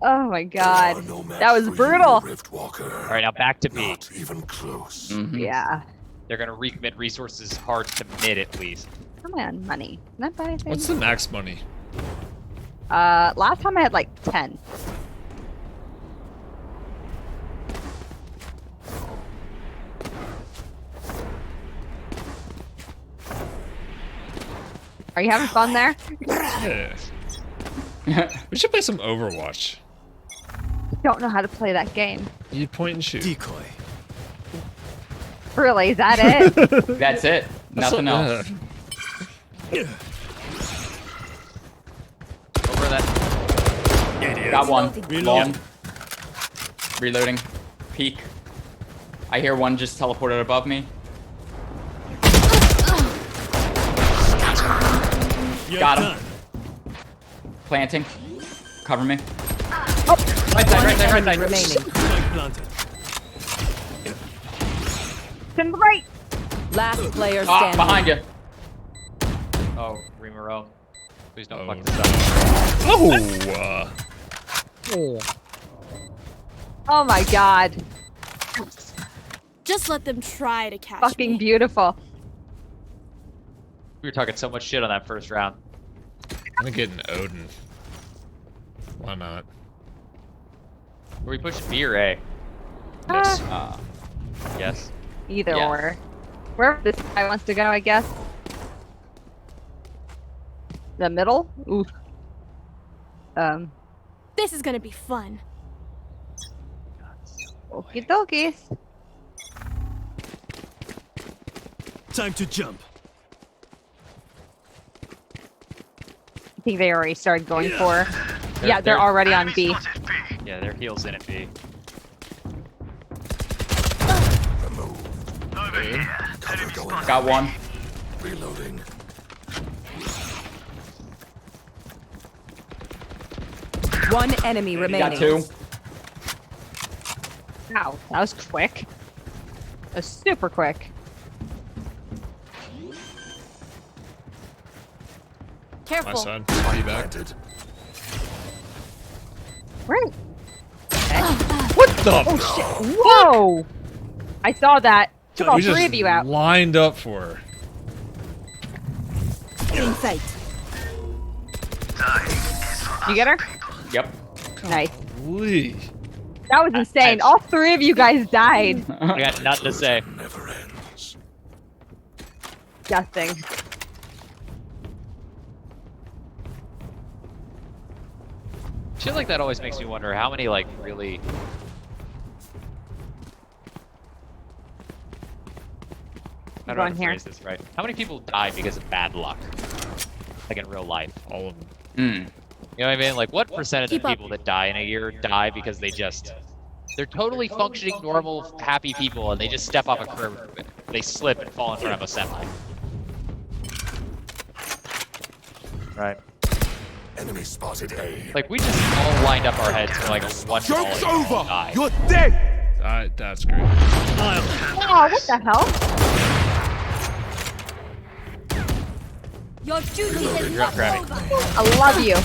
S4: Oh my god. That was brutal.
S6: All right, now back to B.
S8: Not even close.
S2: Mhm.
S4: Yeah.
S6: They're gonna recommit resources hard to mid at least.
S4: Come on, money. Not buy anything.
S3: What's the max money?
S4: Last time I had like 10. Are you having fun there?
S3: Yeah. We should play some Overwatch.
S4: Don't know how to play that game.
S3: You point and shoot.
S8: Decoy.
S4: Really, is that it?
S2: That's it. Nothing else.
S6: Over that.
S2: Got one.
S8: Reload.
S2: Long. Reloading. Peek. I hear one just teleported above me. Got him. Planting. Cover me.
S6: Right side, right side, right
S5: Enemy
S6: side.
S5: remaining.
S8: Planted.
S4: To the right.
S5: Last player
S2: Ah,
S5: standing.
S2: behind you.
S6: Oh, Remero. Please don't
S3: Oh.
S6: fuck this up.
S3: Oh!
S4: Oh my god.
S7: Just let them try to catch
S4: Fucking
S7: me.
S4: beautiful.
S6: We were talking so much shit on that first round.
S3: I'm gonna get an Odin. Why not?
S6: Were we pushing B or A?
S3: Yes.
S6: Yes.
S4: Either
S2: Yeah.
S4: or. Wherever this guy wants to go, I guess. The middle? Ooh.
S7: This is gonna be fun.
S4: Okie dokies.
S8: Time to jump.
S4: I think they already started going for. Yeah, they're already on B.
S6: Yeah, their heels in at B.
S8: Over here. Enemy spotted.
S2: Got one.
S8: Reloading.
S5: One enemy remaining.
S2: Got two.
S4: Wow, that was quick. That was super quick.
S3: My
S7: Careful.
S3: side. Be back.
S8: Planted.
S4: Right.
S3: What the?
S4: Whoa! I saw that. Took all
S3: We just
S4: three of you out.
S3: lined up for her.
S10: In sight.
S4: You get her?
S2: Yep.
S4: Nice.
S3: Lee.
S4: That was insane. All three of you guys died.
S6: I got nothing to say.
S8: Never ends.
S4: Disgusting.
S6: Shit like that always makes me wonder how many like really I I don't know how
S4: going
S6: to
S4: here.
S6: phrase this right. How many people die because of bad luck? Like in real life.
S3: All of them.
S2: Mm.
S6: You know what I mean? Like what percentage of
S7: Keep up.
S6: people that die in a year die because they're totally functioning, normal, happy people, and they just step off a curb, they slip and fall in front of a semi. Right.
S8: Enemy spotted A.
S6: Like we just all lined up our heads for like a one
S8: Joke's
S6: volley and all
S8: over!
S6: died.
S8: You're dead!
S3: That's great.
S4: Oh, what the hell?
S7: Your duty is not
S6: Crabby.
S7: over.
S4: I love you.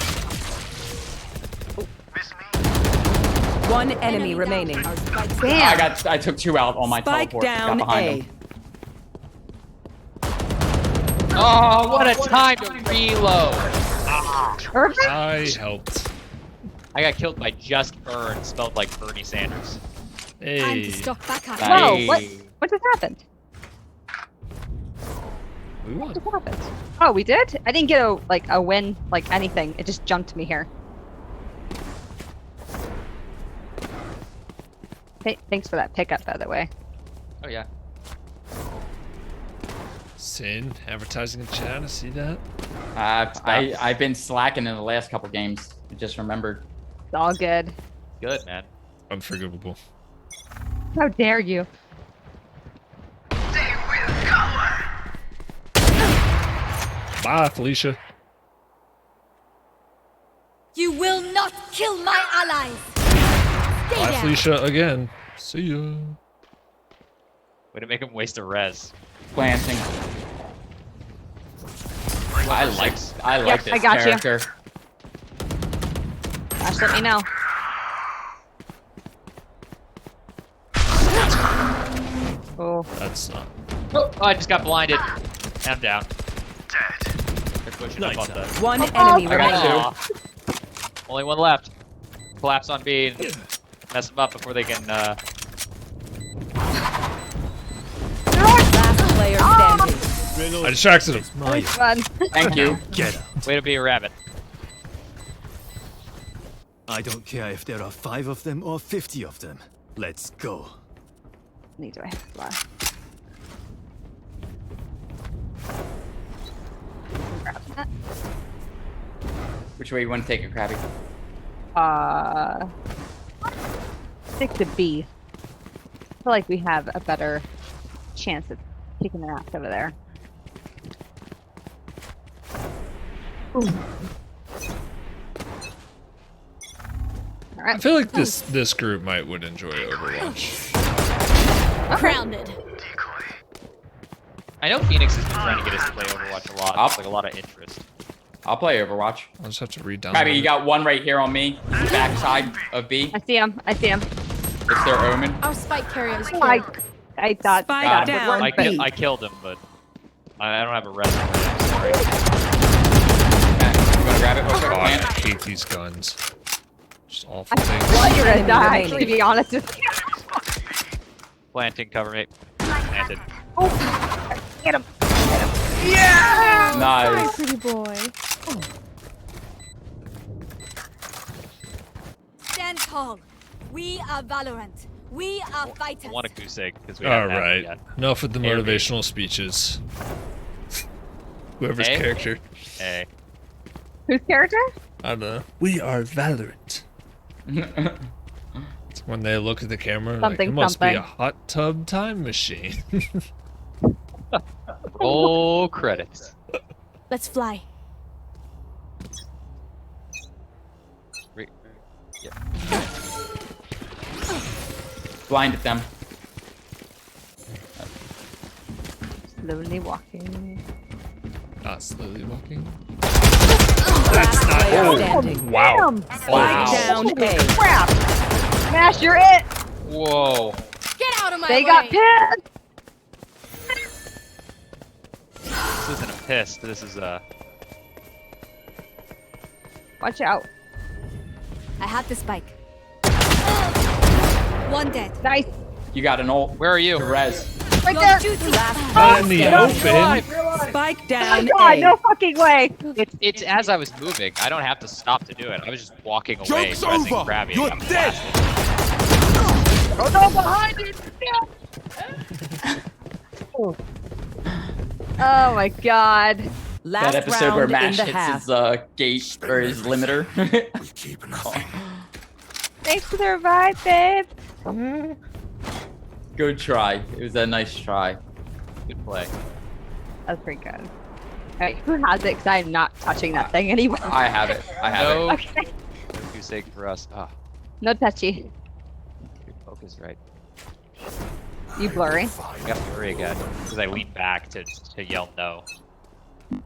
S5: One enemy remaining.
S4: Damn.
S2: I took 2 out on my
S5: Spike
S2: teleport. Got
S5: down
S2: behind
S5: A.
S2: him.
S6: Oh, what a time to reload!
S4: Perfect.
S3: I helped.
S6: I got killed by just burn, spelled like Bernie Sanders.
S7: Time to
S3: Hey.
S7: stock back up.
S4: Whoa,
S2: Nice.
S4: what just happened?
S3: We won.
S4: What just happened? Oh, we did? I didn't get a win, like anything. It just jumped me here. Hey, thanks for that pickup, by the way.
S6: Oh yeah.
S3: Sin, advertising in chat, I see that.
S2: I've been slacking in the last couple games. I just remembered.
S4: It's all good.
S6: Good, man.
S3: Unforgivable.
S4: How dare you?
S3: Bye, Felicia.
S7: You will not kill my allies. Stay
S3: Bye,
S7: down.
S3: Felicia, again. See ya.
S6: Way to make him waste a res.
S2: Planting. I like
S4: Yep,
S2: this
S4: I got you.
S2: character.
S4: Ash, let me know. Oh,
S3: That's not.
S6: Oh, I just got blinded. And I'm down. They're pushing up on the.
S5: One enemy
S2: I
S5: remaining.
S2: got
S6: Aw. Only one left. Collapse on B and mess them up before they can.
S5: Last player standing.
S3: I distracted him.
S4: nice fun.
S2: Thank you.
S8: Get out.
S6: Way to be a rabbit.
S8: I don't care if there are 5 of them or 50 of them. Let's go.
S4: Need to fly. Grab that.
S2: Which way you want to take it, Krabby?
S4: Stick to B. I feel like we have a better chance of kicking their ass over there. Ooh. All
S3: I
S4: right.
S3: feel like this group would enjoy Overwatch.
S7: Grounded.
S6: I know Phoenix has been trying to get us to play Overwatch a lot. It's like a lot of interest.
S2: I'll play Overwatch.
S3: I'll just have to read down.
S2: Krabby, you got one right here on me. Backside of B.
S4: I see him. I see him.
S2: It's their Omen.
S7: Our spike carrier is
S4: Oh,
S7: killed.
S4: I thought
S5: Spike
S4: that would
S5: down.
S4: work,
S6: I killed him, but I don't have a res. Sorry.
S2: You wanna grab it? What's
S3: Oh,
S2: your
S3: I
S2: plan?
S3: hate these guns. Just awful
S4: I
S3: things.
S4: thought you were gonna die,
S5: remaining.
S4: to be honest with you.
S6: Planting, cover me. Planted.
S4: Oh, get him.
S2: Nice.
S7: Pretty boy. Stand tall. We are Valorant. We are
S6: I
S7: fighters.
S6: want a goose egg because we
S3: All
S6: haven't had it
S3: right.
S6: yet.
S3: Enough with the
S6: Air
S3: motivational speeches. Whoever's
S6: Hey.
S3: character.
S6: Hey.
S4: Whose character?
S3: I don't know. We are Valorant. It's when they look at the camera, like,
S4: Something,
S3: it must be
S4: something.
S3: a hot tub time machine.
S6: Roll credits.
S7: Let's fly.
S6: Yep.
S2: Blinded them.
S4: Slowly walking.
S3: Not slowly walking.
S5: Last player
S3: Oh,
S5: standing.
S3: wow.
S4: Damn.
S3: Wow.
S5: Down A.
S4: Crap. Smash, you're it.
S6: Whoa.
S7: Get out of my
S4: They
S7: way.
S4: got pissed.
S6: This isn't a piss. This is a.
S4: Watch out.
S7: I have the spike. One dead.
S4: Nice.
S2: You got an ult.
S6: Where are you?
S2: Res.
S4: Right
S7: Your
S4: there.
S7: duty.
S3: Not in the open.
S5: Spike
S4: Oh
S5: down
S4: my god,
S5: A.
S4: no fucking way.
S6: It's as I was moving. I don't have to stop to do it. I was just walking away,
S8: Joke's
S6: pressing
S8: over.
S6: grabby.
S8: You're
S6: and got
S8: dead.
S6: blasted.
S4: Oh no, behind you. Oh my god.
S5: Last
S2: That episode where
S5: round in
S2: Mash
S5: the
S2: hits
S5: half.
S2: his gate or his limiter.
S8: We keep nothing.
S4: Thanks for the revive, babe.
S2: Good try. It was a nice try.
S6: Good play.
S4: That's pretty good. Alright, who has it? Because I'm not touching that thing anymore.
S2: I have it. I have
S6: No.
S2: it.
S4: Okay.
S6: No goose egg for us. Ah,
S4: No touchy.
S6: good focus, right?
S4: You blurry.
S6: I got blurry again because I leaned back to yell no.
S4: Where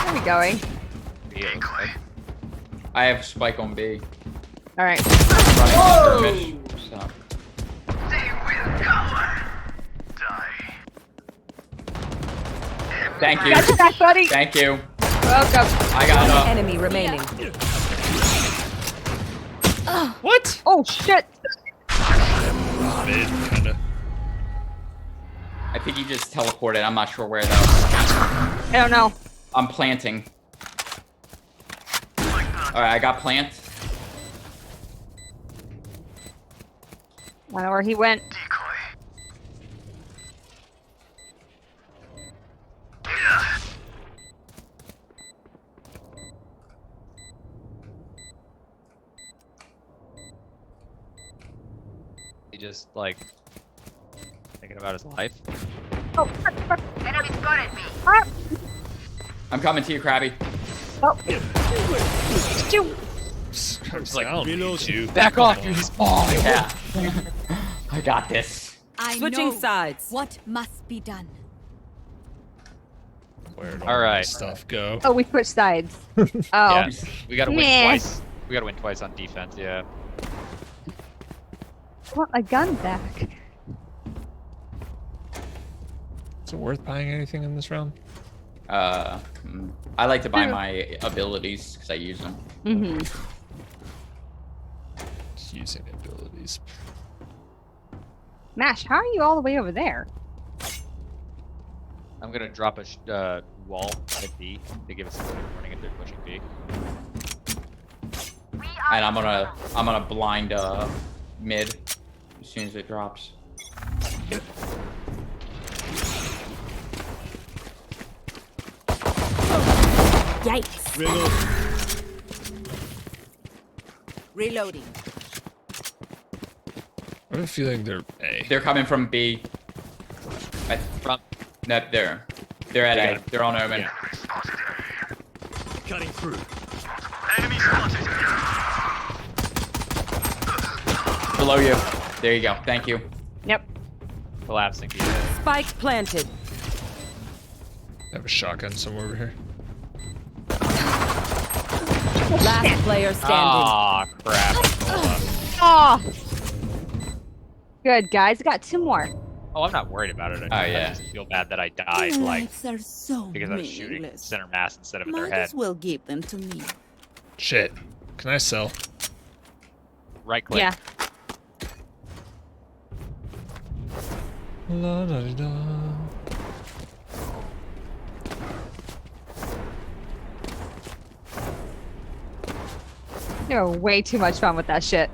S4: are we going?
S6: Yeah, it looks like.
S2: I have spike on B.
S4: Alright.
S2: Running skirmish. So. Thank you.
S4: Gotcha back, buddy.
S2: Thank you.
S4: Welcome.
S2: I got
S5: One
S2: up.
S5: enemy remaining.
S3: What?
S4: Oh shit.
S3: Mid, kinda.
S2: I think he just teleported. I'm not sure where though.
S4: I don't know.
S2: I'm planting. Alright, I got plant.
S4: I don't know where he went.
S6: He just like thinking about his life.
S4: Oh,
S9: Enemy spotted me.
S2: I'm coming to you, Krabby.
S4: shoot.
S3: It's
S6: like,
S3: you.
S6: Back off, you're small.
S2: Yeah. I got this.
S7: I
S5: Switching
S7: know
S5: sides.
S7: what must be done.
S3: Where'd
S6: All right.
S3: my stuff go?
S4: Oh, we switched sides. Oh.
S6: Yeah, we gotta win
S4: Meh.
S6: twice. We gotta win twice on defense. Yeah.
S4: I want my gun back.
S3: Is it worth buying anything in this round?
S2: I like to buy my abilities because I use them.
S4: Mm-hmm.
S3: Just using abilities.
S4: Mash, how are you all the way over there?
S6: I'm gonna drop a wall at B to give us a warning if they're pushing B.
S2: And I'm gonna blind mid as soon as it drops.
S5: Yikes. Reloading.
S3: I have a feeling they're A.
S2: They're coming from B.
S6: From
S2: No, they're at
S6: They
S2: A.
S6: got him.
S2: They're on Omen.
S6: Yeah.
S8: Cutting through.
S2: Below you. There you go. Thank you.
S4: Yep.
S6: collapsing B.
S5: Spike planted.
S3: I have a shotgun somewhere over here.
S5: Last player standing.
S6: Aw, crap.
S4: Oh. Good, guys. I got 2 more.
S6: Oh, I'm not worried about it.
S2: Oh, yeah.
S6: I just feel bad that I died, like,
S10: Lives are so
S6: because I was shooting
S10: meaningless.
S6: center mass instead of in their
S10: Might
S6: head.
S10: as well give them to me.
S3: Shit. Can I sell?
S6: Right click.
S4: Yeah.
S3: La da da da.
S4: You have way too much fun with that shit.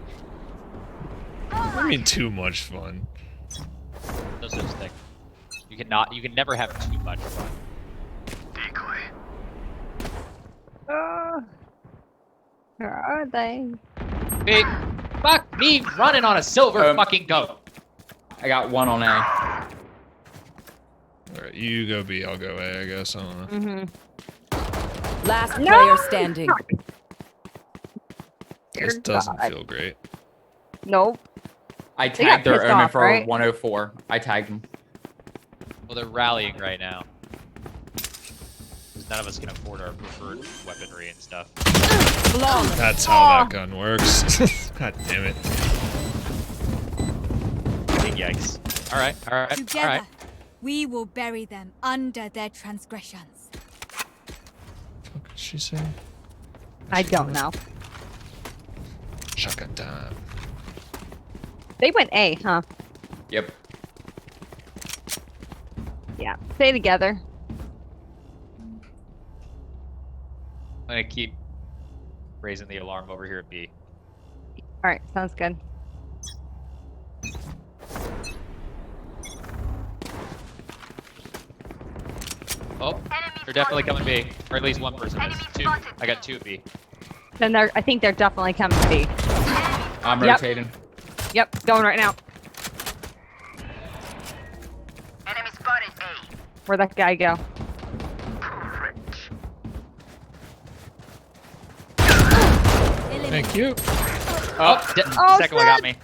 S3: I mean, too much fun.
S6: No such thing. You can never have too much fun.
S4: Where are they?
S6: Big fuck me running on a silver fucking goat.
S2: I got one on A.
S3: Alright, you go B, I'll go A, I guess. I don't know.
S4: Mm-hmm.
S5: Last
S4: No!
S5: player standing.
S3: This
S4: Dear
S3: doesn't
S4: God.
S3: feel great.
S4: Nope.
S2: I
S4: They got
S2: tagged their
S4: pissed
S2: Omen
S4: off,
S2: for
S4: right?
S2: 104. I tagged them.
S6: Well, they're rallying right now. 'Cause none of us can afford our preferred weaponry and stuff.
S5: Long.
S3: That's how that gun works. God damn it.
S6: Big yikes. Alright, alright,
S7: Together,
S6: alright.
S7: we will bury them under their transgressions.
S3: What did she say?
S4: I don't know.
S3: Shotgun time.
S4: They went A, huh?
S2: Yep.
S4: Yeah. Stay together.
S6: I'm gonna keep raising the alarm over here at B.
S4: Alright, sounds good.
S6: Oh, they're definitely coming B. Or at least one person is. Two. I got two at B.
S4: Then I think they're definitely coming to B.
S2: I'm
S4: Yep.
S2: rotating.
S4: Yep, going right now.
S9: Enemy spotted A.
S4: Where'd that guy go?
S3: Thank you.
S6: Oh, second one got me.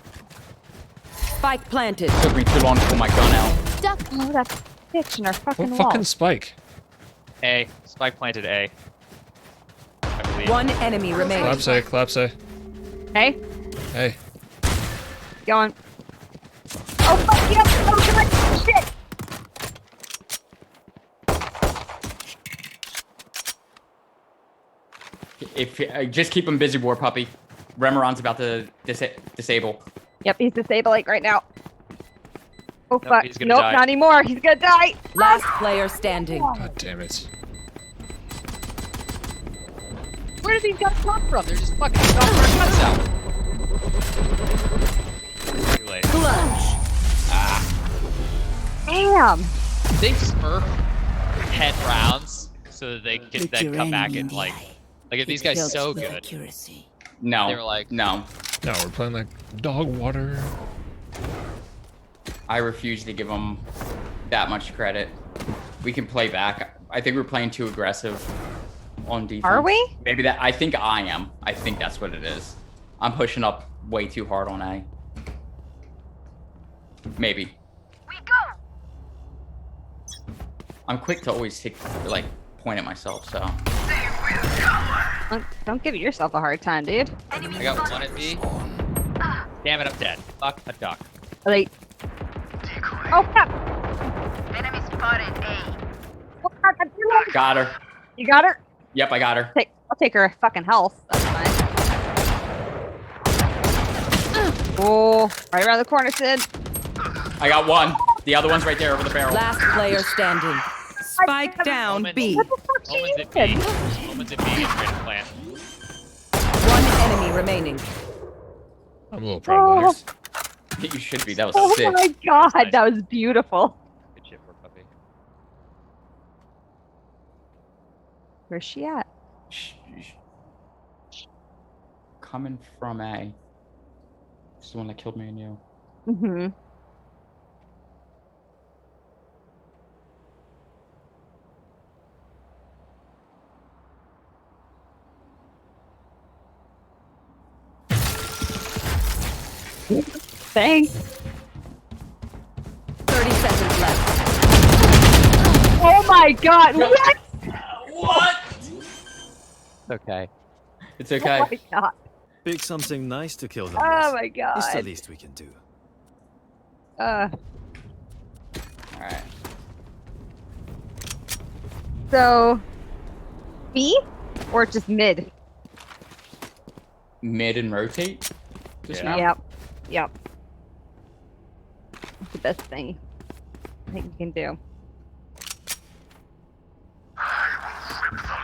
S5: Spike planted.
S2: Took me too long to pull my gun out.
S4: Oh, that bitch in our fucking
S3: What
S4: wall.
S3: fucking spike?
S6: A. Spike planted A. I believe.
S5: One enemy remaining.
S3: Collapse A, collapse A.
S4: Hey,
S3: Hey.
S4: going. Oh, fuck you! Oh, God, shit!
S2: If just keep him busy, War Puppy. Remeron's about to disable.
S4: Yep, he's disabling right now. Oh,
S6: Nope,
S4: fuck.
S6: he's gonna
S4: Nope,
S6: die.
S4: not anymore. He's gonna die.
S5: Last player standing.
S3: God damn it.
S6: Where did these guys come from? They're just fucking knocking our guns out. Too late.
S5: Clutch.
S4: Damn.
S6: They smurf 10 rounds so that they can then come back and like if these guys so good.
S10: Accuracy.
S2: No.
S6: They were like-
S2: no.
S3: No, we're playing like dog water.
S2: I refuse to give them that much credit. We can play back. I think we're playing too aggressive on defense.
S4: Are we?
S2: Maybe that. I think I am. I think that's what it is. I'm pushing up way too hard on A. Maybe.
S9: We go.
S2: I'm quick to always take point at myself. So
S4: Don't give yourself a hard time, dude.
S6: I got one at B. Damn it, I'm dead. Fuck a duck.
S4: Like, oh, crap.
S9: Enemy spotted A.
S4: Oh, crap. I'm doing-
S2: got her.
S4: You got her?
S2: Yep, I got her.
S4: I'll take her fucking health. That's fine. Oh, right around the corner, Sid.
S2: I got one. The other one's right there over the barrel.
S5: Last player standing. Spike down B.
S4: What the fuck she
S6: Omen's at B.
S4: did?
S6: Omen's at B. It's ready to plant.
S5: One enemy remaining.
S3: I'm a little proud of this.
S2: You should be. That was
S4: Oh
S2: sick.
S4: my god,
S6: Nice.
S4: that was beautiful.
S6: Good shit for puppy.
S4: Where's she at?
S2: Coming from A. It's the one that killed me and you.
S4: Mm-hmm. Thanks.
S5: 30 seconds left.
S4: Oh my god, what?
S2: What?
S6: Okay.
S2: It's okay.
S4: Oh my god.
S8: Pick something nice to kill them
S4: Oh
S8: with.
S4: my
S8: It's the
S4: god.
S8: least we can do.
S2: All right.
S4: So, B or just mid?
S2: Mid and rotate. Just now?
S4: Yep. Yep. That's the best thing I think you can do.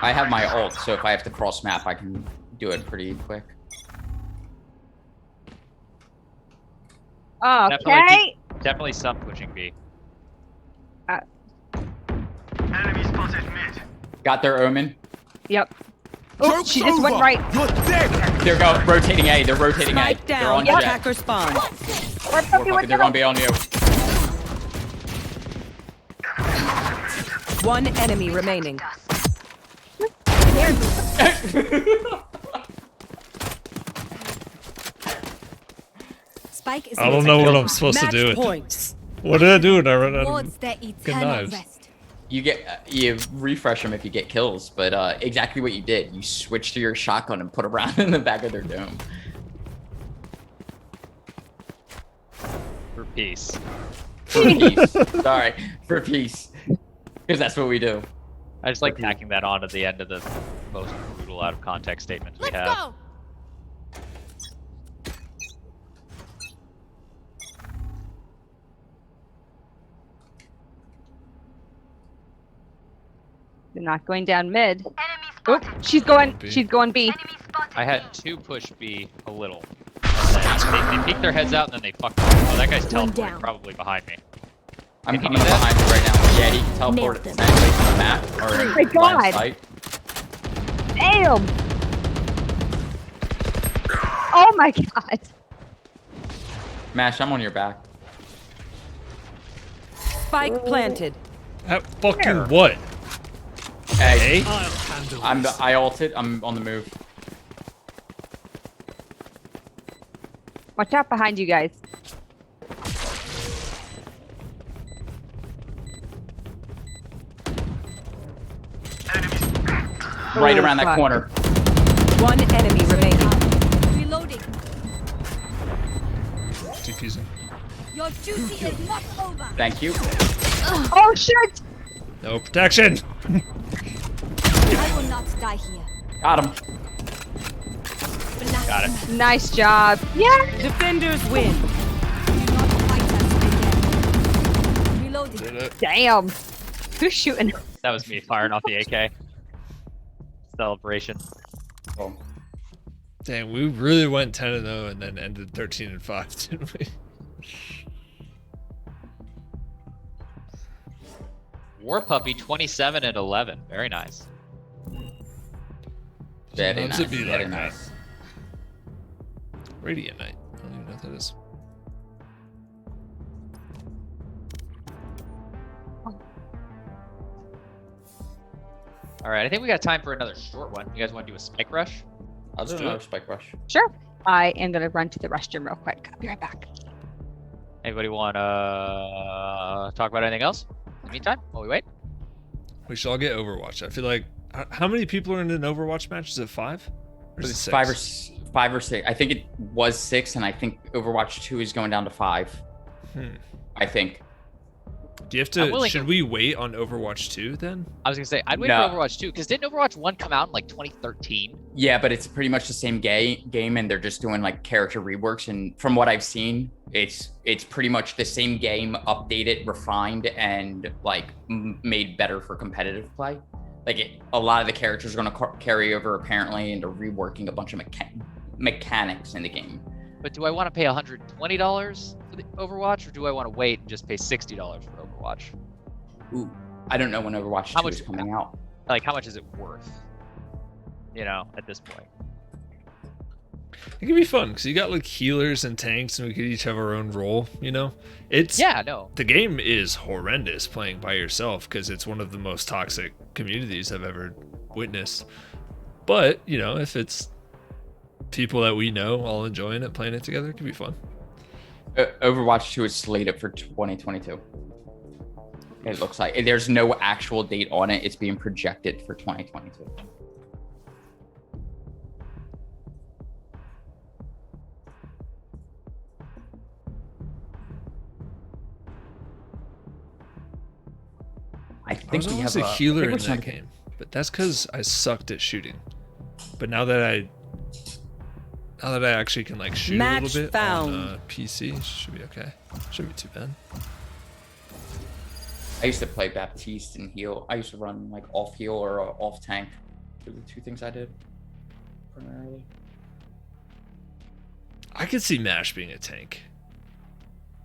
S2: I have my ult, so if I have to cross map, I can do it pretty quick.
S4: Okay.
S6: Definitely some pushing B.
S8: Enemy spotted mid.
S2: Got their Omen.
S4: Yep. Oh, she just went right.
S8: You're dead.
S2: They're rotating A. They're rotating A.
S5: Spike
S2: They're
S5: down.
S2: on jet.
S5: Attacker spawn.
S4: We're
S2: War
S4: fucking
S2: Puppy,
S4: with
S2: they're
S4: them.
S2: gonna be on you.
S5: One enemy remaining.
S7: Spike is
S3: I don't know what I'm supposed to do with it.
S5: Points.
S3: What did I do when I run out of
S7: towards the
S3: good
S7: eternal
S3: knives?
S7: rest.
S2: You refresh them if you get kills, but exactly what you did. You switch to your shotgun and put a round in the back of their dome.
S6: For peace.
S2: For peace. Sorry, for peace. Because that's what we do.
S6: I just like tacking that on at the end of the most brutal out of context statements we
S7: Let's
S6: have.
S7: go.
S4: They're not going down mid.
S9: Enemy
S4: Oh,
S9: spotted.
S4: she's going.
S3: B.
S4: She's going B.
S9: Enemy spotted.
S6: I had two push B a little. And then they peek their heads out and then they fucked off. Oh, that guy's
S7: One
S6: teleporting
S7: down.
S6: probably behind me.
S2: I'm
S6: Can you
S2: coming
S6: do that?
S2: behind you right now. Yeah, he can teleport
S7: Nailed
S2: at
S7: them.
S2: the same place on the map. Or
S4: Oh my
S2: line of
S4: God.
S2: sight.
S4: Damn! Oh my God!
S2: Mash, I'm on your back.
S5: Spike planted.
S3: That fucking what?
S2: Hey,
S8: I'll handle
S2: I ulted. I'm on the move.
S4: Watch out behind you guys.
S2: Right
S4: Oh,
S2: around that
S4: fuck.
S2: corner.
S5: One enemy remaining.
S7: Reloading.
S3: Diffusing.
S7: Your duty is not over.
S2: Thank you.
S4: Oh shit!
S3: No protection.
S7: I will not die here.
S2: Got him.
S6: Got it.
S4: Nice job. Yeah.
S5: Defenders win.
S7: Do not fight us again. Reloading.
S3: Did it.
S4: Damn. Who's shooting?
S6: That was me firing off the AK. Celebration.
S2: Oh.
S3: Damn, we really went 10-0 and then ended 13-5, didn't we?
S6: War Puppy 27-11. Very nice.
S2: Very
S3: Loves
S2: nice.
S3: to be
S2: Very
S3: like that.
S2: nice.
S3: Radiant Knight. I don't even know what that is.
S6: All right, I think we got time for another short one. You guys want to do a spike rush?
S2: I'll do
S3: do
S2: another
S3: it.
S2: spike rush.
S4: Sure. I am gonna run to the restroom real quick. I'll be right back.
S6: Anybody want to talk about anything else in the meantime while we wait?
S3: We should all get Overwatch. I feel like how many people are in an Overwatch match? Is it 5? Or is it
S2: It's
S3: 6?
S2: five or six. I think it was 6, and I think Overwatch 2 is going down to 5. I think.
S3: Do you have
S6: I'm
S3: to?
S6: willing
S3: Should
S6: to-
S3: we wait on Overwatch 2 then?
S6: I was gonna say I'd wait
S2: No.
S6: for Overwatch 2 because didn't Overwatch 1 come out in like 2013?
S2: Yeah, but it's pretty much the same game, and they're just doing like character reworks. And from what I've seen, it's pretty much the same game, updated, refined, and like made better for competitive play. Like a lot of the characters are going to carry over apparently into reworking a bunch of mechanics in the game.
S6: But do I want to pay $120 for the Overwatch, or do I want to wait and just pay $60 for Overwatch?
S2: Ooh, I don't know when Overwatch
S6: How
S2: 2 is
S6: much-
S2: coming out.
S6: Like, how much is it worth? You know, at this point.
S3: It could be fun because you got like healers and tanks, and we could each have our own role. You know, it's
S6: Yeah, no.
S3: The game is horrendous playing by yourself because it's one of the most toxic communities I've ever witnessed. But you know, if it's people that we know all enjoying it, playing it together, it could be fun.
S2: Overwatch 2 is slated for 2022. It looks like there's no actual date on it. It's being projected for 2022. I
S3: I
S2: think
S3: was
S2: we
S3: always
S2: have
S3: a
S2: I
S3: healer
S2: think
S3: in
S2: we're
S3: that
S2: trying-
S3: game, but that's because I sucked at shooting. But now that I actually can like shoot
S5: Match
S3: a little bit
S5: found.
S3: on PC, it should be okay. Shouldn't be too bad.
S2: I used to play Baptiste and heal. I used to run like off heal or off tank. Those are the two things I did primarily.
S3: I could see Mash being a tank.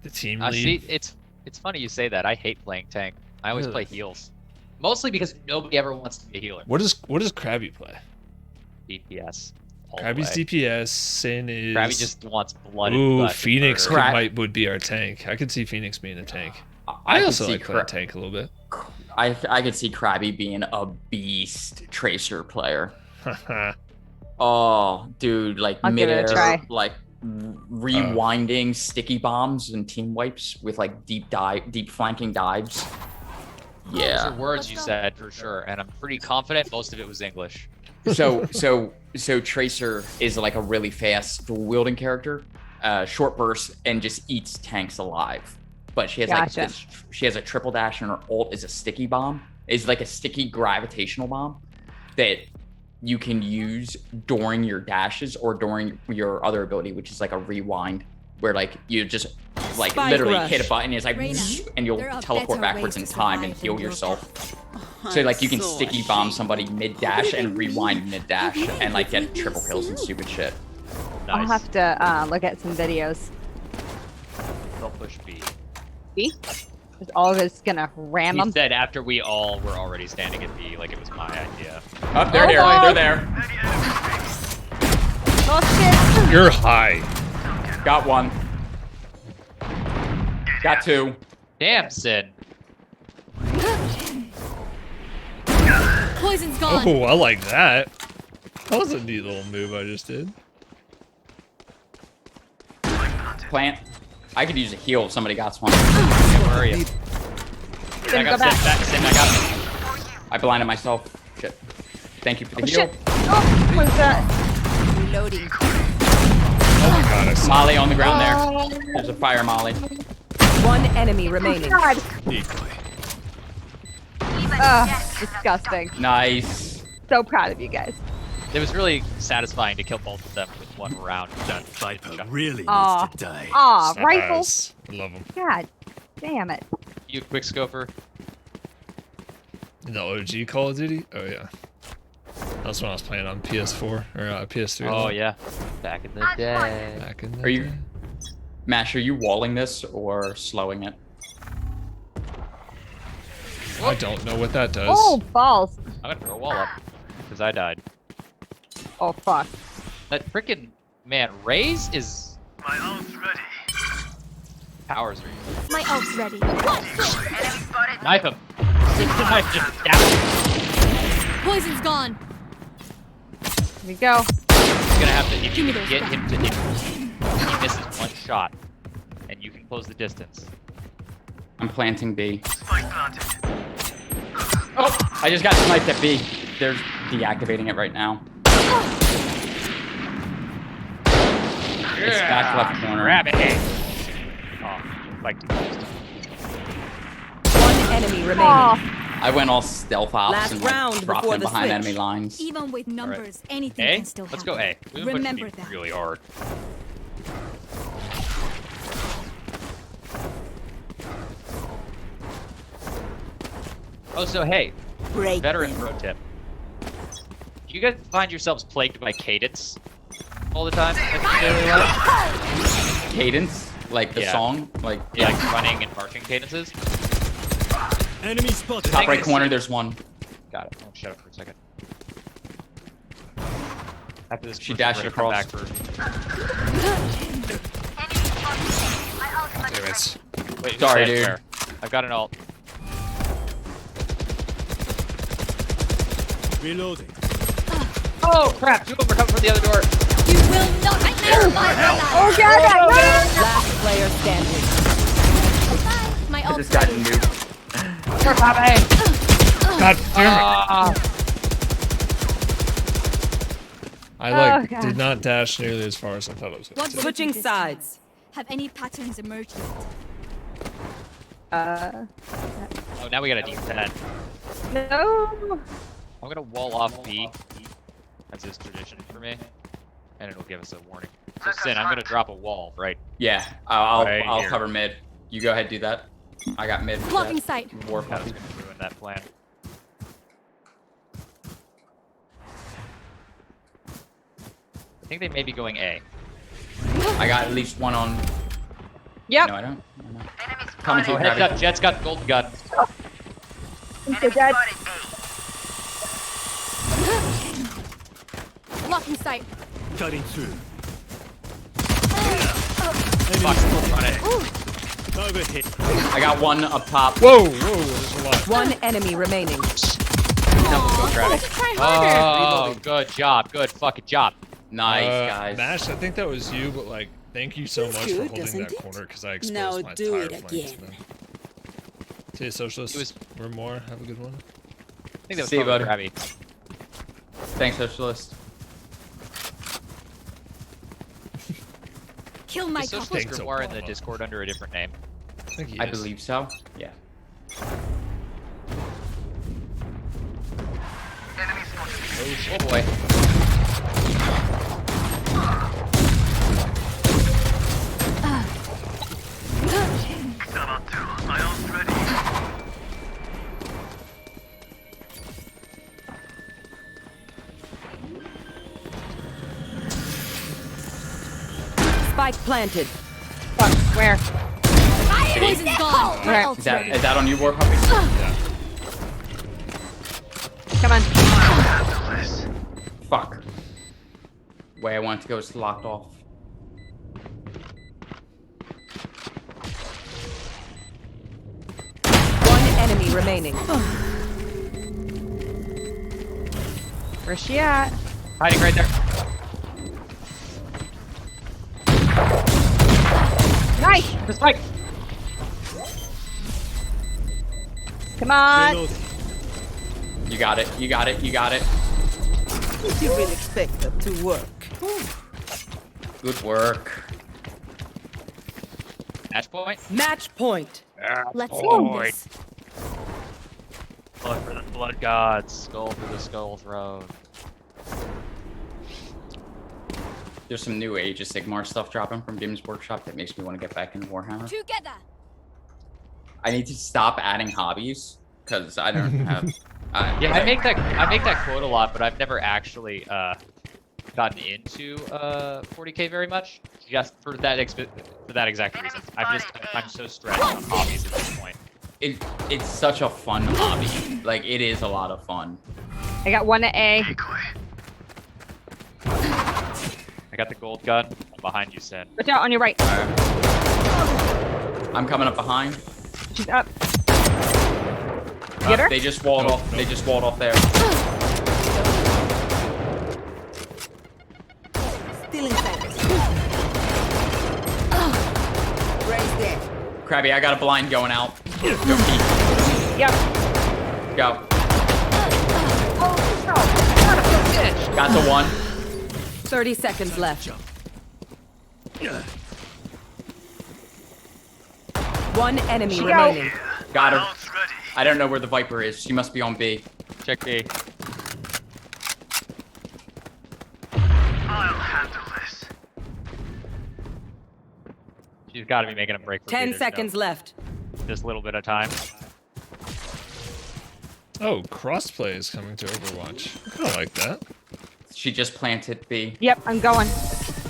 S3: The team
S6: I
S3: lead.
S6: see. It's funny you say that. I hate playing tank. I always
S3: Really?
S6: play heals, mostly because nobody ever wants to be a healer.
S3: What does Krabby play?
S6: DPS. all the
S3: Krabby's
S6: way.
S3: DPS. Sin is.
S6: Krabby just wants blood. and
S3: Ooh,
S6: guts and
S3: Phoenix
S6: murder.
S3: would be our tank. I could see Phoenix being a tank.
S2: I
S3: I
S2: could
S3: also
S2: see
S3: like playing tank a little bit.
S2: I could see Krabby being a beast tracer player. Oh, dude, like
S4: I'll give it a
S2: midair,
S4: try.
S2: like rewinding sticky bombs and team wipes with like deep flanking dives.
S6: Those
S2: Yeah.
S6: are words you said for sure, and I'm pretty confident most of it was English.
S2: So Tracer is like a really fast dual wielding character, short burst, and just eats tanks alive. But she has
S4: Gotcha.
S2: like she has a triple dash, and her ult is a sticky bomb. It's like a sticky gravitational bomb that you can use during your dashes or during your other ability, which is like a rewind, where like you just like
S5: Spike
S2: literally
S5: rush.
S2: hit a button, it's like
S7: Reyna,
S2: and you'll
S7: there are
S2: teleport
S7: better
S2: backwards in
S7: ways to
S2: time and
S7: survive
S2: heal
S7: than your
S2: yourself. So like you can sticky bomb somebody mid dash and rewind mid dash and like get triple kills and stupid shit.
S6: Nice.
S4: I'll have to look at some videos.
S6: They'll push B.
S4: B? Just all of us gonna ram
S6: He
S4: them.
S6: said after we all were already standing at B, like it was my idea.
S2: Oh, they're here.
S4: God.
S2: They're there.
S4: Oh shit!
S3: You're high.
S2: Got one. Got two.
S6: Damn, Sin.
S7: Poison's gone.
S3: Oh, I like that. That was a neat little move I just did.
S2: Plant. I could use a heal if somebody got one.
S6: Where are you? I
S4: Go
S6: got
S4: back.
S6: Sin, I got him.
S2: I blinded myself. Shit. Thank you for the
S4: Oh
S2: heal.
S4: shit! Oh, what was that?
S7: Reloading.
S3: Oh my god, I saw
S2: Molly on the ground there. There's a fire Molly.
S5: One enemy remaining.
S4: God.
S8: Decoy.
S4: Disgusting.
S2: Nice.
S4: So proud of you guys.
S6: It was really satisfying to kill both of them with one round. Done.
S8: Viper really needs
S4: Aw.
S8: to die.
S4: Aw,
S3: Snap
S4: rifles.
S3: eyes. I love them.
S4: God damn it.
S6: You quick scoper.
S3: In the OG Call of Duty? Oh yeah. That was when I was playing on PS4 or PS3.
S6: Oh yeah. Back in the day.
S3: Back in the
S2: Are you-
S3: day.
S2: Mash, are you walling this or slowing it?
S3: I don't know what that does.
S4: Oh, balls.
S6: I'm gonna throw a wall up. Because I died.
S4: Oh, fuck.
S6: That freaking man, Raze is
S8: My ult's ready.
S6: powers.
S7: My ult's ready.
S6: Knife him. Knife just stab him.
S7: Poison's gone.
S4: Here we go.
S6: He's gonna have to. If
S7: Give
S6: you
S7: me
S6: can
S7: those
S6: get
S7: back.
S6: him to. If he misses one shot, and you can close the distance.
S2: I'm planting B.
S8: Spike planted.
S2: Oh, I just got sniped at B. They're deactivating it right now. It's back left corner.
S6: Grab it. Oh, like.
S5: One enemy remaining.
S4: Oh,
S2: I went all stealth ops
S5: Last
S2: and like,
S5: round
S2: dropped
S5: before
S2: in
S5: the
S2: behind
S5: switch.
S2: enemy lines.
S7: Even with numbers, anything
S6: A?
S7: can still
S6: Let's
S7: happen.
S6: go A. We can
S7: Remember
S6: push B
S7: that.
S6: really hard. Oh, so hey,
S10: Break
S6: veteran
S10: them.
S6: pro tip. Do you guys find yourselves plagued by cadence all the time? Like in your daily life?
S2: Cadence, like the
S6: Yeah.
S2: song, like
S6: Yeah, like running and marching cadences.
S8: Enemy spotted.
S2: top
S6: thing
S2: right
S6: is-
S2: corner. There's one.
S6: Got it. Oh, shut up for a second. After this,
S2: She
S6: person,
S2: dashed
S6: we're gonna come
S2: across.
S6: back for.
S3: Anyways.
S6: Wait, who's
S2: Sorry,
S6: that?
S2: dude.
S6: Where? I've got an ult.
S8: Reloading.
S6: Oh crap! Two of them are coming from the other door.
S7: You will not kill my ally.
S4: oh God, no!
S5: Last player standing.
S7: Bye. My
S2: I
S7: ult's
S2: just got
S7: ready.
S2: nuked.
S6: We're coming.
S3: God damn it.
S6: Ah.
S3: I like
S4: Oh, God.
S3: did not dash nearly as far as I thought I was going
S7: What
S3: to.
S7: will it
S5: Switching
S7: be this time?
S5: sides.
S7: Have any patterns emerged yet?
S6: Oh, now we gotta defend.
S4: No.
S6: I'm gonna wall off B. That's his tradition for me, and it'll give us a warning. So Sin, I'm gonna drop a wall, right?
S2: Yeah, I'll
S6: Right
S2: I'll
S6: here.
S2: cover mid. You go ahead, do that. I got mid.
S7: Blocking sight.
S2: War
S6: That was
S2: puppy.
S6: gonna ruin that plan. I think they may be going A.
S2: I got at least one on.
S4: Yep.
S2: No, I don't. No. Coming to
S6: Oh,
S2: you,
S6: heads
S2: Krabby.
S6: up, Jet's got the golden gun.
S4: They're dead.
S7: Blocking sight.
S8: Cutting through.
S6: Fuck, run it.
S8: Overhit.
S2: I got one up top.
S3: Whoa, there's a lot.
S5: One enemy remaining.
S6: Go
S7: Aw,
S6: grab
S7: I
S6: it.
S7: should try harder.
S6: Oh, good job. Good fucking job.
S2: Nice, guys.
S3: Mash, I think that was you, but like, thank you so
S10: Feels
S3: much
S10: good,
S3: for holding
S10: doesn't
S3: that
S10: it?
S3: corner because I exposed
S10: Now
S3: my
S10: do
S3: entire
S10: it
S3: flanks,
S10: again.
S3: man. See you, socialists.
S6: It was-
S3: We're more. Have a good one.
S6: I think that was
S2: See you,
S6: probably
S2: buddy.
S6: Krabby.
S2: Thanks, socialist.
S7: Kill my
S6: Is
S7: top.
S6: Socialist
S3: Thanks,
S6: Grimoire in the
S3: Obama.
S6: Discord under a different name?
S3: I think he
S2: I
S3: is.
S2: believe so. Yeah.
S6: Oh boy.
S8: Level 2. My ult's ready.
S5: Spike planted.
S4: Fuck, where?
S7: Fire Poison's gone. My
S4: Alright.
S7: ult's
S2: Is that
S7: ready.
S2: is that on you, War Puppy?
S3: Yeah.
S4: Come on.
S2: Fuck. Way I want it to go is locked off.
S5: One enemy remaining.
S4: Where's she at?
S6: Hiding right there.
S4: Nice.
S6: The spike.
S4: Come on.
S8: Reloading.
S2: You got it. You got it. You got it.
S10: Did you really expect that to work?
S2: Good work.
S6: Match point.
S5: Match point.
S7: Let's end this.
S6: Blood for the blood gods. Skull for the skull throne.
S2: There's some new Age of Sigmar stuff dropping from Games Workshop that makes me want to get back into Warhammer.
S7: Together.
S2: I need to stop adding hobbies because I don't have.
S6: Yeah, I make that quote a lot, but I've never actually gotten into 40k very much, just for that exact reason. I'm so stressed on hobbies at this point.
S2: It's such a fun hobby. Like it is a lot of fun.
S4: I got one at A.
S6: I got the gold gun. I'm behind you, Sin.
S4: Watch out on your right.
S2: I'm coming up behind.
S4: She's up. Get her?
S2: They just walled off. They just walled off there.
S10: Still inside. Raise there.
S2: Krabby, I got a blind going out. Go peek.
S4: Yep.
S2: Go.
S4: Oh,
S2: Got the one.
S5: 30 seconds left. One enemy
S4: She
S5: remaining.
S2: Got her. I don't know where the Viper is. She must be on B.
S6: Check B.
S8: I'll handle this.
S6: She's got to be making a break for B.
S5: 10
S6: There's
S5: seconds left.
S6: Just a little bit of time.
S3: Oh, crossplay is coming to Overwatch. I kind of like that.
S2: She just planted B.
S4: Yep, I'm going.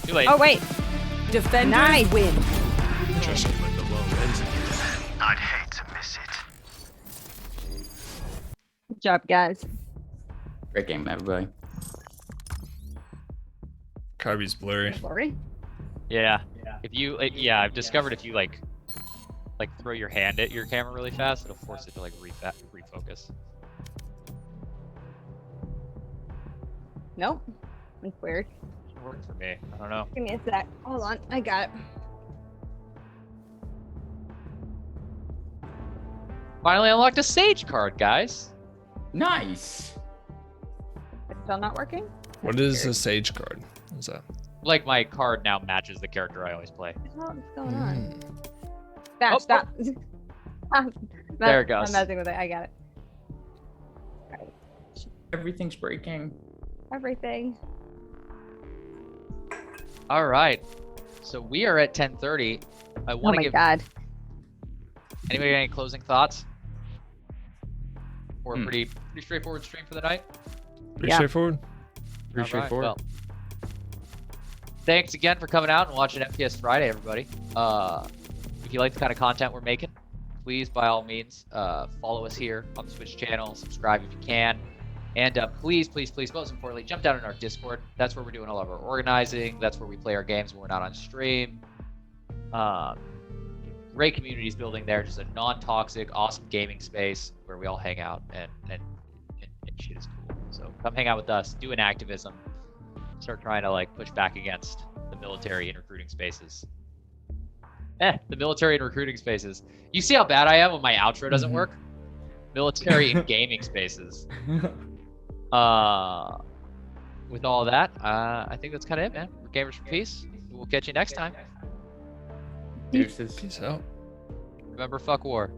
S6: Too late.
S4: Oh, wait.
S5: Defenders
S4: Nice.
S5: win.
S3: Interesting.
S8: When the world ends, I'd hate to miss it.
S4: Good job, guys.
S2: Great game, everybody.
S3: Kirby's blurry.
S4: Sorry.
S6: Yeah. If you, I've discovered if you like throw your hand at your camera really fast, it'll force it to like refocus.
S4: Nope. It's weird.
S6: It worked for me. I don't know.
S4: Give me a sec. Hold on. I got it.
S6: Finally unlocked a Sage card, guys.
S2: Nice.
S4: It's still not working?
S3: What is a Sage card? What is that?
S6: Like my card now matches the character I always play.
S4: What's going on?
S3: Hmm.
S4: Stop,
S6: Oh,
S4: stop.
S6: There it goes.
S4: I'm messing with it. I got it.
S2: Everything's breaking.
S4: Everything.
S6: All right. So we are at 10:30. I
S4: Oh
S6: want to
S4: my
S6: give
S4: god.
S6: anybody got any closing thoughts? Or a
S2: Hmm.
S6: pretty straightforward stream for the night.
S3: Pretty
S4: Yeah.
S3: straightforward.
S2: Pretty
S6: All right,
S2: straightforward.
S6: well, thanks again for coming out and watching FPS Friday, everybody. If you like the kind of content we're making, please, by all means, follow us here on the Twitch channel. Subscribe if you can. And please, most importantly, jump down in our Discord. That's where we're doing all of our organizing. That's where we play our games when we're not on stream. Great communities building there. Just a non-toxic, awesome gaming space where we all hang out and shit is cool. So come hang out with us. Do an activism. Start trying to like push back against the military and recruiting spaces. The military and recruiting spaces. You see how bad I am when my outro doesn't work? Military and gaming spaces. With all that, I think that's kind of it, man. We're Gamers for Peace. We'll catch you next time.
S2: Deuces.
S3: Peace out.
S6: Remember, fuck war.